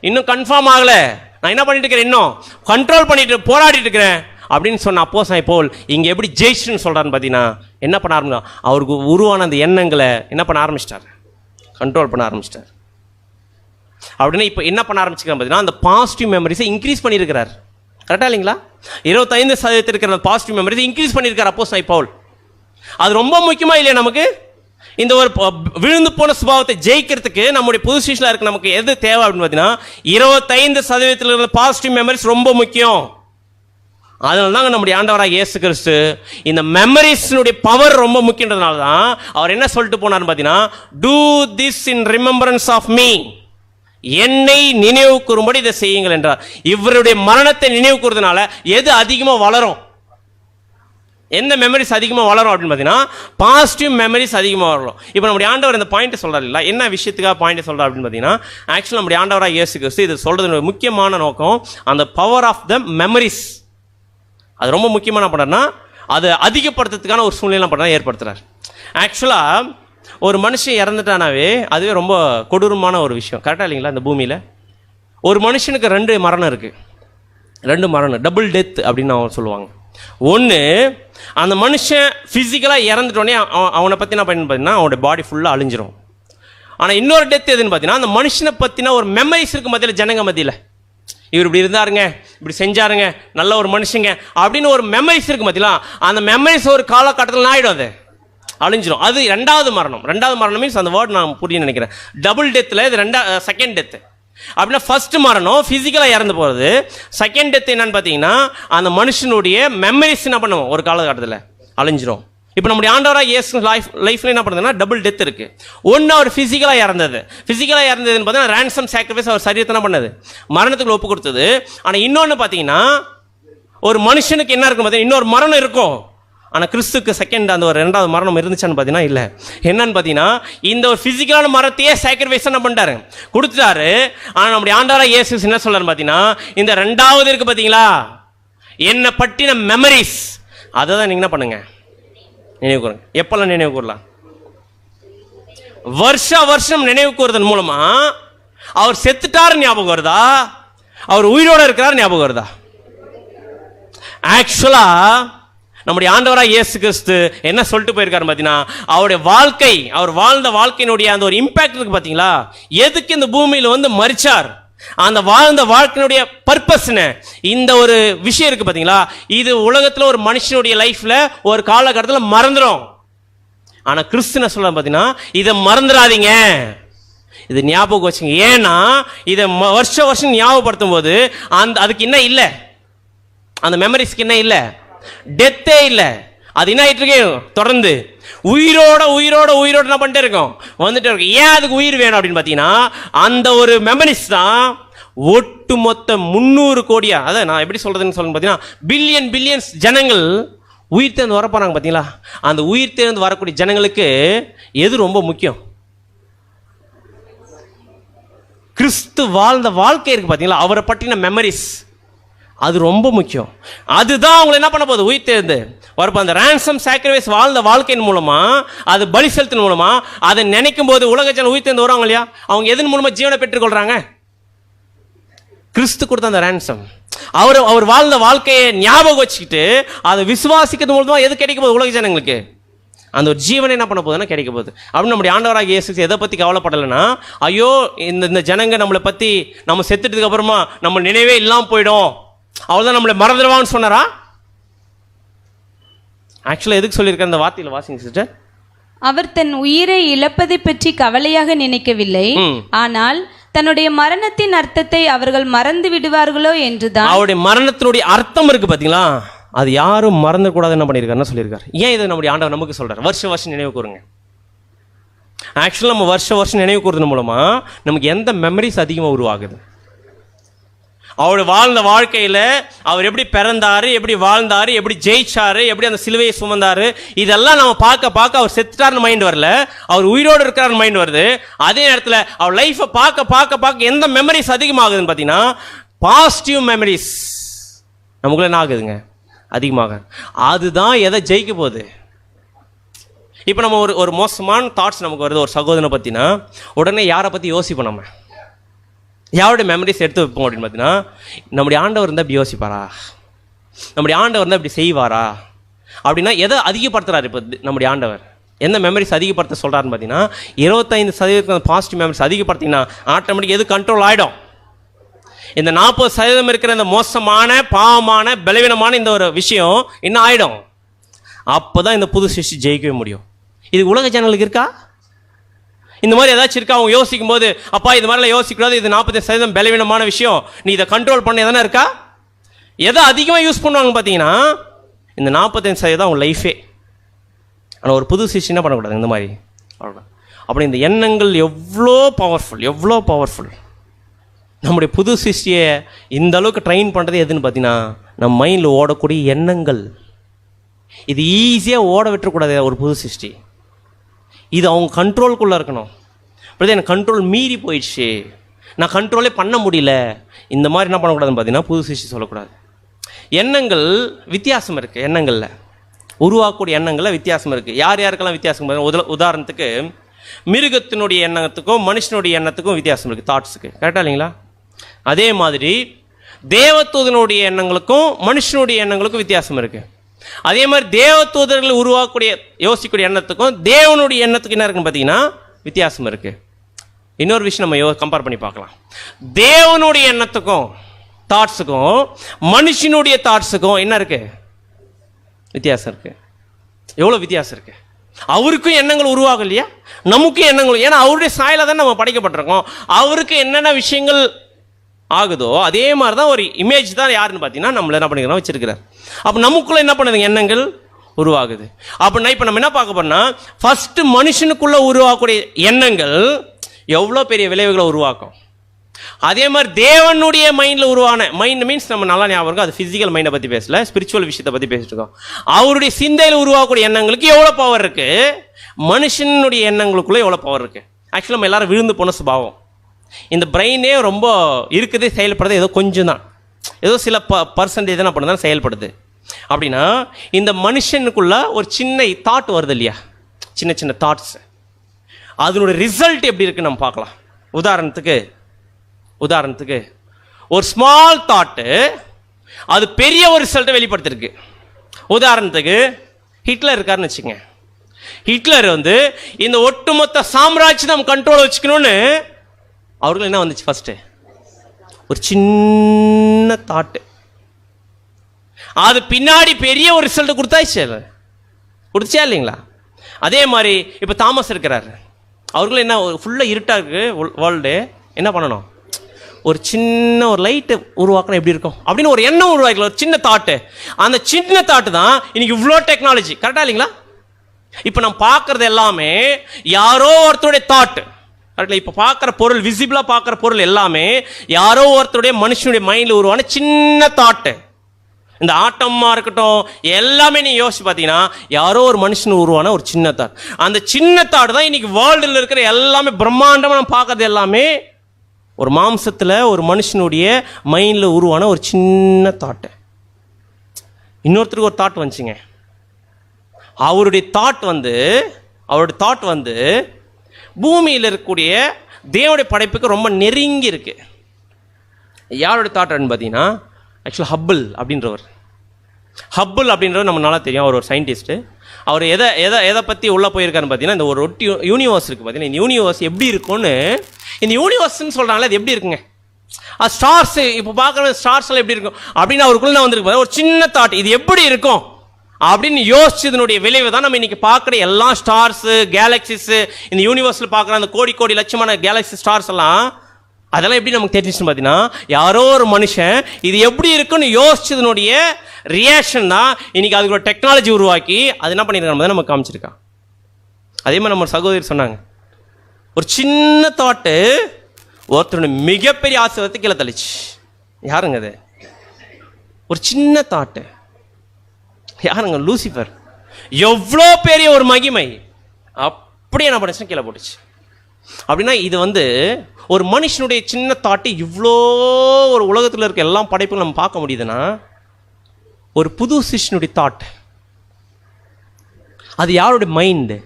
இன்னும் கன்ஃபார்ம் ஆகலை, நான் என்ன பண்ணிட்டு இருக்கிறேன், இன்னும் கண்ட்ரோல் பண்ணிட்டு போராடிட்டு இருக்கிறேன் அப்படின்னு சொன்ன அப்போஸ்தலன் பவுல் இங்கே எப்படி ஜெயிச்சுன்னு சொல்கிறான்னு பார்த்தீங்கன்னா, என்ன பண்ண ஆரம்பிச்சா, அவருக்கு உருவான அந்த எண்ணங்களை என்ன பண்ண ஆரம்பிச்சிட்டார், கண்ட்ரோல் பண்ண ஆரம்பிச்சிட்டார். அப்படின்னா இப்போ என்ன பண்ண ஆரம்பிச்சுக்கிறேன் பார்த்தீங்கன்னா, அந்த பாசிட்டிவ் மெமரிஸை இன்க்ரீஸ் பண்ணியிருக்கிறார். கரெக்டாக இல்லைங்களா? 25% இருக்கிற பாசிட்டிவ் மெமரிஸை இன்க்ரீஸ் பண்ணியிருக்கார் அப்போஸ்தலன் பவுல். அது ரொம்ப முக்கியமாக இல்லையா நமக்கு? இந்த ஒரு விழுந்து போன சுபாவத்தை ஜெயிக்கிறதுக்கு நம்முடைய புது சீஷனில் இருக்க நமக்கு எது தேவை அப்படின்னு பார்த்தீங்கன்னா, 25% இருக்கிற பாசிட்டிவ் மெமரிஸ் ரொம்ப முக்கியம். அதனால தாங்க நம்முடைய ஆண்டவராக இயேசு கிறிஸ்து இந்த மெமரிஸினுடைய பவர் ரொம்ப முக்கியன்றதுனால தான் அவர் என்ன சொல்லிட்டு போனார்னு பார்த்தீங்கன்னா, do this in remembrance of me, என்னை நினைவு கூறும்படி இதை செய்யுங்கள் என்றார். இவருடைய மரணத்தை நினைவு கூறுறதுனால எது அதிகமாக வளரும், எந்த மெமரிஸ் அதிகமாக வளரும் அப்படின்னு பார்த்தீங்கன்னா, பாசிட்டிவ் மெமரிஸ் அதிகமாக வளரும். இப்போ நம்முடைய ஆண்டவர் இந்த பாயிண்ட்டை சொல்கிறார் இல்லை, என்ன விஷயத்துக்காக பாயிண்ட்டை சொல்கிறார் அப்படின்னு பார்த்தீங்கன்னா, ஆக்சுவலாக நம்முடைய ஆண்டவராக இயேசு கிறிஸ்து இது சொல்கிறது முக்கியமான நோக்கம் அந்த பவர் ஆஃப் த மெமரிஸ். அது ரொம்ப முக்கியமான பண்ணுறதுனா அதை அதிகப்படுத்துறதுக்கான ஒரு சூழ்நிலை பண்ணுறா ஏற்படுத்துகிறார். ஆக்சுவலாக ஒரு மனுஷன் இறந்துட்டானாவே அதுவே ரொம்ப கொடூரமான ஒரு விஷயம். கரெக்டாக இல்லைங்களா? இந்த பூமியில் ஒரு மனுஷனுக்கு 2 மரணம் இருக்குது, 2 மரணம், டபுள் டெத் அப்படின்னு அவன் சொல்லுவாங்க. ஒன்று, அந்த மனுஷன் ஃபிசிக்கலாக இறந்துட்டோடனே அவனை பற்றி என்ன பண்ணு பார்த்தீங்கன்னா அவனோட பாடி ஃபுல்லாக அழிஞ்சிரும். ஆனால் இன்னொரு டெத் எதுன்னு பார்த்தீங்கன்னா, அந்த மனுஷனை பற்றின ஒரு மெமரிஸ் இருக்குது மத்தியில், ஜனங்க மத்தியில், இவர் இப்படி இருந்தாருங்க, இப்படி செஞ்சாருங்க, நல்ல ஒரு மனுஷங்க அப்படின்னு ஒரு மெமரிஸ் இருக்கு பார்த்தீங்களா, அந்த மெமரிஸ் ஒரு காலகட்டத்தில் ஆகிடும், அது அழிஞ்சிடும். அது 2வது மரணம். 2வது மரணம் மீன்ஸ் அந்த வேர்டு நான் புரிய நினைக்கிறேன், டபுள் டெத்தில் இது செகண்ட் டெத்து. அப்படின்னா ஃபர்ஸ்ட் மரணம் ஃபிசிக்கலாக இறந்து போகிறது, செகண்ட் டெத் என்னன்னு பார்த்தீங்கன்னா அந்த மனுஷனுடைய மெமரிஸ் என்ன பண்ணுவோம் ஒரு காலகட்டத்தில் அழிஞ்சிரும். இப்போ நம்முடைய ஆண்டவராக இயேசு லைஃப்ல என்ன பண்ணுறதுன்னா டபுள் டெத் இருக்குது. ஒன்று அவர் ஃபிசிக்கலாக இறந்ததுன்னு பார்த்தீங்கன்னா ரேன்சம் சாக்ரிஃபைஸ், அவர் சரீரத்தை என்ன பண்ணது, மரணத்துக்கு ஒப்பு கொடுத்தது. ஆனால் இன்னொன்று பார்த்தீங்கன்னா ஒரு மனுஷனுக்கு என்ன இருக்கும் பார்த்தீங்கன்னா இன்னொரு மரணம் இருக்கும். ஆனால் கிறிஸ்துக்கு செகண்ட் அந்த ஒரு 2வது மரணம் இருந்துச்சான்னு பார்த்தீங்கன்னா இல்லை. என்னன்னு பார்த்தீங்கன்னா இந்த ஒரு ஃபிசிக்கலான மரத்தையே சாக்ரிஃபைஸ் என்ன பண்ணிட்டாரு, கொடுத்துட்டாரு. ஆனால் நம்முடைய ஆண்டவராக இயேசு என்ன சொல்றாரு பார்த்தீங்கன்னா, இந்த 2வது இருக்கு பார்த்தீங்களா, என்னை பற்றின மெமரிஸ், அதை தான் நீங்கள் என்ன பண்ணுங்க, நினைவு கூறுங்க. எப்பெல்லாம் நினைவு கூறலாம்? வருஷம் நினைவு கூறுறதன் மூலமா அவர் செத்துட்டாரு ஞாபகம் வருதா, அவர் உயிரோட இருக்கிறார் ஞாபகம் வருதா? ஆக்சுவலாக நம்முடைய ஆண்டவராக இயேசு கிறிஸ்து என்ன சொல்லிட்டு போயிருக்காரு பார்த்தீங்கன்னா, அவருடைய வாழ்க்கை, அவர் வாழ்ந்த வாழ்க்கையினுடைய அந்த ஒரு இம்பேக்ட் இருக்கு பார்த்தீங்களா, எதுக்கு இந்த பூமியில் வந்து மரிச்சார், அந்த வாழ்ந்த வாழ்க்கையினுடைய பர்பஸ்னு இந்த ஒரு விஷயம் இருக்கு பார்த்தீங்களா, இது உலகத்தில் ஒரு மனுஷனுடைய லைஃப்ல ஒரு காலகட்டத்தில் மறந்துடும். ஆனால் கிறிஸ்து என்ன சொல்ல பார்த்தீங்கன்னா, இதை மறந்துடாதீங்க, இது ஞாபகம் வச்சுங்க. ஏன்னா இதை வருஷம் ஞாபகப்படுத்தும் போது அதுக்கு என்ன இல்லை, அந்த மெமரிஸ்க்கு என்ன இல்லை, டெத்தே இல்லை. அது என்ன ஆயிட்டு இருக்கு, தொடர்ந்து உயிரோட என்ன பண்ணிட்டே இருக்கும், வந்துட்டே இருக்கும். ஏன் அதுக்கு உயிர் வேணும் அப்படின்னு பார்த்தீங்கன்னா, அந்த ஒரு மெமரிஸ் தான் ஒட்டு மொத்த 300 கோடியா, அதான் நான் எப்படி சொல்றதுன்னு சொல்லணும் பார்த்தீங்கன்னா, பில்லியன்ஸ் ஜனங்கள் உயிர் தேர்ந்து வரப்போறாங்க பார்த்தீங்களா. அந்த உயிர் தேர்ந்து வரக்கூடிய ஜனங்களுக்கு எது ரொம்ப முக்கியம், கிறிஸ்து வாழ்ந்த வாழ்க்கை இருக்கு பார்த்தீங்களா, அவரை பற்றின மெமரிஸ், அது ரொம்ப முக்கியம். அதுதான் அவங்களை என்ன பண்ண போகுது, உயிர் தேர்ந்து வரப்போ அந்த ரேன்சம் சாக்ரிஃபைஸ் வாழ்ந்த வாழ்க்கையின் மூலமா, அது பலி செலுத்தின் மூலமா, அதை நினைக்கும் போது உலக ஜனம் உயிர் தேர்ந்து வருவாங்க இல்லையா, அவங்க எதன் மூலமா ஜீவனை பெற்றுக்கொள்றாங்க, கிறிஸ்து கொடுத்த அந்த ரேன்சம். அவர் வாழ்ந்த வாழ்க்கையை ஞாபகம் வச்சுக்கிட்டு அதை விசுவாசிக்கிறது மூலமா எது கிடைக்க போகுது, உலக ஜனங்களுக்கு அந்த ஒரு ஜீவனை என்ன பண்ண போகுதுன்னா கிடைக்க போகுது. அப்படின்னு நம்முடைய ஆண்டவராக இயேசு எதை பற்றி கவலைப்படலைன்னா, ஐயோ இந்த ஜனங்க நம்மளை பற்றி நம்ம செத்துட்டதுக்கு அப்புறமா நம்ம நினைவே இல்லாமல் போயிடும், அவ்வளோதான் நம்மளை மறந்துடுவான்னு சொன்னாரா? ஆக்சுவலாக எதுக்கு சொல்லியிருக்க அந்த வார்த்தையில் வாசிங்க சிஸ்டர். அவர் தன் உயிரை இழப்பதை பற்றி கவலையாக நினைக்கவில்லை, ஆனால் தன்னுடைய மரணத்தின் அர்த்தத்தை அவர்கள் மறந்து விடுவார்களோ என்றுதான். அவருடைய மரணத்தினுடைய அர்த்தம் இருக்கு பார்த்தீங்களா, அது யாரும் மறந்துக்கூடாது என்ன பண்ணியிருக்காருன்னு சொல்லியிருக்காரு. ஏன் இதை நம்முடைய ஆண்டவர் நமக்கு சொல்றாரு, வருஷம் நினைவு கூறுங்க. ஆக்சுவலாக நம்ம வருஷம் நினைவு கூறுறது மூலமா நமக்கு எந்த மெமரிஸ் அதிகமாக உருவாகுது, அவர் வாழ்ந்த வாழ்க்கையில் அவர் எப்படி பிறந்தாரு, எப்படி வாழ்ந்தாரு, எப்படி ஜெயிச்சாரு, எப்படி அந்த சிலுவையை சுமந்தாரு, இதெல்லாம் நம்ம பார்க்க அவர் செத்துட்டார்னு மைண்ட் வரல, அவர் உயிரோடு இருக்கிறார் மைண்ட் வருது. அதே நேரத்தில் அவர் லைஃப்பை பார்க்க எந்த மெமரிஸ் அதிகமாகுதுன்னு பார்த்தீங்கன்னா, பாசிட்டிவ் மெமரிஸ் நமக்குள்ள என்ன ஆகுதுங்க, அதிகமாக. அதுதான் எதை ஜெயிக்க போகுது. இப்போ நம்ம ஒரு மோசமான தாட்ஸ் நமக்கு வருது ஒரு சகோதரனை பற்றினா, உடனே யாரை பற்றி யோசிப்போம், நம்ம யாருடைய மெமரிஸ் எடுத்து வைப்போம் அப்படின்னு பார்த்தீங்கன்னா, நம்முடைய ஆண்டவர் இருந்தால் இப்படி யோசிப்பாரா, நம்முடைய ஆண்டவர் இருந்தால் இப்படி செய்வாரா அப்படின்னா எதை அதிகப்படுத்துறாரு. இப்போ நம்முடைய ஆண்டவர் எந்த மெமரிஸ் அதிகப்படுத்த சொல்கிறாருன்னு பார்த்தீங்கன்னா, 25% பாசிட்டிவ் மெமரிஸ் அதிகப்படுத்திங்கன்னா ஆட்டோமேட்டிக் எது கண்ட்ரோல் ஆகிடும். இந்த 40% இருக்கிற இந்த மோசமான பாவமான பலவீனமான இந்த ஒரு விஷயம் என்ன ஆகிடும், அப்போ தான் இந்த புது சிருஷ்டி ஜெயிக்கவே முடியும். இது உலக ஜனங்களுக்கு இருக்கா, இந்த மாதிரி ஏதாச்சும் இருக்கா? அவங்க யோசிக்கும் போது, அப்பா இது மாதிரிலாம் யோசிக்கூடாது, இது 40% பலவீனமான விஷயம், நீ இதை கண்ட்ரோல் பண்ண எதனா இருக்கா? எதை அதிகமாக யூஸ் பண்ணுவாங்க பார்த்தீங்கன்னா, இந்த 45% அவங்க லைஃபே. ஆனால் ஒரு புது சிருஷ்டி என்ன பண்ணக்கூடாது இந்த மாதிரி. அப்படி இந்த எண்ணங்கள் எவ்வளோ பவர்ஃபுல். நம்முடைய புது சிருஷ்டியை இந்த அளவுக்கு ட்ரெயின் பண்ணுறது எதுன்னு பார்த்தீங்கன்னா, நம்ம மைண்டில் ஓடக்கூடிய எண்ணங்கள். இது ஈஸியாக ஓட விட்டுறக்கூடாது ஒரு புது சிருஷ்டி. இது அவங்க கண்ட்ரோலுக்குள்ளே இருக்கணும். அப்படி எனக்கு கண்ட்ரோல் மீறி போயிடுச்சு, நான் கண்ட்ரோலே பண்ண முடியல, இந்த மாதிரி என்ன பண்ணக்கூடாதுன்னு பார்த்தீங்கன்னா புது சிருஷ்டி சொல்லக்கூடாது. எண்ணங்கள் வித்தியாசம் இருக்குது, எண்ணங்களில் உருவாக்கக்கூடிய எண்ணங்களில் வித்தியாசம் இருக்குது. யாருக்கெல்லாம் வித்தியாசம்? உதாரணத்துக்கு மிருகத்தினுடைய எண்ணத்துக்கும் மனுஷனுடைய எண்ணத்துக்கும் வித்தியாசம் இருக்குது, தாட்ஸுக்கு. கரெக்டாக இல்லைங்களா? அதே மாதிரி தேவதூதனுடைய எண்ணங்களுக்கும் மனுஷனுடைய எண்ணங்களுக்கும் வித்தியாசம் இருக்குது. அதே மாதிரி தேவதூதர்கள் உருவாக்கக்கூடிய யோசிக்கக்கூடிய எண்ணத்துக்கும் தேவனுடைய எண்ணத்துக்கு என்ன இருக்குன்னு பார்த்தீங்கன்னா வித்தியாசம் இருக்குது. இன்னொரு விஷயம் நம்ம கம்பேர் பண்ணி பார்க்கலாம். தேவனுடைய எண்ணத்துக்கும் தாட்ஸுக்கும் மனுஷனுடைய தாட்ஸுக்கும் என்ன இருக்குது, வித்தியாசம் இருக்குது. எவ்வளோ வித்தியாசம் இருக்குது. அவருக்கும் எண்ணங்கள் உருவாகும் இல்லையா, நமக்கும் எண்ணங்கள். ஏன்னா அவருடைய சாயலாக தான் நம்ம படைக்கப்பட்டிருக்கோம். அவருக்கு என்னென்ன விஷயங்கள் ஆகுதோ அதே மாதிரி தான் ஒரு இமேஜ் தான் யாருன்னு பார்த்தீங்கன்னா நம்மளை என்ன பண்ணிக்கிறோம் வச்சிருக்கிறார். அப்போ நமக்குள்ளே என்ன பண்ணுதுங்க, எண்ணங்கள் உருவாகுது. அப்படின்னா இப்போ நம்ம என்ன பார்க்க போறோம்னா, ஃபர்ஸ்ட் மனுஷனுக்குள்ளே உருவாக்கக்கூடிய எண்ணங்கள் எவ்வளோ பெரிய விளைவுகளை உருவாக்கும். அதே மாதிரி தேவனுடைய மைண்டில் உருவான மைண்ட் மீன்ஸ் நம்ம நல்லா ஞாபகம் இருக்கும், அது ஃபிசிக்கல் மைண்டை பற்றி பேசல, ஸ்பிரிச்சுவல் விஷயத்தை பற்றி பேசிட்டு இருக்கோம். அவருடைய சிந்தையில் உருவாக்கக்கூடிய எண்ணங்களுக்கு எவ்வளோ பவர் இருக்குது, மனுஷனுடைய எண்ணங்களுக்குள்ளே எவ்வளோ பவர் இருக்குது. ஆக்சுவலாக நம்ம எல்லாரும் விழுந்து போன சுபாவம். இந்த பிரெயினே ரொம்ப இருக்குது, செயல்படுறது ஏதோ கொஞ்சம் தான், ஏதோ சில பர்சன்டேஜ் தான் பண்ண செயல்படுது. அப்படின்னா இந்த மனுஷனுக்குள்ள ஒரு சின்ன தாட் வருது இல்லையா, சின்ன தாட்ஸ், அதனுடைய ரிசல்ட் எப்படி இருக்குன்னு நம்ம பார்க்கலாம். உதாரணத்துக்கு ஒரு ஸ்மால் தாட்டு அது பெரிய ஒரு ரிசல்ட்டை வெளிப்படுத்திருக்கு. உதாரணத்துக்கு ஹிட்லர் இருக்காருன்னு வச்சுங்க. ஹிட்லர் வந்து இந்த ஒட்டுமொத்த சாம்ராஜ்யம் நம்ம கண்ட்ரோல் வச்சுக்கணும்னு அவர்கள் என்ன வந்துச்சு? ஃபர்ஸ்ட் ஒரு சின்ன தாட்டு, அது பின்னாடி பெரிய ஒரு ரிசல்ட் கொடுத்தா இல்லைங்களா? அதே மாதிரி இப்போ தாமஸ் இருக்கிறாரு, அவர்களும் என்ன ஃபுல்லாக இருட்டாக இருக்கு வேர்ல்டு, என்ன பண்ணணும்? ஒரு சின்ன ஒரு லைட்டு உருவாக்கணும் எப்படி இருக்கும் அப்படின்னு ஒரு எண்ணம் உருவாக்கல, ஒரு சின்ன தாட்டு. அந்த சின்ன தாட்டு தான் இன்னைக்கு இவ்வளோ டெக்னாலஜி. கரெக்டாக இல்லைங்களா? இப்போ நம்ம பார்க்கறது எல்லாமே யாரோ ஒருத்தருடைய தாட்டு. கரெக்டாக? இப்போ பார்க்குற பொருள், விசிபிளாக பார்க்குற பொருள் எல்லாமே யாரோ ஒருத்தருடைய மனுஷனுடைய மைண்டில் உருவான சின்ன தாட்டு. இந்த ஆட்டமாக இருக்கட்டும், எல்லாமே நீங்கள் யோசிச்சு பார்த்தீங்கன்னா யாரோ ஒரு மனுஷன் உருவான ஒரு சின்ன தாட். அந்த சின்ன தாட் தான் இன்னைக்கு வேர்ல்டில் இருக்கிற எல்லாமே பிரம்மாண்டமாக நம்ம பார்க்கறது எல்லாமே ஒரு மாம்சத்தில் ஒரு மனுஷனுடைய மைண்டில் உருவான ஒரு சின்ன தாட்டு. இன்னொருத்தருக்கு ஒரு தாட் வந்துச்சுங்க. அவருடைய தாட் வந்து பூமியில் இருக்கக்கூடிய தேவனுடைய படைப்புக்கு ரொம்ப நெருங்கி இருக்கு. யாருடைய தாட்னு பார்த்தீங்கன்னா ஆக்சுவலாக ஹப்பிள் அப்படின்றவர் நம்ம நல்லா தெரியும். அவர் ஒரு சயின்டிஸ்ட்டு. அவர் எதை பற்றி உள்ளே போயிருக்காருன்னு பார்த்தீங்கன்னா, இந்த ஒரு யூனிவர்ஸ் இருக்குது பார்த்தீங்கன்னா, இந்த யூனிவர்ஸ் எப்படி இருக்கும்னு, இந்த யூனிவர்ஸ்ன்னு சொல்கிறாங்களே அது எப்படி இருக்குங்க, அது ஸ்டார்ஸ், இப்போ பார்க்குற ஸ்டார்ஸ் எல்லாம் எப்படி இருக்கும் அப்படின்னு அவருக்குள்ள வந்திருக்கு ஒரு சின்ன தாட், இது எப்படி இருக்கும் அப்படின்னு யோசிச்சதனுடைய விளைவு தான் நம்ம இன்னைக்கு பார்க்குற எல்லா ஸ்டார்ஸு, கேலக்சிஸு, இந்த யூனிவர்ஸில் பார்க்குற அந்த கோடி லட்சமான கேலக்சி ஸ்டார்ஸ் எல்லாம், அதெல்லாம் எப்படி நமக்கு தெரிஞ்சிச்சுன்னு பார்த்தீங்கன்னா, யாரோ ஒரு மனுஷன் இது எப்படி இருக்குன்னு யோசிச்சதனுடைய ரியாக்ஷன் தான் இன்னைக்கு அதுக்கு ஒரு டெக்னாலஜி உருவாக்கி அது என்ன பண்ணியிருக்காங்க நம்ம காமிச்சிருக்கான். அதே மாதிரி நம்ம சகோதரி சொன்னாங்க, ஒரு சின்ன தாட்டு ஒருத்தருடைய மிகப்பெரிய ஆசீர்வாதத்தை கீழே தள்ளிச்சு. யாருங்க அது? ஒரு சின்ன தாட்டு. யாருங்க? லூசிஃபர். எவ்வளோ பெரிய ஒரு மகிமை அப்படியே என்ன பண்ணுச்சுன்னா கீழே போட்டுச்சு. அப்படின்னா இது வந்து ஒரு மனுஷனுடைய சின்ன தாட்டு இவ்வளோ ஒரு உலகத்தில் இருக்க எல்லா படைப்பும் நம்ம பார்க்க முடியுதுன்னா, ஒரு புது சிஷ்யனுடைய தாட், அது யாருடைய மைண்டு?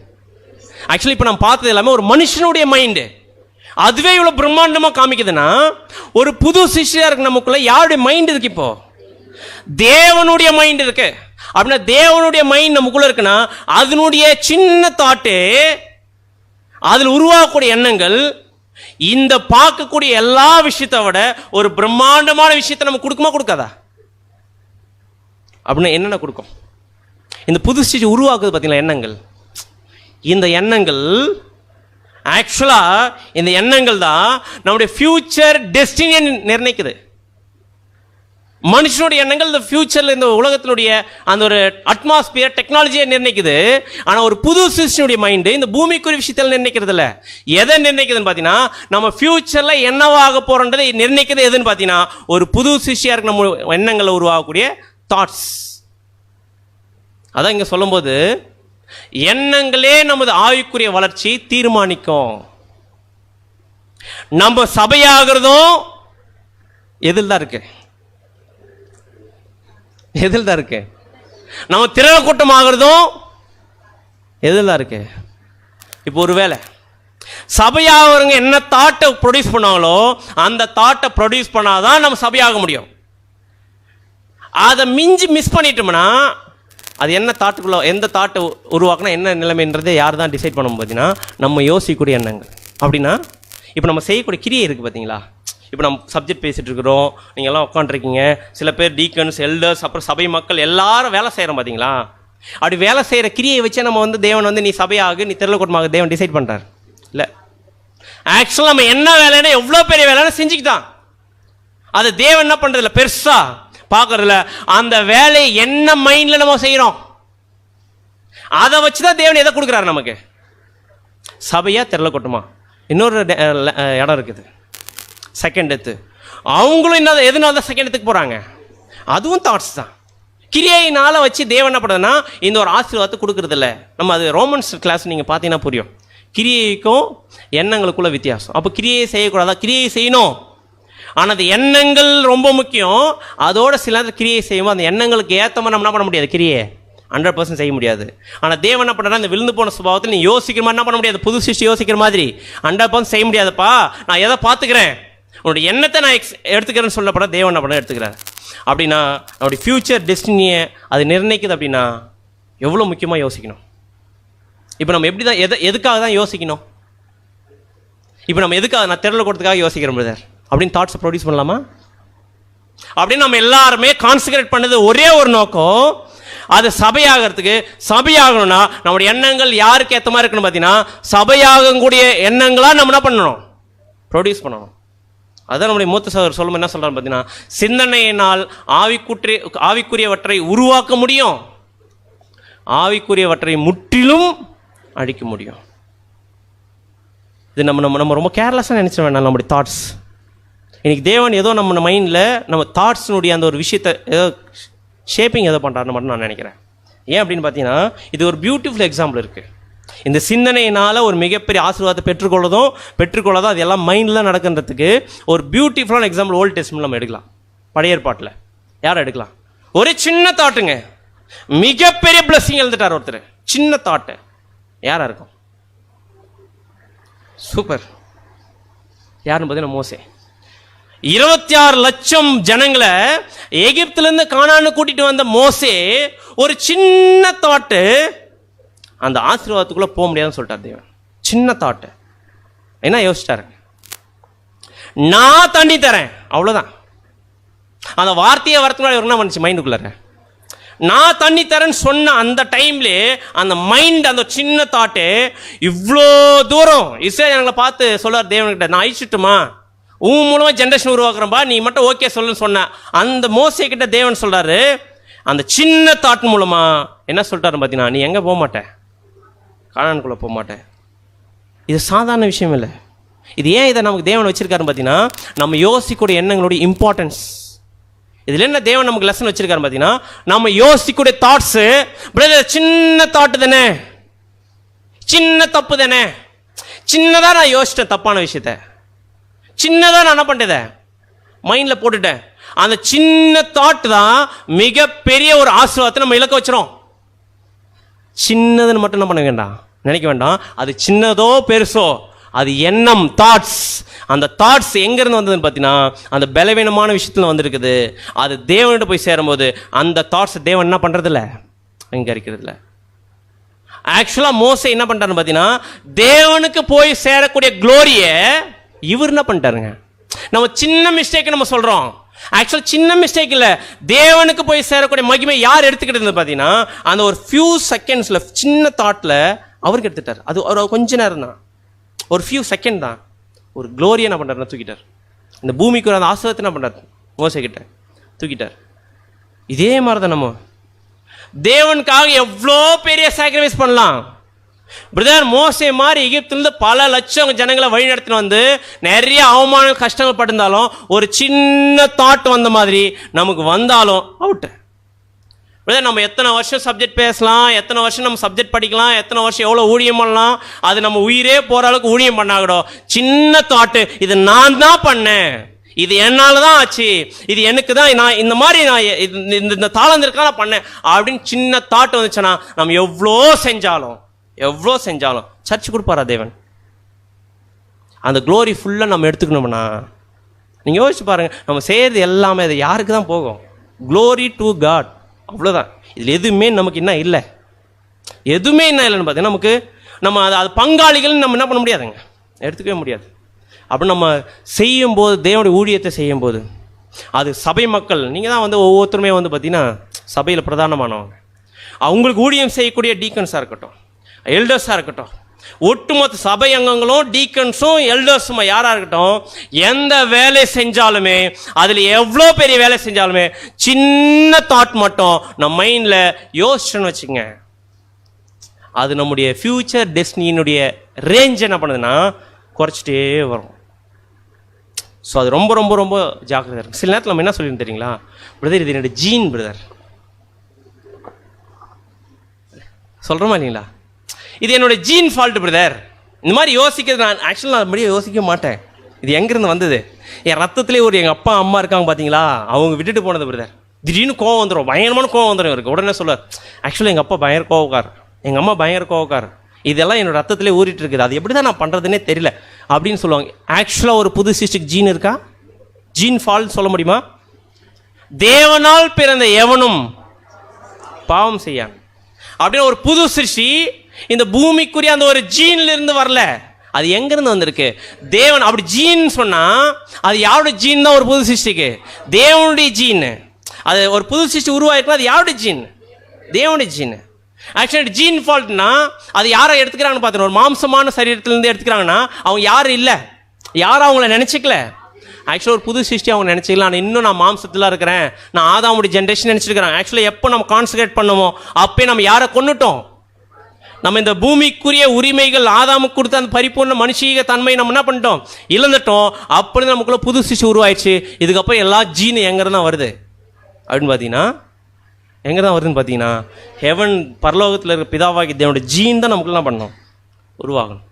ஆக்சுவலி இப்போ நம்ம பார்த்தது எல்லாமே ஒரு மனுஷனுடைய மைண்டு. அதுவே இவ்வளோ பிரம்மாண்டமாக காமிக்குதுன்னா, ஒரு புது சிஷ்யா இருக்கு நமக்குள்ள யாருடைய மைண்ட் இருக்கு? இப்போ தேவனுடைய மைண்ட் இருக்கு. அப்படின்னா தேவனுடைய மைண்ட் நமக்குள்ள இருக்குன்னா அதனுடைய சின்ன தாட்டு, அதில் உருவாகக்கூடிய எண்ணங்கள் இந்த பார்க்கக்கூடிய எல்லா விஷயத்தை விட ஒரு பிரம்மாண்டமான விஷயத்தை நம்ம கொடுக்காதா? அப்படின்னா என்னென்ன கொடுக்கும்? இந்த புது ஸ்டேஜ் உருவாக்குது பார்த்தீங்களா எண்ணங்கள். இந்த எண்ணங்கள் ஆக்சுவலாக இந்த எண்ணங்கள் தான் நம்முடைய ஃபியூச்சர் டெஸ்டினியை நிர்ணயிக்குது. மனுஷனுடைய எண்ணங்கள் இந்த ஃபியூச்சரில் இந்த உலகத்தினுடைய அந்த ஒரு அட்மாஸ்பியர் டெக்னாலஜியை நிர்ணயிக்குது. ஆனால் ஒரு புது சிருஷ்டியுடைய மைண்டு இந்த பூமிக்குரிய விஷயத்தில் நிர்ணயிக்கிறது இல்லை. எதை நிர்ணயிக்குதுன்னு பார்த்தீங்கன்னா, நம்ம ஃபியூச்சரில் என்னவாக போகிறோன்றதை நிர்ணயிக்கிறது எதுன்னு பார்த்தீங்கன்னா, ஒரு புது சிருஷ்டியாக இருக்க நம்ம எண்ணங்களில் உருவாகக்கூடிய தாட்ஸ். அதான் இங்கே சொல்லும்போது எண்ணங்களே நமது ஆவிக்குரிய வளர்ச்சி தீர்மானிக்கும். நம்ம சபையாகிறதும் எதில் தான் இருக்கு? எதில் தான் இருக்கு? நம்ம திரள கூட்டம் ஆகிறதும் எதில் தான் இருக்கு? இப்போ ஒரு வேளை சபையாகிறவங்க என்ன தாட்டை ப்ரொடியூஸ் பண்ணாங்களோ அந்த தாட்டை ப்ரொடியூஸ் பண்ணாதான் நம்ம சபையாக முடியும். அதை மிஸ் பண்ணிட்டோம்னா அது என்ன தாட்டுக்குள்ள எந்த தாட்டை உருவாக்கினா என்ன நிலைமைன்றதை யார் தான் டிசைட் பண்ணணும் பார்த்தீங்கன்னா, நம்ம யோசிக்கக்கூடிய எண்ணங்கள். அப்படின்னா இப்போ நம்ம செய்யக்கூடிய கிரியை இருக்குது பார்த்தீங்களா? இப்போ நம்ம சப்ஜெக்ட் பேசிகிட்டு இருக்கிறோம், நீங்கள் எல்லாம் உட்காந்துருக்கீங்க, சில பேர் டீக்கன்ஸ், எல்டர்ஸ், அப்புறம் சபை மக்கள் எல்லாரும் வேலை செய்கிறோம் பார்த்தீங்களா? அப்படி வேலை செய்கிற கிரியை வச்சே நம்ம வந்து தேவன் வந்து நீ சபையாக நீ திரள கூட்டமாக தேவன் டிசைட் பண்ணுறார் இல்லை. ஆக்சுவலாக நம்ம என்ன வேலைன்னா எவ்வளோ பெரிய வேலைன்னு செஞ்சுக்கிட்டான். அது தேவன் என்ன பண்ணுறதில்ல, பெருசாக பார்க்கறதில்ல. அந்த வேலையை என்ன மைண்டில் நம்ம செய்கிறோம் அதை வச்சு தான் தேவன் எதை கொடுக்குறாரு நமக்கு. சபையாக திரள கூட்டமா இன்னொரு இடம் இருக்குது, செகண்ட் டெத்து. அவங்களும் என்ன எதுனால தான் செகண்ட் டெத்துக்கு போகிறாங்க? அதுவும் தாட்ஸ் தான். கிரியையினால் வச்சு தேவன் என்ன பண்ணுறதுன்னா இந்த ஒரு ஆசீர்வாதத்தை கொடுக்குறது இல்லை. நம்ம அது ரோமன்ஸ் கிளாஸ் நீங்கள் பார்த்தீங்கன்னா புரியும். கிரியைக்கும் எண்ணங்களுக்குள்ள வித்தியாசம். அப்போ கிரியை செய்யக்கூடாதா? கிரியை செய்யணும். ஆனால் அந்த எண்ணங்கள் ரொம்ப முக்கியம். அதோட சில கிரியை செய்யும்போது அந்த எண்ணங்களுக்கு ஏற்ற மாதிரி நம்ம என்ன பண்ண முடியாது, கிரியை 100% செய்ய முடியாது. ஆனால் தேவன் என்ன பண்ணுறா, இந்த விழுந்து போன சுபாவத்தில் நீ யோசிக்கிற மாதிரி என்ன பண்ண முடியாது, புது சிருஷ்டி யோசிக்கிற மாதிரி 100% செய்ய முடியாதுப்பா. நான் எதை பார்த்துக்கிறேன், உன்னுடைய எண்ணத்தை நான் எடுத்துக்கிறேன்னு சொல்லப்பட தேவன் என்ன பண்ண எடுத்துக்கிறார். அப்படின்னா நம்முடைய ஃப்யூச்சர் டெஸ்டினியை அது நிர்ணயிக்குது அப்படின்னா எவ்வளோ முக்கியமாக யோசிக்கணும். இப்போ நம்ம எப்படி தான் எதுக்காக தான் யோசிக்கணும்? இப்போ நம்ம எதுக்காக நான் தெருவில் கொடுத்ததுக்காக யோசிக்கிறோம் பிரதர் அப்படின்னு தாட்ஸை ப்ரொடியூஸ் பண்ணலாமா? அப்படின்னு நம்ம எல்லாருமே கான்சன்ட்ரேட் பண்ணது ஒரே ஒரு நோக்கம், அது சபையாகிறதுக்கு. சபையாகணும்னா நம்முடைய எண்ணங்கள் யாருக்கு ஏற்ற மாதிரி இருக்கணும் பார்த்தீங்கன்னா, சபையாகக்கூடிய எண்ணங்களாக நம்ம என்ன பண்ணணும்? ப்ரொடியூஸ் பண்ணணும். அதான் நம்முடைய மூத்த சகோதரர் சொல்லும் என்ன சொல்கிறார் பார்த்தீங்கன்னா, சிந்தனையினால் ஆவிக்குரியவற்றை உருவாக்க முடியும், ஆவிக்குரியவற்றை முற்றிலும் அழிக்க முடியும். இது நம்ம ரொம்ப கேர்லெஸ்ஸாக நினச்ச வேண்டாம் நம்முடைய தாட்ஸ். இன்னைக்கு தேவன் ஏதோ நம்ம மைண்டில் நம்ம தாட்ஸினுடைய அந்த ஒரு விஷயத்தை ஏதோ ஷேப்பிங் ஏதோ பண்ணுறாருன்னு மட்டும் நான் நினைக்கிறேன். ஏன் அப்படின்னு பார்த்தீங்கன்னா, இது ஒரு பியூட்டிஃபுல் எக்ஸாம்பிள் இருக்குது. இந்த சிந்தனையினால் ஒரு மிகப்பெரிய ஆசீர்வாதத்தை பெற்றுக்கொள்ளதும் அது எல்லாம் மைண்டில் நடக்கிறதுக்கு ஒரு பியூட்டிஃபுல்லான எக்ஸாம்பிள் ஓல்ட் டெஸ்ட்மென்ட்ல நம்ம எடுக்கலாம். பழைய ஏற்பாட்டில் யாரை எடுக்கலாம்? ஒரு சின்ன தாட்டுங்க, மிகப்பெரிய பிளஸிங் எழுந்துட்டார் ஒருத்தர். சின்ன தாட்டு யாரா இருக்கும்? சூப்பர். யாருன்னு பார்த்தீங்கன்னா மோசே. 26 லட்சம் ஜனங்களை எகிப்திலிருந்து கானான்னு கூட்டிட்டு வந்த மோசே ஒரு சின்ன தாட்டு அந்த ஆசீர்வாதத்துக்குள்ள போக முடியாதுன்னு சொல்லிட்டார் தேவன். சின்ன தாட்டு என்ன யோசிச்சாரு? நான் தண்ணி தரேன், அவ்வளோதான். அந்த வார்த்தையை வரத்துக்குள்ள என்ன பண்ணுச்சு மைண்டுக்குள்ளார? நான் தண்ணி தரேன்னு சொன்ன அந்த டைம்ல அந்த மைண்ட், அந்த சின்ன தாட்டு இவ்வளோ தூரம் இஸ்ரேல் ஜனங்களை பார்த்து சொல்லார் தேவன்கிட்ட, நான் அழிச்சுட்டுமா, உன் மூலமா ஜென்ரேஷன் உருவாக்குறேன்பா, நீ மட்டும் ஓகே சொல்லுன்னு சொன்ன அந்த மோசே கிட்ட தேவன் சொல்றாரு, அந்த சின்ன தாட் மூலமா என்ன சொல்லிட்டாரு பார்த்தீங்கன்னா, நீ எங்க போக மாட்டேன், கானானுக்குள்ள போக மாட்டேன். இது சாதாரண விஷயம் இல்லை. இது ஏன் இதை நமக்கு தேவன் வச்சிருக்காரு பார்த்தீங்கன்னா, நம்ம யோசிக்கக்கூடிய எண்ணங்களுடைய இம்பார்ட்டன்ஸ். இதுல என்ன தேவன் நமக்கு லெசன் வச்சிருக்காரு பார்த்தீங்கன்னா, நம்ம யோசிக்கக்கூடிய தாட்ஸ் பிரதர் சின்ன தாட்டு தானே, சின்ன தப்பு தானே, சின்னதா நான் யோசிச்சேன் தப்பான விஷயத்த, சின்னதா நான் என்ன பண்ணிட்டேன் மைண்ட்ல போட்டுட்டேன். அந்த சின்ன தாட் தான் மிகப்பெரிய ஒரு ஆசீர்வாதத்தை நம்ம இலக்க வச்சிரும். சின்னதுன்னு மட்டும் என்ன பண்ண வேண்டாம், நினைக்க வேண்டாம். அது சின்னதோ பெருசோ, அது எண்ணம், தாட்ஸ். அந்த தாட்ஸ் எங்கேருந்து வந்ததுன்னு பார்த்தீங்கன்னா, அந்த பலவீனமான விஷயத்தில் வந்திருக்குது. அது தேவன்கிட்ட போய் சேரும்போது அந்த தாட்ஸ் தேவன் என்ன பண்ணுறதில்ல, அங்கீகரிக்கிறதில்ல. ஆக்சுவலாக மோசே என்ன பண்ணிட்டாருன்னு பார்த்தீங்கன்னா, தேவனுக்கு போய் சேரக்கூடிய க்ளோரியை இவர் என்ன பண்ணிட்டாருங்க. நம்ம சின்ன மிஸ்டேக் நம்ம சொல்கிறோம், ஆக்சுவலாக சின்ன மிஸ்டேக் இல்லை, தேவனுக்கு போய் சேரக்கூடிய மகிமை யார் எடுத்துக்கிட்டு பார்த்தீங்கன்னா, அந்த ஒரு ஃபியூ செகண்ட்ஸில் சின்ன தாட்டில் அவருக்கு எடுத்துட்டார். அது ஒரு கொஞ்ச நேரம் தான், ஒரு ஃபியூ செகண்ட் தான். ஒரு க்ளோரியை என்ன பண்ணுறாருன்னா தூக்கிட்டார். இந்த பூமிக்கு அந்த ஆசீர்வாதத்தை என்ன பண்ணுறாரு மோசே கிட்ட தூக்கிட்டார். இதே மாதிரி தான் நம்ம தேவனுக்காக எவ்வளோ பெரிய சாக்ரிஃபைஸ் பண்ணலாம். பிரதர் மோசே மாதிரி எகிப்திலிருந்து பல லட்சம் ஜனங்களை வழி நடத்தின வந்து நிறைய அவமான கஷ்டங்கள் பட்டிருந்தாலும் ஒரு சின்ன தாட் வந்த மாதிரி நமக்கு வந்தாலும் அவுட்டு. பிரதர் நம்ம எத்தனை வருஷம் சப்ஜெக்ட் பேசலாம், எத்தனை வருஷம் நம்ம சப்ஜெக்ட் படிக்கலாம், எத்தனை வருஷம் எவ்வளோ ஊழியம் பண்ணலாம், அது நம்ம உயிரே போகிற அளவுக்கு ஊழியம் பண்ணாகடும். சின்ன தாட்டு, இது நான் தான் பண்ணேன், இது என்னால தான் ஆச்சு, இது எனக்கு தான், நான் இந்த மாதிரி நான் இந்த தாளந்திற்காக நான் பண்ணேன் அப்படின்னு சின்ன தாட் வந்துச்சுன்னா நம்ம எவ்வளோ செஞ்சாலும் சர்ச் கொடுப்பாரா தேவன்? அந்த க்ளோரி ஃபுல்லாக நம்ம எடுத்துக்கணும்னா நீங்கள் யோசிச்சு பாருங்க, நம்ம செய்கிறது எல்லாமே அது யாருக்கு தான் போகும்? க்ளோரி டு காட், அவ்வளோதான். இதில் எதுவுமே நமக்கு என்ன இல்லை, எதுவுமே என்ன இல்லைன்னு பார்த்தீங்கன்னா, நமக்கு நம்ம அது பங்காளிகள் நம்ம என்ன பண்ண முடியாதுங்க, எடுத்துக்கவே முடியாது. அப்படி நம்ம செய்யும்போது, தேவனுடைய ஊழியத்தை செய்யும்போது, அது சபை மக்கள், நீங்கள் தான் வந்து ஒவ்வொருத்தருமே வந்து பார்த்தீங்கன்னா சபையில் பிரதானமானவங்க. அவங்களுக்கு ஊழியம் செய்யக்கூடிய டீக்கன்ஸாக இருக்கட்டும், எல்டர்ஸாக இருக்கட்டும், ஒட்டுமொத்த சபை அங்கங்களும் டீக்கன்ஸும் எல்டர்ஸும் யாராக இருக்கட்டும், எந்த வேலை செஞ்சாலுமே, அதில் எவ்வளோ பெரிய வேலை செஞ்சாலுமே சின்ன தாட் மட்டும் நம்ம மைண்டில் யோசிச்சுன்னு வச்சுங்க, அது நம்முடைய ஃபியூச்சர் டெஸ்டினியினுடைய ரேஞ்ச் என்ன பண்ணுதுன்னா குறைச்சிட்டே வரும். ஸோ அது ரொம்ப ரொம்ப ரொம்ப ஜாக்கிரதை இருக்கும். சில நேரத்தில் நம்ம என்ன சொல்லிட்டு தெரியுங்களா, பிரதர் இது என்னோட ஜீன் பிரதர் சொல்கிறோமா இல்லைங்களா, இது என்னோட ஜீன் ஃபால்ட் பிரதர். இந்த மாதிரி யோசிக்கிறது நான் ஆக்சுவலாக நான் அப்படியே யோசிக்க மாட்டேன். இது எங்கேருந்து வந்தது? என் ரத்தத்துலேயே ஒரு எங்கள் அப்பா அம்மா இருக்காங்க பார்த்தீங்களா, அவங்க விட்டுட்டு போனது பிரதர். திடீர்னு கோவம் வந்துடும், பயங்கரமான கோவம் வந்துடும் இருக்கு. உடனே சொல்ல, ஆக்சுவலாக எங்கள் அப்பா பயங்கர கோவக்கார், எங்கள் அம்மா பயங்கர கோவக்கார், இதெல்லாம் என்னோட ரத்தத்திலே ஊறிட்டு இருக்குது, அது எப்படி தான் நான் பண்ணுறதுனே தெரியல அப்படின்னு சொல்லுவாங்க. ஆக்சுவலாக ஒரு புது சிஸ்டிக் ஜீன் இருக்கா? ஜீன் ஃபால்ட் சொல்ல முடியுமா? தேவனால் பிறந்த எவனும் பாவம் செய்யான். அப்படின்னு ஒரு புது சிருஷ்டி இந்த பூமிக்குரிய அந்த ஒரு ஜீன்ல இருந்து வரல. அது எங்கிருந்து வந்திருக்கு? தேவன். அப்படி ஜீன் சொன்னா அது யாருடைய ஜீன் தான்? ஒரு புது சிருஷ்டிக்கு தேவனுடைய ஜீன். அது ஒரு புது சிருஷ்டி உருவாயிருக்குன்னா அது யாருடைய ஜீன்? தேவனுடைய ஜீன். ஆக்சுவலி ஜீன் ஃபால்ட்னா அது யாரை எடுத்துக்கிறாங்கன்னு பார்த்தோம். ஒரு மாம்சமான சரீரத்திலேருந்து எடுத்துக்கிறாங்கன்னா அவங்க யாரும் இல்லை, யாரும் அவங்கள நினச்சிக்கல. ஆக்சுவலாக ஒரு புது சிருஷ்டி அவங்க நினச்சிக்கலாம். நான் இன்னும் நான் மாம்சத்தில் இருக்கிறேன், நான் ஆதாமுடைய ஜென்ரேஷன் நினச்சிருக்கிறேன். ஆக்சுவலாக எப்போ நம்ம கான்சன்ட்ரேட் பண்ணுமோ அப்போ நம்ம யாரை கொண்டுட்டோம்? நம்ம இந்த பூமிக்குரிய உரிமைகள் ஆதாமுக்கு கொடுத்த அந்த பரிபூர்ண மனுஷீக தன்மை நம்ம என்ன பண்ணிட்டோம்? இழந்துட்டோம். அப்படி நமக்குள்ள புது சிருஷ்டி உருவாயிடுச்சு. இதுக்கப்புறம் எல்லா ஜீன் எங்கே தான் வருது அப்படின்னு பார்த்தீங்கன்னா, எங்கே தான் வருதுன்னு பார்த்தீங்கன்னா, ஹெவன் பரலோகத்தில் இருக்கிற பிதாவாகி தேவனுடைய ஜீன் தான் நமக்குள்ள என்ன பண்ணணும்? உருவாகணும்.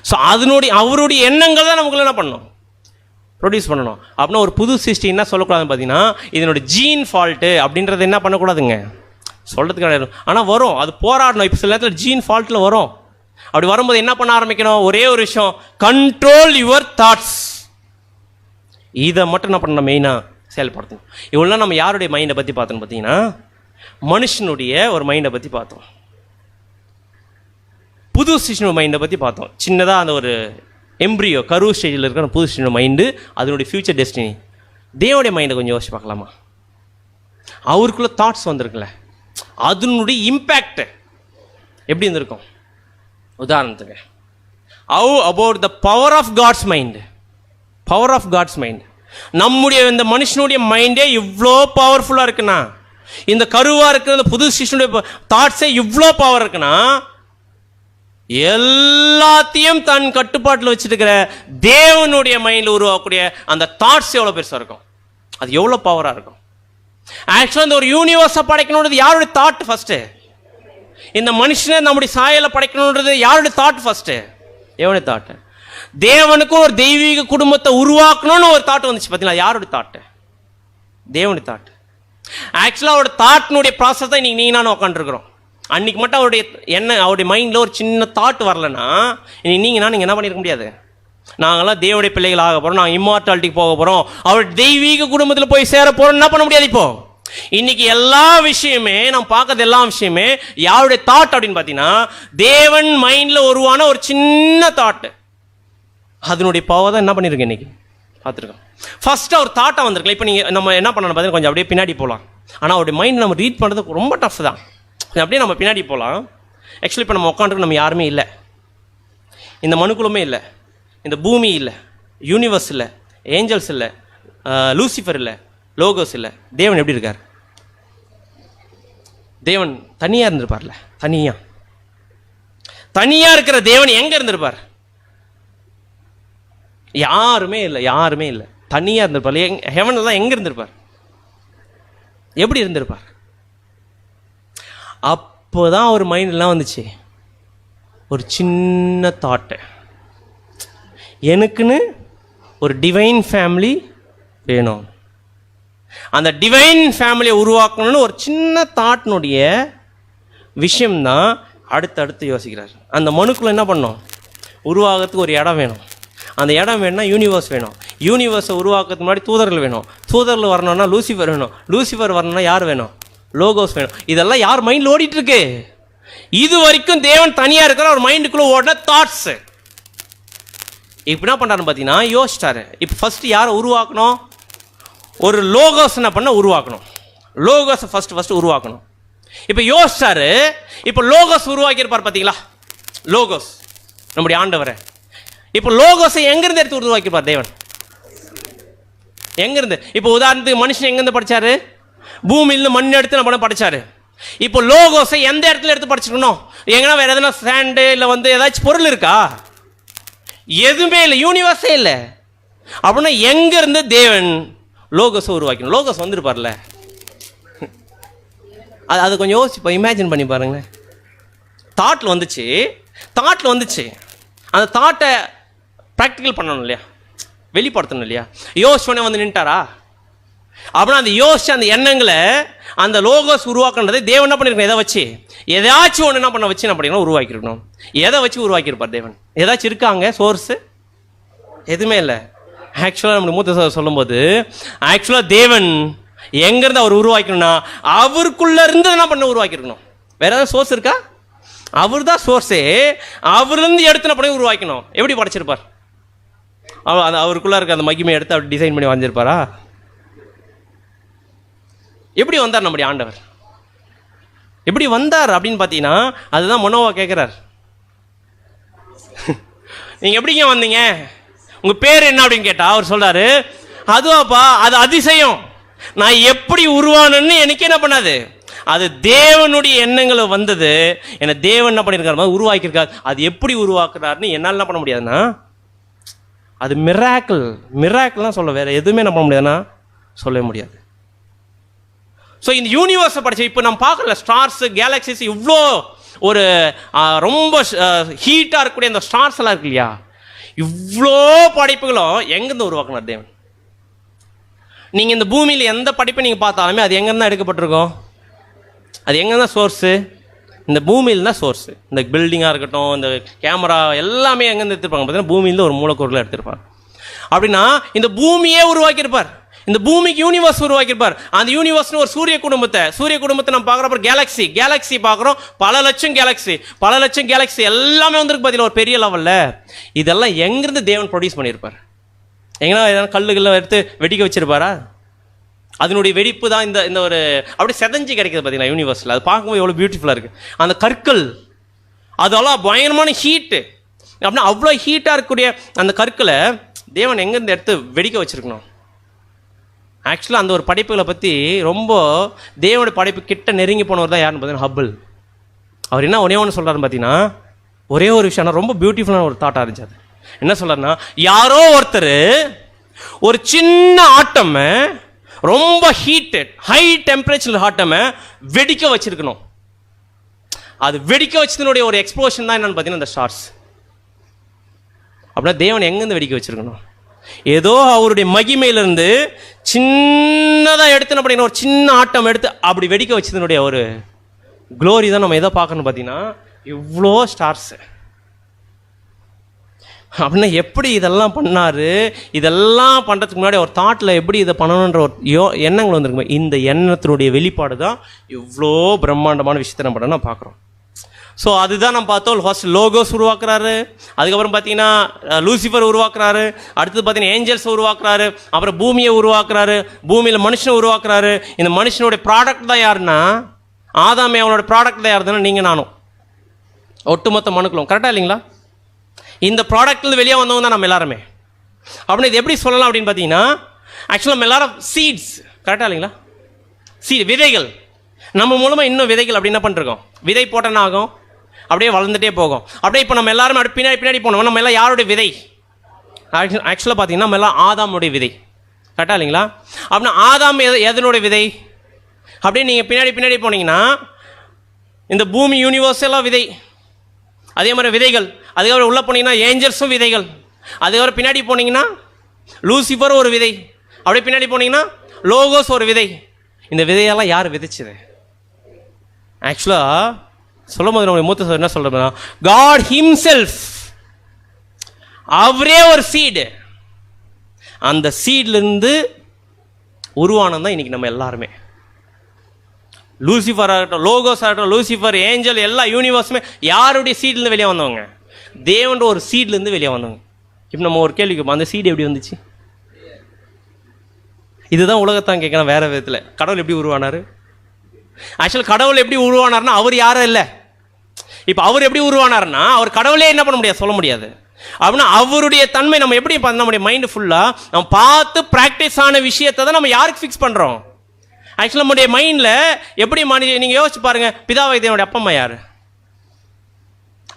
ஸோ அதனுடைய அவருடைய எண்ணங்கள் தான் நமக்குள்ள என்ன பண்ணணும்? ப்ரொடியூஸ் பண்ணணும். அப்படின்னா ஒரு புது சிருஷ்டி என்ன சொல்லக்கூடாதுன்னு பார்த்தீங்கன்னா, இதனோட ஜீன் ஃபால்ட்டு அப்படின்றது என்ன பண்ணக்கூடாதுங்க, சொல்கிறதுக்கு கிடையாது. ஆனால் வரும், அது போராடணும். இப்போ சில நேரத்தில் ஜீன் ஃபால்ட்டில் வரும். அப்படி வரும்போது என்ன பண்ண ஆரம்பிக்கணும்? ஒரே ஒரு விஷயம், கண்ட்ரோல் யுவர் தாட்ஸ். இதை மட்டும் என்ன பண்ணணும்? மெயினாக செயல்படுத்தணும். இவ்வளோ நம்ம யாருடைய மைண்டை பற்றி பார்த்தோன்னு பார்த்தீங்கன்னா, மனுஷனுடைய ஒரு மைண்டை பற்றி பார்த்தோம். புது சிருஷ்டியோட மைண்டை பற்றி பார்த்தோம். சின்னதாக அந்த ஒரு எம்ப்ரியோ கரு ஸ்டேஜில் இருக்கிற புது சிருஷ்டியோட மைண்டு, அதனுடைய ஃபியூச்சர் டெஸ்டினி. தேவனுடைய மைண்டை கொஞ்சம் யோசிச்சு பார்க்கலாமா? அவருக்குள்ள தாட்ஸ் வந்திருக்குல்ல, அதனுடைய இம்பேக்ட் எப்படி இருந்திருக்கும்? உதாரணத்துக்கு, how about the power of God's mind. Power of God's mind. நம்முடைய இந்த மனுஷனுடைய மைண்டே இவ்வளோ பவர்ஃபுல்லாக இருக்குன்னா, இந்த கருவாக இருக்கிற இந்த புது சிருஷ்டியுடைய தாட்ஸே இவ்வளோ பவர் இருக்குன்னா, எல்லாத்தையும் தன் கட்டுப்பாட்டில் வச்சிருக்கிற தேவனுடைய மைண்டில் உருவாக்கக்கூடிய அந்த தாட்ஸ் எவ்வளோ பெருசாக இருக்கும்? அது எவ்வளோ பவராக இருக்கும்? ஆக்சுவலாக இந்த ஒரு யூனிவர்ஸை படைக்கணுன்றது யாருடைய தாட் ஃபர்ஸ்ட்டு? இந்த மனுஷனை நம்முடைய சாயலை படைக்கணுன்றது யாருடைய தாட் ஃபர்ஸ்ட்டு? எவனுடைய தாட்டு? தேவனுக்கும் ஒரு தெய்வீக குடும்பத்தை உருவாக்கணும்னு ஒரு தாட் வந்துச்சு பார்த்தீங்களா? யாருடைய தாட்டு? தேவனுடைய தாட். ஆக்சுவலாக அவருடைய தாட்டினுடைய ப்ராசஸ் தான் இன்னைக்கு நீங்கள் நான் உட்காந்துருக்குறோம். அன்னைக்கு மட்டும் அவருடைய அவருடைய மைண்டில் ஒரு சின்ன தாட் வரலன்னா இன்னைக்கு நீங்கள் என்ன பண்ணியிருக்க முடியாது. நாங்களாம் தேவனுடைய பிள்ளைகள் ஆக போகிறோம், நாங்கள் இம்மார்டாலிட்டிக்கு போக போகிறோம், அவருடைய தெய்வீக குடும்பத்தில் போய் சேர போகிறோம். என்ன பண்ண முடியாது? இப்போ இன்னைக்கு எல்லா விஷயமே நம்ம பார்க்கறது எல்லா விஷயமே யாருடைய தாட் அப்படின்னு பார்த்தீங்கன்னா, தேவன் மைண்டில் உருவான ஒரு சின்ன தாட்டு. அதனுடைய பவர் தான் என்ன பண்ணியிருக்கேன் இன்னைக்கு பார்த்துருக்கோம். ஃபர்ஸ்ட்டு ஒரு தாட்டாக வந்திருக்கலாம். இப்போ நீங்கள் நம்ம என்ன பண்ணணும் பார்த்தீங்கன்னா, கொஞ்சம் அப்படியே பின்னாடி போகலாம். ஆனால் அவருடைய மைண்ட் நம்ம ரீட் பண்ணுறது ரொம்ப டஃப் தான். அப்படியே நம்ம பின்னாடி போகலாம். ஆக்சுவலி இப்போ நம்ம உட்காந்துருக்கு நம்ம யாருமே இல்லை, இந்த மனுக்குலமே இல்லை, இந்த பூமி இல்லை, யூனிவர்ஸ் இல்லை, ஏஞ்சல்ஸ் இல்லை, லூசிஃபர் இல்லை, லோகோஸ் இல்லை. தேவன் எப்படி இருக்கார்? தேவன் தனியாக இருந்திருப்பார்ல. தனியாக இருக்கிற தேவன் எங்கே இருந்திருப்பார்? யாருமே இல்லை, தனியாக இருந்திருப்பார். ஹெவன் தான் எங்கே இருந்திருப்பார்? எப்படி இருந்திருப்பார்? அப்போதான் ஒரு மைண்ட்லாம் வந்துச்சு, ஒரு சின்ன தாட்டு, எனக்குன்னு ஒரு டிவைன் ஃபேமிலி வேணும். அந்த டிவைன் ஃபேமிலியை உருவாக்கணும்னு ஒரு சின்ன தாட்னுடைய விஷயம்தான் அடுத்தடுத்து யோசிக்கிறார். அந்த மனுக்குள்ள என்ன பண்ணோம்? உருவாகிறதுக்கு ஒரு இடம் வேணும். அந்த இடம் வேணும்னா யூனிவர்ஸ் வேணும். யூனிவர்ஸை உருவாக்குறதுக்கு முன்னாடி தூதர்கள் வேணும். தூதர்கள் வரணும்னா லூசிஃபர் வேணும். லூசிஃபர் வரணும்னா யார் வேணும்? லோகோஸ் வேணும். இதெல்லாம் யார் மைண்டில் ஓடிட்டு இருக்கு? இது வரைக்கும் தேவன் தனியாக இருக்கிற ஒரு மைண்டுக்குள்ள ஓடின தாட்ஸ். இப்போ என்ன பண்ணுறாருன்னு பார்த்தீங்கன்னா, யோசிச்சாரு. இப்போ ஃபர்ஸ்ட் யாரை உருவாக்கணும்? ஒரு லோகோஸ் என்ன பண்ண உருவாக்கணும். லோகோஸை ஃபர்ஸ்ட் உருவாக்கணும். இப்போ யோசிச்சாரு. இப்போ லோகோஸ் உருவாக்கியிருப்பார் பார்த்தீங்களா? லோகோஸ் நம்முடைய ஆண்டவரை. இப்போ லோகோஸை எங்கேருந்து எடுத்து உருவாக்கியிருப்பார் தேவன்? எங்கேருந்து? இப்போ உதாரணத்துக்கு மனுஷன் எங்கேருந்து படித்தாரு? பூமியிலிருந்து மண் எடுத்து நம்ம படித்தாரு. இப்போ லோகோஸை எந்த இடத்துல எடுத்து படிச்சிருக்கணும்? எங்கன்னா வேறு எதனா சாண்டு இல்லை ஏதாச்சும் பொருள் இருக்கா? எதுவுமே இல்லை, யூனிவர்ஸே இல்லை. அப்படின்னா எங்கேருந்து தேவன் லோகோஸை உருவாக்கணும்? லோகோஸ் வந்துருப்பார்ல. அது கொஞ்சம் யோசிப்போம், இமேஜின் பண்ணி பாருங்களேன். தாட்டில் வந்துச்சு. அந்த தாட்டை ப்ராக்டிக்கல் பண்ணணும் இல்லையா? வெளிப்படுத்தணும் இல்லையா? யோசிச்சோடனே வந்து நின்ட்டாரா? அப்படின்னா அந்த யோசிச்சு அந்த எண்ணங்களை அந்த லோகோஸ் உருவாக்குன்றதை தேவன் என்ன பண்ணிருக்கணும்? எதை வச்சு? எதாச்சும் ஒன்று என்ன பண்ண வச்சு என்ன பண்ணிக்கணும்? உருவாக்கிருக்கணும். எதை வச்சு உருவாக்கியிருப்பார் தேவன்? ஏதாச்சும் இருக்காங்க சோர்ஸு? எதுவுமே இல்லை. ஆக்சுவலாக நம்மளுக்கு மூத்த சொல்லும்போது, ஆக்சுவலாக தேவன் எங்கேருந்து அவர் உருவாக்கணும்னா அவருக்குள்ள இருந்து என்ன பண்ண உருவாக்கிருக்கணும். வேற ஏதாவது சோர்ஸ் இருக்கா? அவர் தான் சோர்ஸே. அவர்லேருந்து எடுத்து என்ன பண்ணி உருவாக்கணும். எப்படி படைச்சிருப்பார்? அவருக்குள்ள இருக்க அந்த மகிமை எடுத்து அப்படி டிசைன் பண்ணி வரைஞ்சிருப்பாரா? எப்படி வந்தார் நம்முடைய ஆண்டவர்? எப்படி வந்தார் அப்படின்னு பார்த்தீங்கன்னா அதுதான் மனோவா கேட்குறார். நீங்கள் எப்படிங்க வந்தீங்க, உங்கள் பேர் என்ன அப்படின்னு கேட்டா அவர் சொல்றாரு, அதுவாப்பா அது அதிசயம், நான் எப்படி உருவானேன்னு எனக்கு என்ன பண்ணாது, அது தேவனுடைய எண்ணங்களை வந்தது. என்னை தேவன் என்ன பண்ணியிருக்காரு, உருவாக்கியிருக்காரு. அது எப்படி உருவாக்குறாருன்னு என்னால் என்ன பண்ண முடியாதுன்னா, அது மிராக்கிள்லாம் சொல்ல, வேற எதுவுமே என்ன பண்ண முடியாதுன்னா சொல்ல முடியாது. ஸோ இந்த யூனிவர்ஸை படிச்சு இப்போ நம்ம பார்க்கல, ஸ்டார்ஸ் கேலக்சிஸ் இவ்வளோ ஒரு ரொம்ப ஹீட்டாக இருக்கக்கூடிய அந்த ஸ்டார்ஸ் எல்லாம் இருக்கு இல்லையா, இவ்வளோ படைப்புகளும் எங்கேருந்து உருவாக்குனார் தேவன்? நீங்கள் இந்த பூமியில் எந்த படைப்பை நீங்கள் பார்த்தாலுமே அது எங்கேருந்து எடுக்கப்பட்டிருக்கோம், அது எங்கேருந்தான் சோர்ஸு? இந்த பூமியில் தான் சோர்ஸு. இந்த பில்டிங்காக இருக்கட்டும், இந்த கேமரா எல்லாமே எங்கேருந்து எடுத்துருப்பாங்க பார்த்தீங்கன்னா பூமியிலேருந்து ஒரு மூலக்கூறில் எடுத்திருப்பாங்க. அப்படின்னா இந்த பூமியே உருவாக்கியிருப்பார், இந்த பூமிக்கு யூனிவர்ஸ் உருவாக்கியிருப்பார். அந்த யூனிவர்ஸ்னு ஒரு சூரிய குடும்பத்தை நம்ம பார்க்குறப்ப கேலக்ஸி பார்க்குறோம், பல லட்சம் கேலக்ஸி எல்லாமே வந்துருக்கு பார்த்தீங்கன்னா ஒரு பெரிய லெவலில். இதெல்லாம் எங்கேருந்து தேவன் ப்ரொடியூஸ் பண்ணியிருப்பார்? எங்கன்னா எதனா கல்லுகள்லாம் எடுத்து வெடிக்க வச்சிருப்பாரா? அதனுடைய வெடிப்பு தான் இந்த ஒரு அப்படி செதஞ்சு கிடைக்கிது பார்த்தீங்கன்னா யூனிவர்ஸில். அது பார்க்கும்போது எவ்வளோ பியூட்டிஃபுல்லாக இருக்குது. அந்த கற்கள் அதெல்லாம் பயங்கரமான ஹீட்டு. அப்படின்னா அவ்வளோ ஹீட்டாக இருக்கக்கூடிய அந்த கற்களை தேவன் எங்கேருந்து எடுத்து வெடிக்க வச்சுருக்கணும்? ஆக்சுவலாக அந்த ஒரு படைப்புகளை பற்றி ரொம்ப தேவனுடைய படைப்பு கிட்ட நெருங்கி போனவர் தான் யாருன்னு பார்த்தீங்கன்னா ஹப்பிள். அவர் என்ன ஒன்று சொல்கிறாருன்னு பார்த்தீங்கன்னா, ஒரே ஒரு விஷயம் ரொம்ப பியூட்டிஃபுல்லான ஒரு தாட்டாக இருந்துச்சு. அது என்ன சொல்கிறாருன்னா, யாரோ ஒருத்தர் ஒரு சின்ன ஆட்டமை, ரொம்ப ஹீட்டட் ஹை டெம்பரேச்சர் ஆட்டமை வெடிக்க வச்சிருக்கணும். அது வெடிக்க வச்சதுனுடைய ஒரு எக்ஸ்ப்ளோஷன் தான் என்னன்னு பார்த்தீங்கன்னா இந்த ஸ்டார்ஸ். அப்படின்னா தேவன் எங்கேருந்து வெடிக்க வச்சிருக்கணும்? ஏதோ அவருடைய மகிமையிலிருந்து சின்னதாக எடுத்து அப்படின்னா ஒரு சின்ன ஆட்டம் எடுத்து அப்படி வெடிக்க வச்சதுனுடைய ஒரு க்ளோரி தான் நம்ம எதை பார்க்கணும் பார்த்தீங்கன்னா இவ்வளோ ஸ்டார்ஸு. அப்படின்னா எப்படி இதெல்லாம் பண்ணார்? இதெல்லாம் பண்ணுறதுக்கு முன்னாடி ஒரு தாட்டில் எப்படி இதை பண்ணணுன்ற ஒரு எண்ணங்கள் வந்துருக்குமே, இந்த எண்ணத்தினுடைய வெளிப்பாடு தான் இவ்வளோ பிரம்மாண்டமான விஷயத்தை நம்ம நான் பார்க்குறோம். ஸோ அதுதான் நம்ம பார்த்தோம். ஃபர்ஸ்ட் லோகோஸ் உருவாக்குறாரு, அதுக்கப்புறம் பார்த்தீங்கன்னா லூசிஃபர் உருவாக்குறாரு, அடுத்தது பார்த்தீங்கன்னா ஏஞ்சல்ஸ் உருவாக்குறாரு, அப்புறம் பூமியை உருவாக்குறாரு, பூமியில் மனுஷனை உருவாக்குறாரு. இந்த மனுஷனுடைய ப்ராடக்ட் தான் யாருன்னா ஆதாமே, அவனோட ப்ராடக்ட் தான் யாருன்னா நீங்கள் நானும் ஒட்டுமொத்த மனுக்களும். கரெக்டாக இல்லைங்களா? இந்த ப்ராடக்ட்லேருந்து வெளியே வந்தவங்க தான் நம்ம எல்லாருமே. அப்படின்னு இது எப்படி சொல்லலாம் அப்படின்னு பார்த்தீங்கன்னா, ஆக்சுவலாக நம்ம எல்லாரும் சீட்ஸ். கரெக்டாக இல்லைங்களா? விதைகள். நம்ம மூலமாக இன்னும் விதைகள் அப்படி என்ன பண்ணிருக்கோம், விதை போட்டோன்னா ஆகும், அப்படியே வளர்ந்துட்டே போகும். அப்படியே இப்போ நம்ம எல்லாருமே அப்படி பின்னாடி போனோம். நம்ம எல்லாம் யாருடைய விதை? ஆக்சுவலாக பார்த்தீங்கன்னா நம்ம எல்லாம் ஆதாமுடைய விதை. கரெக்டாக இல்லைங்களா? அப்படின்னா ஆதாம் எதனுடைய விதை? அப்படியே நீங்கள் பின்னாடி போனீங்கன்னா இந்த பூமி யூனிவர்ஸ் எல்லாம் விதை, அதே மாதிரி விதைகள். அதுக்கப்புறம் உள்ளே போனீங்கன்னா ஏஞ்சல்ஸும் விதைகள். அதுக்கப்புறம் பின்னாடி போனீங்கன்னா லூசிஃபர் ஒரு விதை. அப்படியே பின்னாடி போனீங்கன்னா லோகோஸ் ஒரு விதை. இந்த விதையெல்லாம் யார் விதைச்சது? ஆக்சுவலாக சொல்லும் போது நம்முடைய மூத்த சார் என்ன சொல்கிறோம்னா, காட் ஹிம்செல்ஃப், அவரே ஒரு சீடு. அந்த சீட்லேருந்து உருவானது தான் இன்றைக்கி நம்ம எல்லாருமே. லூசிஃபர் ஆகட்டும், லோகோஸ் ஆகட்டும், லூசிஃபர், ஏஞ்சல், எல்லா யூனிவர்ஸுமே யாருடைய சீட்லேருந்து வெளியே வந்தவங்க? தேவன்ற ஒரு சீட்லேருந்து வெளியே வந்தவங்க. இப்போ நம்ம ஒரு கேள்வி கேட்போம், அந்த சீடு எப்படி வந்துச்சு? இதுதான் உலகத்தான் கேட்கணும் வேற விதத்தில். கடவுள் எப்படி உருவானார்? ஆக்சுவலாக கடவுள் எப்படி உருவானார்னா அவர் யாரும் இல்லை. இப்போ அவர் எப்படி உருவானார்னா அவர் கடவுளே என்ன பண்ண முடியாது, சொல்ல முடியாது. அப்படின்னா அவருடைய தன்மை நம்ம எப்படி நம்முடைய மைண்டு ஃபுல்லாக நம்ம பார்த்து ப்ராக்டிஸ் ஆன விஷயத்தை தான் நம்ம யாருக்கு ஃபிக்ஸ் பண்ணுறோம்? ஆக்சுவலாக நம்முடைய மைண்டில் எப்படி நீங்கள் யோசிச்சு பாருங்கள், பிதாவை தேவனுடைய அப்பா அம்மா யார்?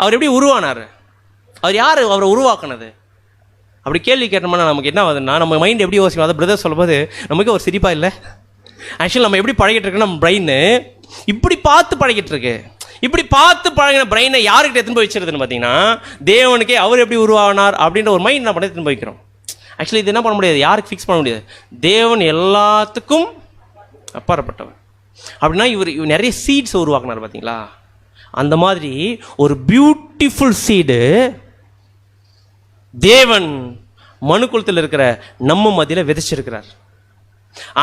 அவர் எப்படி உருவானார்? அவர் யார் அவரை உருவாக்குனது? அப்படி கேள்வி கேட்டோம்னா நமக்கு என்ன ஆகுதுன்னா நம்ம மைண்ட் எப்படி யோசிக்கும்? அதை பிரதர் சொல்லும்போது நமக்கு ஒரு சிரிப்பாக இல்லை? ஆக்சுவலி நம்ம எப்படி பழகிட்டு இருக்கு, நம்ம பிரெயின் இப்படி பார்த்து பழகிட்டு இருக்கு. இப்படி பார்த்து பழகின பிரெயினை யாருக்கிட்ட எடுத்துன்னு போய் வச்சிருதுன்னு பார்த்தீங்கன்னா தேவனுக்கே அவர் எப்படி உருவானார் அப்படின்ற ஒரு மைண்ட் நம்ம எடுத்துன்னு போய்க்கிறோம். ஆக்சுவலி இது என்ன பண்ண முடியாது, யாருக்கு ஃபிக்ஸ் பண்ண முடியாது. தேவன் எல்லாத்துக்கும் அப்பாற்பட்டவர். அப்படின்னா இவர் நிறைய சீட்ஸ் உருவாக்குனார் பார்த்தீங்களா? அந்த மாதிரி ஒரு பியூட்டிஃபுல் சீடு தேவன் மனுக்குலத்தில் இருக்கிற நம்ம மத்தியில் விதைச்சிருக்கிறார்.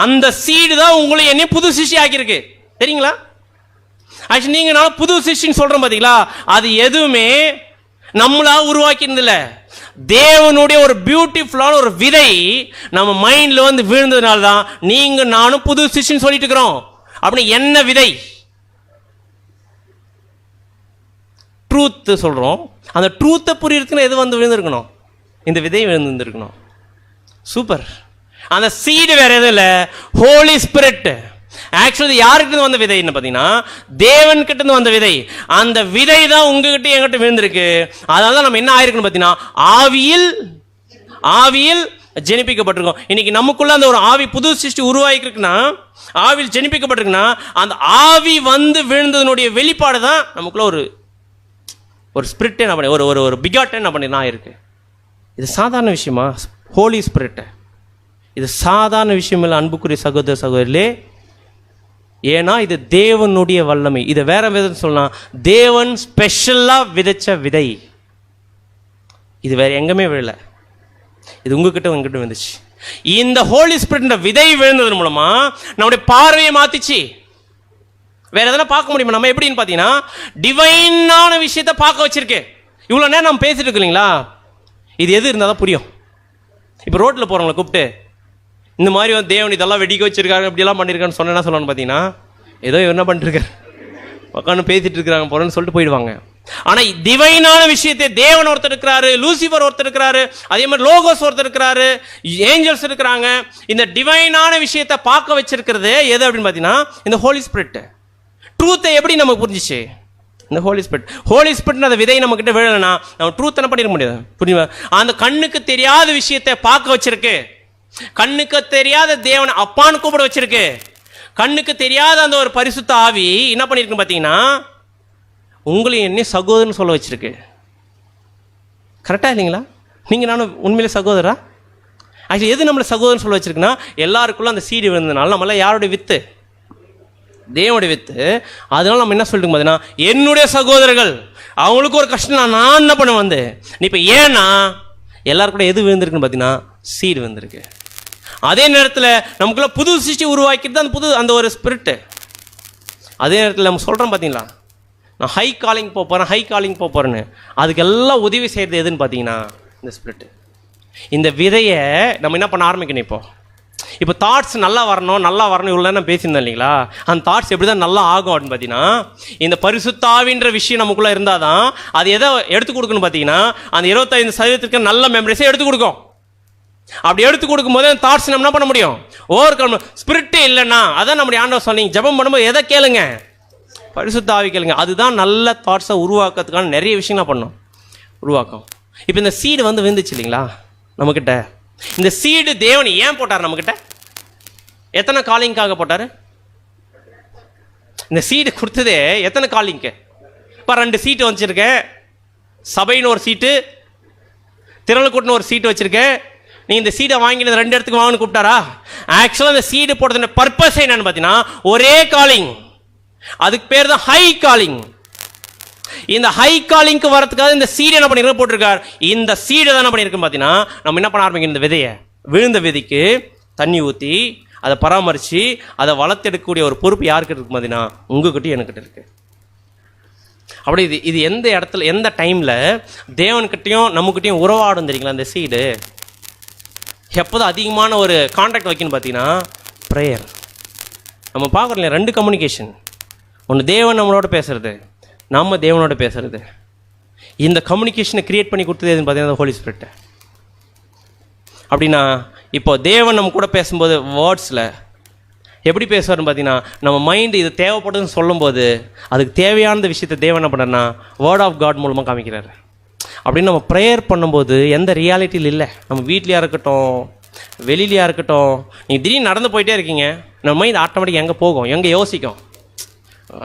அந்த சீடு தான் உங்களை என்னையும் புது சிருஷ்டி ஆக்கியிருக்கு. தெரியுங்களா? ஆக்சுவலி நீங்க நான் புது சிருஷ்டின்னு சொல்றோம் பாத்தீங்களா, அது எதுவுமே நம்மளா உருவாக்கினதில்ல. தேவனுடைய ஒரு பியூட்டிஃபுல்லான ஒரு விதை நம்ம மைண்ட்ல வந்து விழுந்ததுனால தான் நீங்க நானும் புது சிருஷ்டின்னு சொல்லிட்டு இருக்கிறோம். அப்படின்னு என்ன விதை? ட்ரூத் சொல்றோம். அந்த ட்ரூத்தை புரியறதுக்கு எது வந்து விழுந்திருக்கணும்? இந்த விதை விழுந்திருக்கணும். சூப்பர். அந்த சீடு வேற எதுவும் இல்லை, ஹோலி ஸ்பிரிட். ஆக்சுவலி யாருக்கிட்ட வந்த விதை என்ன பார்த்தீங்கன்னா, தேவன் கிட்ட இருந்து வந்த விதை. அந்த விதை தான் உங்ககிட்ட என்கிட்ட விழுந்திருக்கு. அதனால தான் நம்ம என்ன ஆயிருக்குன்னு பார்த்தீங்கன்னா, ஆவியில் ஜெனிப்பிக்கப்பட்டிருக்கோம். இன்னைக்கு நமக்குள்ள அந்த ஒரு ஆவி புது சிருஷ்டி உருவாகிருக்குன்னா, ஆவியில் ஜெனிப்பிக்கப்பட்டிருக்குன்னா, அந்த ஆவி வந்து விழுந்ததனுடைய வெளிப்பாடு தான் நமக்குள்ள ஒரு ஸ்பிரிட் என்ன பண்ணி ஒரு பிகாட் என்ன பண்ணி நான் இருக்கு. இது சாதாரண விஷயமா? ஹோலி ஸ்பிரிட் இது சாதாரண விஷயம் இல்லை அன்புக்குரிய சகோதர சகோதரிலே. ஏன்னா இது தேவனுடைய வல்லமை. இதை வேற விதம் சொல்லலாம், தேவன் ஸ்பெஷலா விதைச்ச விதை. இது வேற எங்கேயுமே விழல, இது உங்ககிட்ட வந்துச்சு. இந்த ஹோலி ஸ்பிரிட் விதை விழுந்ததன் மூலமா நம்முடைய பார்வையை மாத்திச்சு. வேற எதனா பார்க்க முடியுமா நம்ம? எப்படின்னு பார்த்தீங்கன்னா, டிவைனான விஷயத்தை பார்க்க வச்சிருக்கு. இவ்வளோ நேரம் நம்ம பேசிட்டு இருக்கோம் இல்லைங்களா, இது எது இருந்தால் தான் புரியும். இப்போ ரோட்டில் போகிறவங்களை கூப்பிட்டு இந்த மாதிரி வந்து தேவன் இதெல்லாம் வெடிக்க வச்சிருக்காரு இப்படியெல்லாம் பண்ணியிருக்கான்னு சொன்னா சொல்லணும்னு பார்த்தீங்கன்னா, ஏதோ என்ன பண்ணிருக்காரு உட்காந்து பேசிட்டு இருக்கிறாங்க போறேன்னு சொல்லிட்டு போயிடுவாங்க. ஆனால் டிவைனான விஷயத்தை தேவன் ஒருத்தர் இருக்கிறாரு, லூசிபர் ஒருத்தர் இருக்கிறாரு, அதே மாதிரி லோகோஸ் ஒருத்தர் இருக்கிறாரு, ஏஞ்சல்ஸ் இருக்கிறாங்க. இந்த டிவைனான விஷயத்தை பார்க்க வச்சிருக்கிறது எது அப்படின்னு பார்த்தீங்கன்னா, இந்த ஹோலி ஸ்பிரிட். ட்ரூத்தை எப்படி நமக்கு புரிஞ்சிச்சு? இந்த ஹோலி ஸ்பிரிட் அந்த விதை நம்ம கிட்ட விழலைன்னா நம்ம ட்ரூத் என்ன பண்ணிட முடியாது. புரியுமா? அந்த கண்ணுக்கு தெரியாத விஷயத்தை பார்க்க வச்சிருக்கு. கண்ணுக்கு தெரியாத தேவனை அப்பான்னு கூப்பிட வச்சிருக்கு. கண்ணுக்கு தெரியாத அந்த ஒரு பரிசுத்த ஆவி என்ன பண்ணிருக்கு பார்த்தீங்கன்னா, உங்களையும் என்ன சகோதரன் சொல்ல வச்சிருக்கு. கரெக்டா இல்லைங்களா? நீங்க நானும் உண்மையிலே சகோதரா? ஆக்சுவலி எது நம்மளை சகோதரன் சொல்ல வச்சிருக்குன்னா, எல்லாருக்குள்ள அந்த சீடி விழுந்ததுனால நம்மளாம் யாருடைய வித்து? தேவனுடைய வித்து. அதனால நம்ம என்ன சொல்லிட்டு பார்த்தீங்கன்னா, என்னுடைய சகோதரர்கள் அவங்களுக்கு ஒரு கஷ்டம் நான் என்ன பண்ண வந்து நீ இப்போ ஏன்னா எல்லாருக்கூட எது விழுந்திருக்குன்னு பார்த்தீங்கன்னா, சீடு வந்திருக்கு. அதே நேரத்தில் நமக்குள்ள புது சிருஷ்டி உருவாக்கிட்டு தான் அந்த ஒரு ஸ்பிரிட்டு. அதே நேரத்தில் நம்ம சொல்கிறோம் பார்த்தீங்களா, நான் ஹை காலிங் போகிறேன்னு அதுக்கெல்லாம் உதவி செய்கிறது எதுன்னு பார்த்தீங்கன்னா இந்த ஸ்பிரிட்டு. இந்த விதையை நம்ம என்ன பண்ண ஆரம்பிக்கணும்? இப்போ தாட்ஸ் நல்லா வரணும் இவ்வளோ நேரம் பேசியிருந்தேன் இல்லைங்களா, அந்த தாட்ஸ் எப்படி தான் நல்லா ஆகும் அப்படின்னு பார்த்தீங்கன்னா, இந்த பரிசுத்தாவின்ற விஷயம் நமக்குள்ளே இருந்தால் தான் அது எதை எடுத்து கொடுக்கணும் பார்த்தீங்கன்னா, அந்த 25% நல்ல மெமரிஸை எடுத்து கொடுக்கும். அப்படி எடுத்து கொடுக்கும்போது அந்த தாட்ஸ் நம்ம என்ன பண்ண முடியும்? ஓவர் ஸ்பிரிட்டே இல்லைன்னா, அதான் நம்முடைய ஆண்டவர் சொன்னீங்க, ஜெபம் பண்ணும்போது எதை கேளுங்க? பரிசுத்த ஆவி கேளுங்க. அதுதான் நல்ல தாட்ஸை உருவாக்குறதுக்கான நிறைய விஷயங்கள் பண்ணும், உருவாக்கும். இப்போ இந்த சீடு வந்து விழுந்துச்சு இல்லைங்களா நம்மக்கிட்ட. இந்த சீடு தேவன் ஏன் போட்டார் நம்மக்கிட்ட? எத்தனை காலிங்காக போட்டார்? இந்த சீடு கொடுத்ததே எத்தனை காலிங்க்கு? இப்போ 2 சீட்டு வச்சுருக்கேன். சபைன்னு ஒரு சீட்டு, திரளுக்கூட்டின்னு ஒரு சீட்டு வச்சுருக்கேன். நீ இந்த சீடை வாங்கினது 2 இடத்துக்கு வாங்கன்னு கூப்பிட்டாரா? ஆக்சுவலாக இந்த சீடு போடுறதுன பர்பஸ் என்னன்னு பார்த்தீங்கன்னா, ஒரே காலிங். அதுக்கு பேர் தான் ஹை காலிங். இந்த ஹை காலிங்க்கு வரதுக்காக இந்த சீடை என்ன பண்ணிருக்க போட்டிருக்கார். இந்த சீடை தான் என்ன பண்ணியிருக்கோம் பார்த்தீங்கன்னா, நம்ம என்ன பண்ண ஆரம்பிக்கணும்? இந்த விதையை, விழுந்த விதைக்கு தண்ணி ஊற்றி அதை பராமரித்து அதை வளர்த்தெடுக்கக்கூடிய ஒரு பொறுப்பு யாருக்கிட்ட இருக்கு பார்த்தீங்கன்னா, உங்ககிட்ட எனக்கிட்ட இருக்கு. அப்படி இது எந்த இடத்துல எந்த டைமில் தேவன்கிட்டையும் நம்மக்கிட்டையும் உறவாடும் தெரியுங்களா? இந்த சீடு எப்போதும் அதிகமான ஒரு கான்டாக்ட் வைக்கணும் பார்த்தீங்கன்னா, ப்ரேயர். நம்ம பார்க்குறோம் இல்லையா, 2 கம்யூனிகேஷன். ஒன்று தேவன் நம்மளோட பேசுறது, நம்ம தேவனோட பேசுறது. இந்த கம்யூனிகேஷனை கிரியேட் பண்ணி கொடுத்தது எதுன்னு பார்த்தீங்கன்னா ஹோலி ஸ்பிரிட். அப்படின்னா இப்போ தேவன் நம்ம கூட பேசும்போது வேர்ட்ஸில் எப்படி பேசுவார்னு பார்த்தீங்கன்னா, நம்ம மைண்டு இது தேவைப்படுதுன்னு சொல்லும்போது அதுக்கு தேவையான விஷயத்தை தேவன் என்ன பண்ணுறேன்னா வேர்ட் ஆஃப் காட் மூலமாக காமிக்கிறாரு. அப்படின்னு நம்ம ப்ரேயர் பண்ணும்போது எந்த ரியாலிட்டியில் இல்லை, நம்ம வீட்லையாக இருக்கட்டும் வெளியிலையா இருக்கட்டும், நீங்கள் திடீர்னு நடந்து போயிட்டே இருக்கீங்க, நம்ம மைண்ட் ஆட்டோமேட்டிக் எங்கே போகும், எங்கே யோசிக்கும்,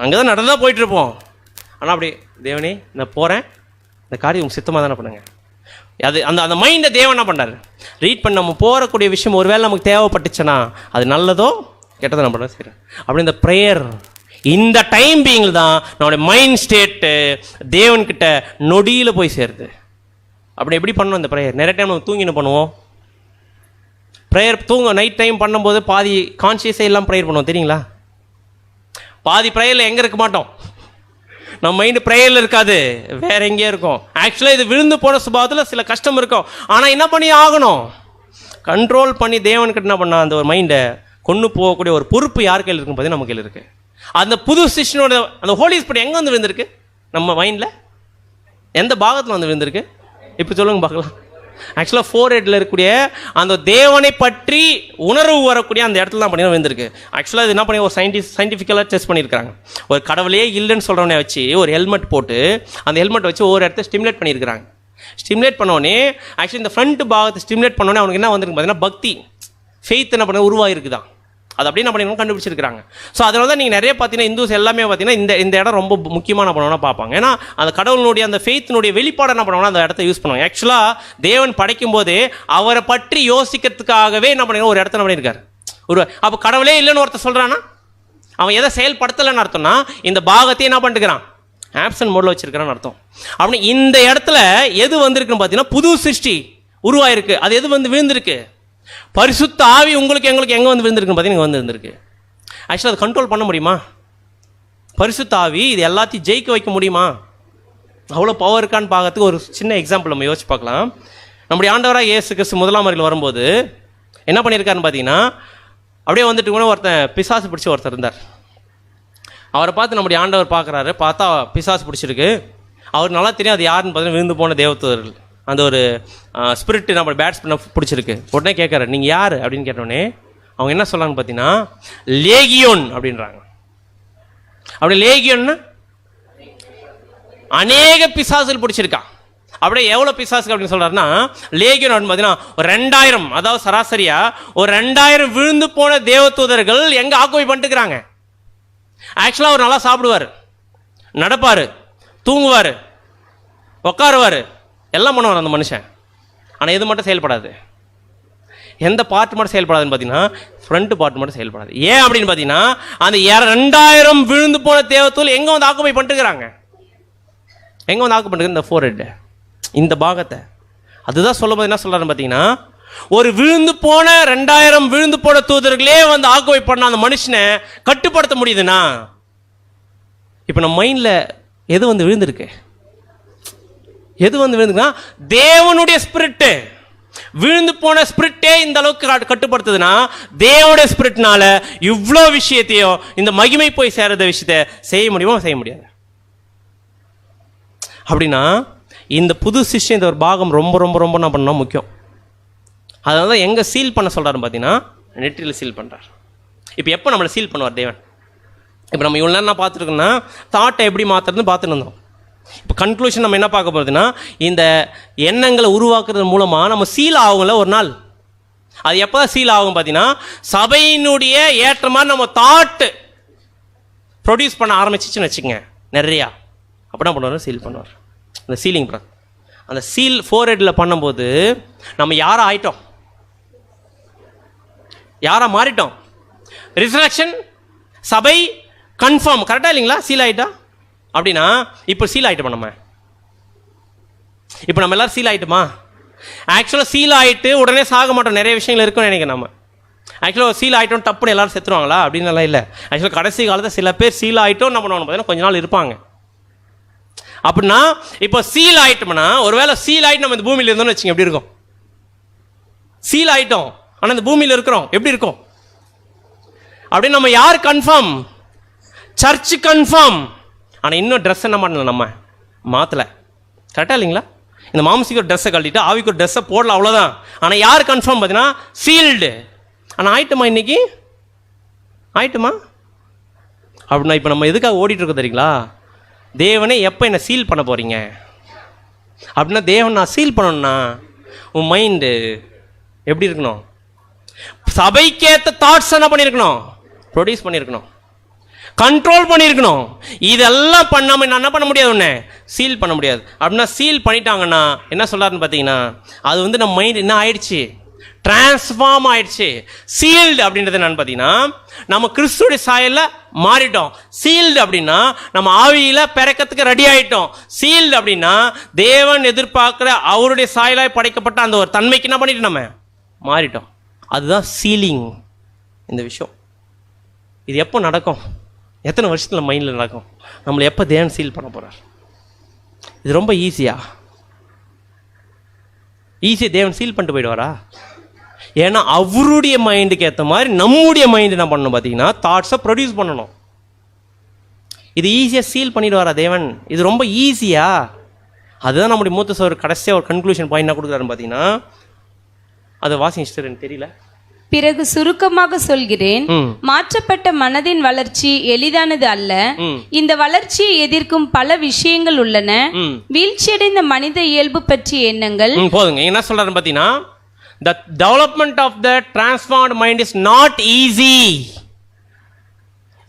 அங்கே தான் நடந்து தான் போயிட்டுருப்போம். ஆனால் அப்படி தேவனே நான் போகிறேன், இந்த காரியம் உங்கள் சித்தமாக தானே பண்ணுங்க. அது அந்த மைண்டை தேவன் என்ன பண்ணுறாரு ரீட் பண்ணி நம்ம போகக்கூடிய விஷயம் ஒருவேளை நமக்கு தேவைப்பட்டுச்சுன்னா அது நல்லதோ கெட்டதோ நம்ம பண்ண செய்கிறேன். அப்படி இந்த ப்ரேயர் இந்த டைம் பீயிங்கில் தான் நம்மளுடைய மைண்ட் ஸ்டேட்டு தேவன்கிட்ட நொடியில் போய் சேருது. அப்படி எப்படி பண்ணணும் இந்த ப்ரேயர்? நிறைய டைம் நம்ம தூங்கின்னு பண்ணுவோம், ப்ரேயர் நைட் டைம் பண்ணும்போது பாதி கான்ஷியஸே எல்லாம் ப்ரேயர் பண்ணுவோம் தெரியுங்களா? பாதி ப்ரேயரில் எங்கே இருக்க மாட்டோம், நம்ம மைண்டு ப்ரேயரில் இருக்காது, வேற எங்கேயே இருக்கும். ஆக்சுவலாக இது விழுந்து போன சுபாவத்தில் சில கஷ்டம் இருக்கும். ஆனால் என்ன பண்ணி ஆகணும், கண்ட்ரோல் பண்ணி தேவன்கிட்ட என்ன பண்ணால் அந்த ஒரு மைண்டை கொண்டு போகக்கூடிய ஒரு பொறுப்பு யார் கையில் இருக்குன்னு பார்த்தீங்கன்னா நம்ம கையில் இருக்குது. அந்த புது சிஷ்யனோட அந்த ஹோலி ஸ்பிரிட் எங்கே வந்து விழுந்திருக்கு, நம்ம மைண்டில் எந்த பாகத்தில் வந்து விழுந்திருக்கு இப்போ சொல்லுங்க பார்க்கலாம். ஆக்சுவலாக ஃபோர்ஹெட்டில் இருக்கக்கூடிய அந்த தேவனை பற்றி உணர்வு வரக்கூடிய அந்த இடத்துல தான் பண்ணி விழுந்திருக்கு. ஆக்சுவலாக இது என்ன பண்ணி ஒரு சயின்டிஃபிக்கலாக டெஸ்ட் பண்ணியிருக்காங்க. ஒரு கடவுளே இல்லைன்னு சொல்கிறவனே வச்சு ஒரு ஹெல்மெட் போட்டு அந்த ஹெல்மெட் வச்சு ஒவ்வொரு இடத்த ஸ்டிமுலேட் பண்ணியிருக்கிறாங்க. ஸ்டிமுலேட் பண்ணோடனே ஆக்சுவலி இந்த ஃப்ரண்ட் பாகத்தை ஸ்டிமுலேட் பண்ணோடனே அவனுக்கு என்ன வந்திருக்கு பார்த்தீங்கன்னா பக்தி, ஃபெய்த் என்ன பண்ண உருவாயிருக்குதான். அது அப்படியே என்ன பண்ணி கண்டுபிடிச்சிருக்காங்க. ஸோ அதனால தான் நீங்கள் நிறைய பார்த்தீங்கன்னா இந்துஸ் எல்லாமே பார்த்தீங்கன்னா இந்த இடம் ரொம்ப முக்கியமான பண்ணுவோம்னா பார்ப்பாங்க. ஏன்னா அந்த கடவுளுடைய அந்த ஃபெய்த்தினுடைய வெளிப்பாடு என்ன பண்ணுவாங்கன்னா அந்த இடத்த யூஸ் பண்ணுவாங்க. ஆக்சுவலாக தேவன் படைக்கும் போது அவரை பற்றி யோசிக்கிறதுக்காகவே என்ன பண்ணிருக்காங்க, ஒரு இடத்த என்ன பண்ணியிருக்காரு அப்போ கடவுளே இல்லைன்னு ஒருத்தர் சொல்கிறான்னா அவன் எதை செயல்படுத்தலைன்னு அர்த்தம்னா இந்த பாகத்தையும் என்ன பண்ணிருக்கிறான், ஆப்சன்ட் மோடில் வச்சிருக்கிறான்னு அர்த்தம். அப்படின்னு இந்த இடத்துல எது வந்திருக்குன்னு பார்த்தீங்கன்னா புது சிருஷ்டி உருவாயிருக்கு. அது எது வந்து விழுந்திருக்கு, பரிசுத்த ஆவி உங்களுக்கு எங்களுக்கு எங்கே வந்து விழுந்திருக்குன்னு பார்த்தீங்கன்னா வந்து இருந்திருக்கு. ஆக்சுவலாக அதை கண்ட்ரோல் பண்ண முடியுமா, பரிசுத்த ஆவி இது எல்லாத்தையும் ஜெயிக்க வைக்க முடியுமா, அவ்வளோ பவர் இருக்கான்னு பார்க்கறதுக்கு ஒரு சின்ன எக்ஸாம்பிள் நம்ம யோசிச்சு பார்க்கலாம். நம்முடைய ஆண்டவராக இயேசு கிறிஸ்து முதலாம் முறையில் வரும்போது என்ன பண்ணியிருக்காருன்னு பார்த்தீங்கன்னா அப்படியே வந்துட்டு கூட ஒருத்தன் பிசாசு பிடிச்சி ஒருத்தர் இருந்தார். அவரை பார்த்து நம்முடைய ஆண்டவர் பார்க்குறாரு, பார்த்தா பிசாசு பிடிச்சிருக்கு. அவர் நல்லா தெரியும் அது யாருன்னு பார்த்தீங்கன்னா விழுந்து போன தேவதூதர்கள், அந்த ஒரு ஸ்பிரிட் நம்ம பேட்ஸ் பண்ண பிடிச்சிருக்கு. உடனே கேட்குறாரு நீங்கள் யார் அப்படின்னு கேட்டோடனே அவங்க என்ன சொல்கிறாங்கன்னு பார்த்தீங்கன்னா லேகியோன் அப்படின்றாங்க. அப்படி லேகியோன்னா அநேக பிசாசுகள் பிடிச்சிருக்கான். அப்படியே எவ்வளோ பிசாசுகள் அப்படின்னு சொல்கிறாருன்னா லேகியோன் அப்படின்னு பார்த்தீங்கன்னா ஒரு 2000, அதாவது சராசரியாக ஒரு 2000 விழுந்து போன தேவதூதர்கள் எங்கே ஆக்குபை பண்ணிட்டுக்கிறாங்க. ஆக்சுவலாக அவர் நல்லா சாப்பிடுவார், நடப்பார், தூங்குவார், உட்காருவார், எல்லாம் பண்ணுவார் அந்த மனுஷன். ஆனால் எது மட்டும் செயல்படாது, எந்த பார்ட் மட்டும் செயல்படாதுன்னு பார்த்தீங்கன்னா ஃப்ரண்ட் பார்ட் மட்டும் செயல்படாது. ஏன் அப்படின்னு பார்த்தீங்கன்னா அந்த 2000 விழுந்து போன தேவத்தூள் எங்கே வந்து ஆக்குபை பண்ணிட்டுக்கிறாங்க, எங்கே வந்து ஆக்குபை பண்ணிட்டு இந்த ஃபோர்ஹெட் இந்த பாகத்தை. அதுதான் சொல்லும்போது என்ன சொல்கிறாருன்னு பார்த்தீங்கன்னா ஒரு விழுந்து போன 2000 விழுந்து போன தூதர்களே வந்து ஆக்குபை பண்ண அந்த மனுஷனை கட்டுப்படுத்த முடியுதுன்னா இப்போ நம்ம மைண்டில் எது வந்து விழுந்திருக்கு, எது வந்து விழுந்துன்னா தேவனுடைய ஸ்பிரிட்டு. விழுந்து போன ஸ்பிரிட்டே இந்த அளவுக்கு கட்டுப்படுத்துதுன்னா தேவனுடைய ஸ்பிரிட்னால இவ்வளோ விஷயத்தையும் இந்த மகிமை போய் சேரத விஷயத்தை செய்ய முடியுமா, செய்ய முடியாது. அப்படின்னா இந்த புது சிஷ்யம் இந்த ஒரு பாகம் ரொம்ப ரொம்ப ரொம்ப என்ன பண்ணா முக்கியம். அதனால தான் எங்கே சீல் பண்ண சொல்கிறாருன்னு பார்த்தீங்கன்னா நெற்றியில் சீல் பண்ணுறார். இப்போ எப்போ நம்மளை சீல் பண்ணுவார் தேவன்? இப்போ நம்ம இவ்வளோ நேரம் பார்த்துருக்கோன்னா தாட்டை எப்படி மாற்றுறதுன்னு பார்த்துட்டு இருந்தோம். இப்போ கன்க்ளூஷன் நம்ம என்ன பார்க்க போகிறதுன்னா இந்த எண்ணங்களை உருவாக்குறது மூலமாக நம்ம சீல் ஆகும்ல ஒரு நாள். அது எப்போ தான் சீல் ஆகும் பார்த்தீங்கன்னா சபையினுடைய ஏற்ற மாதிரி நம்ம தாட்டு ப்ரொடியூஸ் பண்ண ஆரம்பிச்சிச்சுன்னு வச்சுக்கோங்க நிறையா. அப்போ என்ன பண்ணுவார், சீல் பண்ணுவார். அந்த சீலிங் அந்த சீல் ஃபோர்ஹெட்டில் பண்ணும்போது நம்ம யாரை ஆயிட்டோம், யாரா மாறிட்டோம். ரிசரக்ஷன் சபை கன்ஃபார்ம் கரெக்டாக இல்லைங்களா, சீல் ஆகிட்டா. அப்படின்னா இப்போ சீல் ஆகிட்டோமா நம்ம, இப்போ நம்ம எல்லோரும் சீல் ஆகிட்டோமா? ஆக்சுவலாக சீல் ஆகிட்டு உடனே சாக மாட்டோம், நிறைய விஷயங்கள் இருக்குன்னு நினைக்கிறேன் நம்ம. ஆக்சுவலாக சீல் ஆகிட்டோம் டப்புன்னு எல்லோரும் செத்துருவாங்களா அப்படின்னு எல்லாம் இல்லை. ஆக்சுவலாக கடைசி காலத்தில் சில பேர் சீல் ஆகிட்டோம் என்ன பண்ணுவாங்க பார்த்தீங்கன்னா கொஞ்ச நாள் இருப்பாங்க. அப்படின்னா இப்போ சீல் ஆகிட்டோம்னா ஒருவேளை சீல் ஆகிட்டு நம்ம இந்த பூமியில் இருந்தோம்னு வச்சுங்க எப்படி இருக்கும்? சீல் ஆகிட்டோம் ஆனால் இந்த பூமியில் இருக்கிறோம் எப்படி இருக்கும்? அப்படின்னு நம்ம யார் கன்ஃபார்ம்? Search confirm. ஆனால் இன்னும் ட்ரெஸ் என்ன பண்ணல, நம்ம மாற்றலை. கரெக்டாக இல்லைங்களா? இந்த மாம்சிக்கு ஒரு ட்ரெஸ்ஸை கழட்டிட்டு ஆவிக்கு ஒரு ட்ரெஸ்ஸை போடலாம், அவ்வளோதான். ஆனால் யார் கன்ஃபார்ம் பார்த்தீங்கன்னா சீல்டு. ஆனால் ஆயிட்டுமா இன்னைக்கு? ஆயிட்டுமா? அப்படின்னா இப்போ நம்ம எதுக்காக ஓடிட்டு இருக்கோம் தெரியுங்களா? தேவனே எப்போ என்னை சீல் பண்ண போகிறீங்க அப்படின்னா தேவன் நான் சீல் பண்ணணும்னா உன் மைண்டு எப்படி இருக்கணும்? சபைக்கேற்ற தாட்ஸ் என்ன பண்ணியிருக்கணும்? ப்ரொடியூஸ் பண்ணியிருக்கணும், கண்ட்ரோல் பண்ணியிருக்கணும். இதெல்லாம் பண்ணாமல் நான் என்ன பண்ண முடியாது, ஒன்று சீல் பண்ண முடியாது. அப்படின்னா சீல் பண்ணிட்டாங்கன்னா என்ன சொல்கிறாருன்னு பார்த்தீங்கன்னா அது வந்து நம்ம மைண்ட் என்ன ஆயிடுச்சு, டிரான்ஸ்ஃபார்ம் ஆயிடுச்சு. சீல்டு அப்படின்றது என்னன்னு பார்த்தீங்கன்னா நம்ம கிறிஸ்துடைய சாயலில் மாறிட்டோம். சீல்டு அப்படின்னா நம்ம ஆவியில் பிறக்கிறதுக்கு ரெடி ஆகிட்டோம். சீல்டு அப்படின்னா தேவன் எதிர்பார்க்குற அவருடைய சாயலாய் படைக்கப்பட்ட அந்த ஒரு தன்மைக்கு என்ன பண்ணிட்டு நம்ம மாறிட்டோம். அதுதான் சீலிங். இந்த விஷயம் இது எப்போ நடக்கும்? எத்தனை வருஷத்தில் மைண்டில் நடக்கும்? நம்மளை எப்போ தேவன் சீல் பண்ண போகிறார்? இது ரொம்ப ஈஸியாக தேவன் சீல் பண்ணிட்டு போயிடுவாரா? ஏன்னா அவருடைய மைண்டுக்கு ஏற்ற மாதிரி நம்முடைய மைண்டு என்ன பண்ணணும் பார்த்தீங்கன்னா, தாட்ஸை ப்ரொடியூஸ் பண்ணணும். இது ஈஸியாக சீல் பண்ணிடுவாரா தேவன்? இது ரொம்ப ஈஸியா? அதுதான் நம்முடைய மூத்த சோர் கடைசியாக ஒரு கன்க்ளூஷன் பாயிண்ட் என்ன கொடுக்குறாருன்னு பார்த்தீங்கன்னா, அதை வாசிங்க, எனக்கு தெரியல. பிறகு சுருக்கமாக சொல்கிறேன், மாற்றப்பட்ட மனதின் வளர்ச்சி எளிதானது அல்ல. இந்த வளர்ச்சியை எதிர்க்கும் பல விஷயங்கள் உள்ளன. வீழ்ச்சியடைந்த மனித இயல்பு பற்றிய எண்ணங்கள். போதுங்க. என்ன சொல்றாரு பார்த்தீங்கன்னா, the development of the transformed mind is not easy.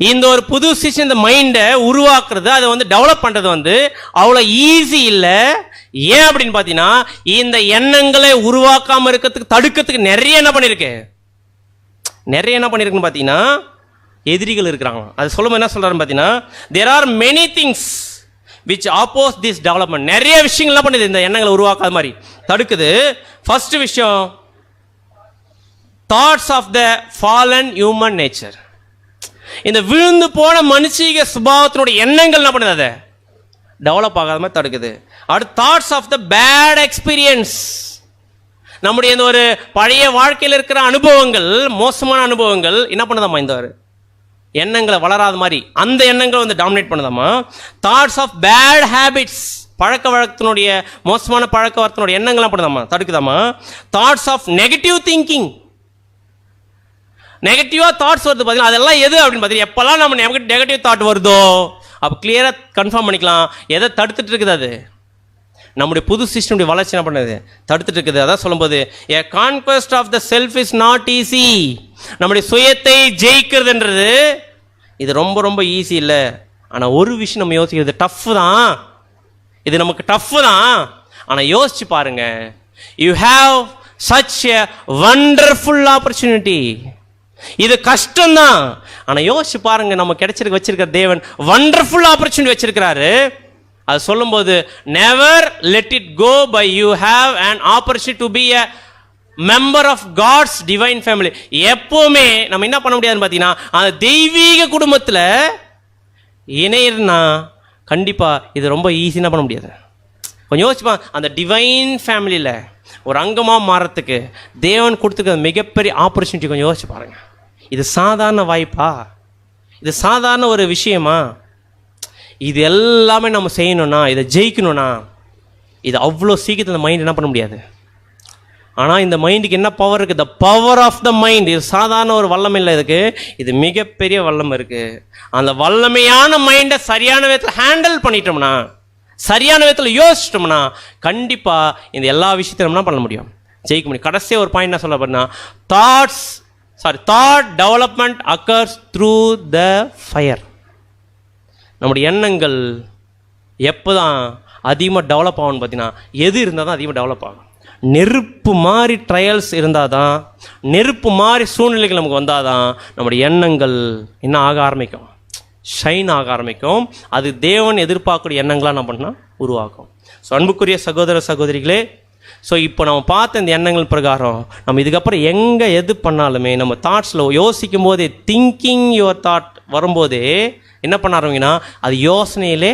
இந்த ஒரு புது சிஸ்டம், இந்த மைண்டை உருவாக்குறது, அதை வந்து டெவலப் பண்றது வந்து அவ்வளோ ஈஸி இல்லை. ஏன் அப்படின்னு பார்த்தீங்கன்னா, இந்த எண்ணங்களை உருவாக்காம இருக்கிறதுக்கு தடுக்கிறதுக்கு நிறைய என்ன பண்ணிருக்குன்னு பார்த்தீங்கன்னா, எதிரிகள் இருக்கிறாங்க. அது சொல்லும்போது என்ன சொல்றாருன்னு பார்த்தீங்கன்னா, there are many things which oppose this development. நிறைய விஷயங்கள் என்ன பண்ணுது, இந்த எண்ணங்களை உருவாக்காத மாதிரி தடுக்குது. ஃபர்ஸ்ட் விஷயம், thoughts of the fallen human nature. இந்த விழுந்து போன மனுஷீக சுபாவத்தினுடைய எண்ணங்கள் என்ன பண்ணுது, அதை டெவலப் ஆகாத மாதிரி தடுக்குது. அடுத்து thoughts of the bad experience. நம்முடைய இந்த ஒரு பழைய வாழ்க்கையில் இருக்கிற அனுபவங்கள், மோசமான அனுபவங்கள் என்ன பண்ணுதாமா, இந்த ஒரு எண்ணங்களை வளராத மாதிரி அந்த எண்ணங்களை வந்து டாமினேட் பண்ணுதாமா. தாட்ஸ் ஆஃப் பேட் ஹேபிட்ஸ், பழக்க வழக்கத்தினுடைய மோசமான பழக்க வழக்கத்தினுடைய எண்ணங்கள்லாம் பண்ணுதாமா, தடுக்குதாமா. Thoughts of negative thinking. நெகட்டிவாக தாட்ஸ் வருது பார்த்தீங்கன்னா, அதெல்லாம் எது அப்படின்னு பார்த்தீங்கன்னா, எப்போல்லாம் நம்ம நெகட்டிவ் தாட் வருதோ அப்போ கிளியராக கன்ஃபார்ம் பண்ணிக்கலாம் எதை தடுத்துட்டு இருக்குது. அது நம்முடைய புது சிஸ்டமுடைய வளர்ச்சி என்ன பண்ணுது, தடுத்துட்டு இருக்குது. அதான் சொல்லும்போது, a conquest of the self is not easy. நம்முடைய சுயத்தை ஜெயிக்கிறதுன்றது இது ரொம்ப ரொம்ப ஈஸி இல்லை. ஆனால் ஒரு விஷயம் நம்ம யோசிக்கிறது, டஃப் தான், இது நமக்கு டஃப் தான். ஆனால் யோசிச்சு பாருங்க, you have such a wonderful opportunity. இது கஷ்டம்தான், ஆனால் யோசிச்சு பாருங்க, நம்ம வச்சிருக்கிற தேவன் வண்டர்ஃபுல் ஆப்பர்ச்சுனிட்டி வச்சிருக்கிறாரு. அது சொல்லும்போது, never let it go by you have an opportunity to be a member of God's divine family. எப்பவுமே நம்ம என்ன பண்ண முடியாதுன்னு பார்த்தீங்கன்னா, அந்த தெய்வீக குடும்பத்தில் இணையர்னா கண்டிப்பாக இது ரொம்ப ஈஸியாக பண்ண முடியாது. கொஞ்சம் யோசிப்பா, அந்த டிவைன் ஃபேமிலியில் ஒரு அங்கமாக மாறத்துக்கு தேவன் கொடுத்துருக்க மிகப்பெரிய ஆப்பர்ச்சுனிட்டி கொஞ்சம் யோசிச்சு பாருங்க. இது சாதாரண வாய்ப்பா? இது சாதாரண ஒரு விஷயமா? இது எல்லாமே நம்ம செய்யணும்னா, இதை ஜெயிக்கணும்னா, இது அவ்வளோ சீக்கிரத்தில் இந்த மைண்ட் என்ன பண்ண முடியாது. ஆனால் இந்த மைண்டுக்கு என்ன பவர் இருக்குது, the power of the mind. இது சாதாரண ஒரு வல்லமை இல்லை, இதுக்கு இது மிகப்பெரிய வல்லமை இருக்குது. அந்த வல்லமையான மைண்டை சரியான விதத்தில் ஹேண்டில் பண்ணிட்டோம்னா, சரியான விதத்தில் யோசிச்சிட்டோம்னா, கண்டிப்பாக இந்த எல்லா விஷயத்தையும் என்ன பண்ண முடியும், ஜெயிக்க முடியும். கடைசியாக ஒரு பாயிண்ட் என்ன சொல்ல போறேன்னா, thought development occurs through the fire. நம்முடைய எண்ணங்கள் எப்போ தான் அதிகமாக டெவலப் ஆகும்னு பார்த்தீங்கன்னா, எது இருந்தால் தான் அதிகமாக டெவலப் ஆகும். நெருப்பு மாதிரி ட்ரையல்ஸ் இருந்தால் தான், நெருப்பு மாதிரி சூழ்நிலைகள் நமக்கு வந்தால் தான் நம்முடைய எண்ணங்கள் என்ன ஆக ஆரம்பிக்கும், ஷைன் ஆக ஆரம்பிக்கும். அது தேவன் எதிர்பார்க்கக்கூடிய எண்ணங்களாக என்ன பண்ணால் உருவாக்கும். ஸோ அன்புக்குரிய சகோதர சகோதரிகளே, ஸோ இப்போ நம்ம பார்த்த இந்த எண்ணங்கள் பிரகாரம் நம்ம இதுக்கப்புறம் எங்கே எது பண்ணாலுமே நம்ம தாட்ஸில் யோசிக்கும் போதே, திங்கிங் யுவர் தாட் வரும்போதே என்ன பண்ண ஆரம்பிங்கன்னா, அது யோசனையிலே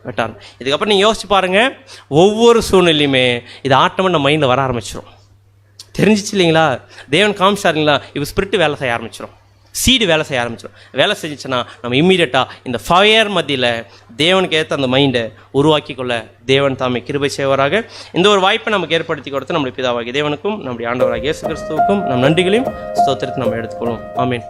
வெட்டார். இதுக்கப்புறம் நீங்கள் யோசிச்சு பாருங்கள், ஒவ்வொரு சூழ்நிலையுமே இது ஆட்டமாக நம்ம மைண்டில் வர ஆரம்பிச்சிடும். தெரிஞ்சிச்சு இல்லைங்களா, தேவன் காமிச்சாருங்களா, இப்போ ஸ்பிரிட்டு வேலை செய்ய ஆரம்பிச்சிடும், சீடு வேலை செய்ய ஆரம்பிச்சிடும். வேலை செஞ்சிச்சுன்னா நம்ம இம்மீடியட்டாக இந்த ஃபயர் மத்தியில் தேவனுக்கு ஏற்ற அந்த மைண்டை உருவாக்கி கொள்ள தேவன் தாமே கிருபை செய்வராக. இந்த ஒரு வாய்ப்பை நமக்கு ஏற்படுத்தி கொடுத்து நம்முடைய பிதாவாகிய தேவனுக்கும் நம்முடைய ஆண்டவராகிய இயேசு கிறிஸ்துவுக்கும் நம் நன்றிகளையும் ஸ்தோத்திரத்தை நம்ம எடுத்துக்கொள்வோம். ஆமீன்.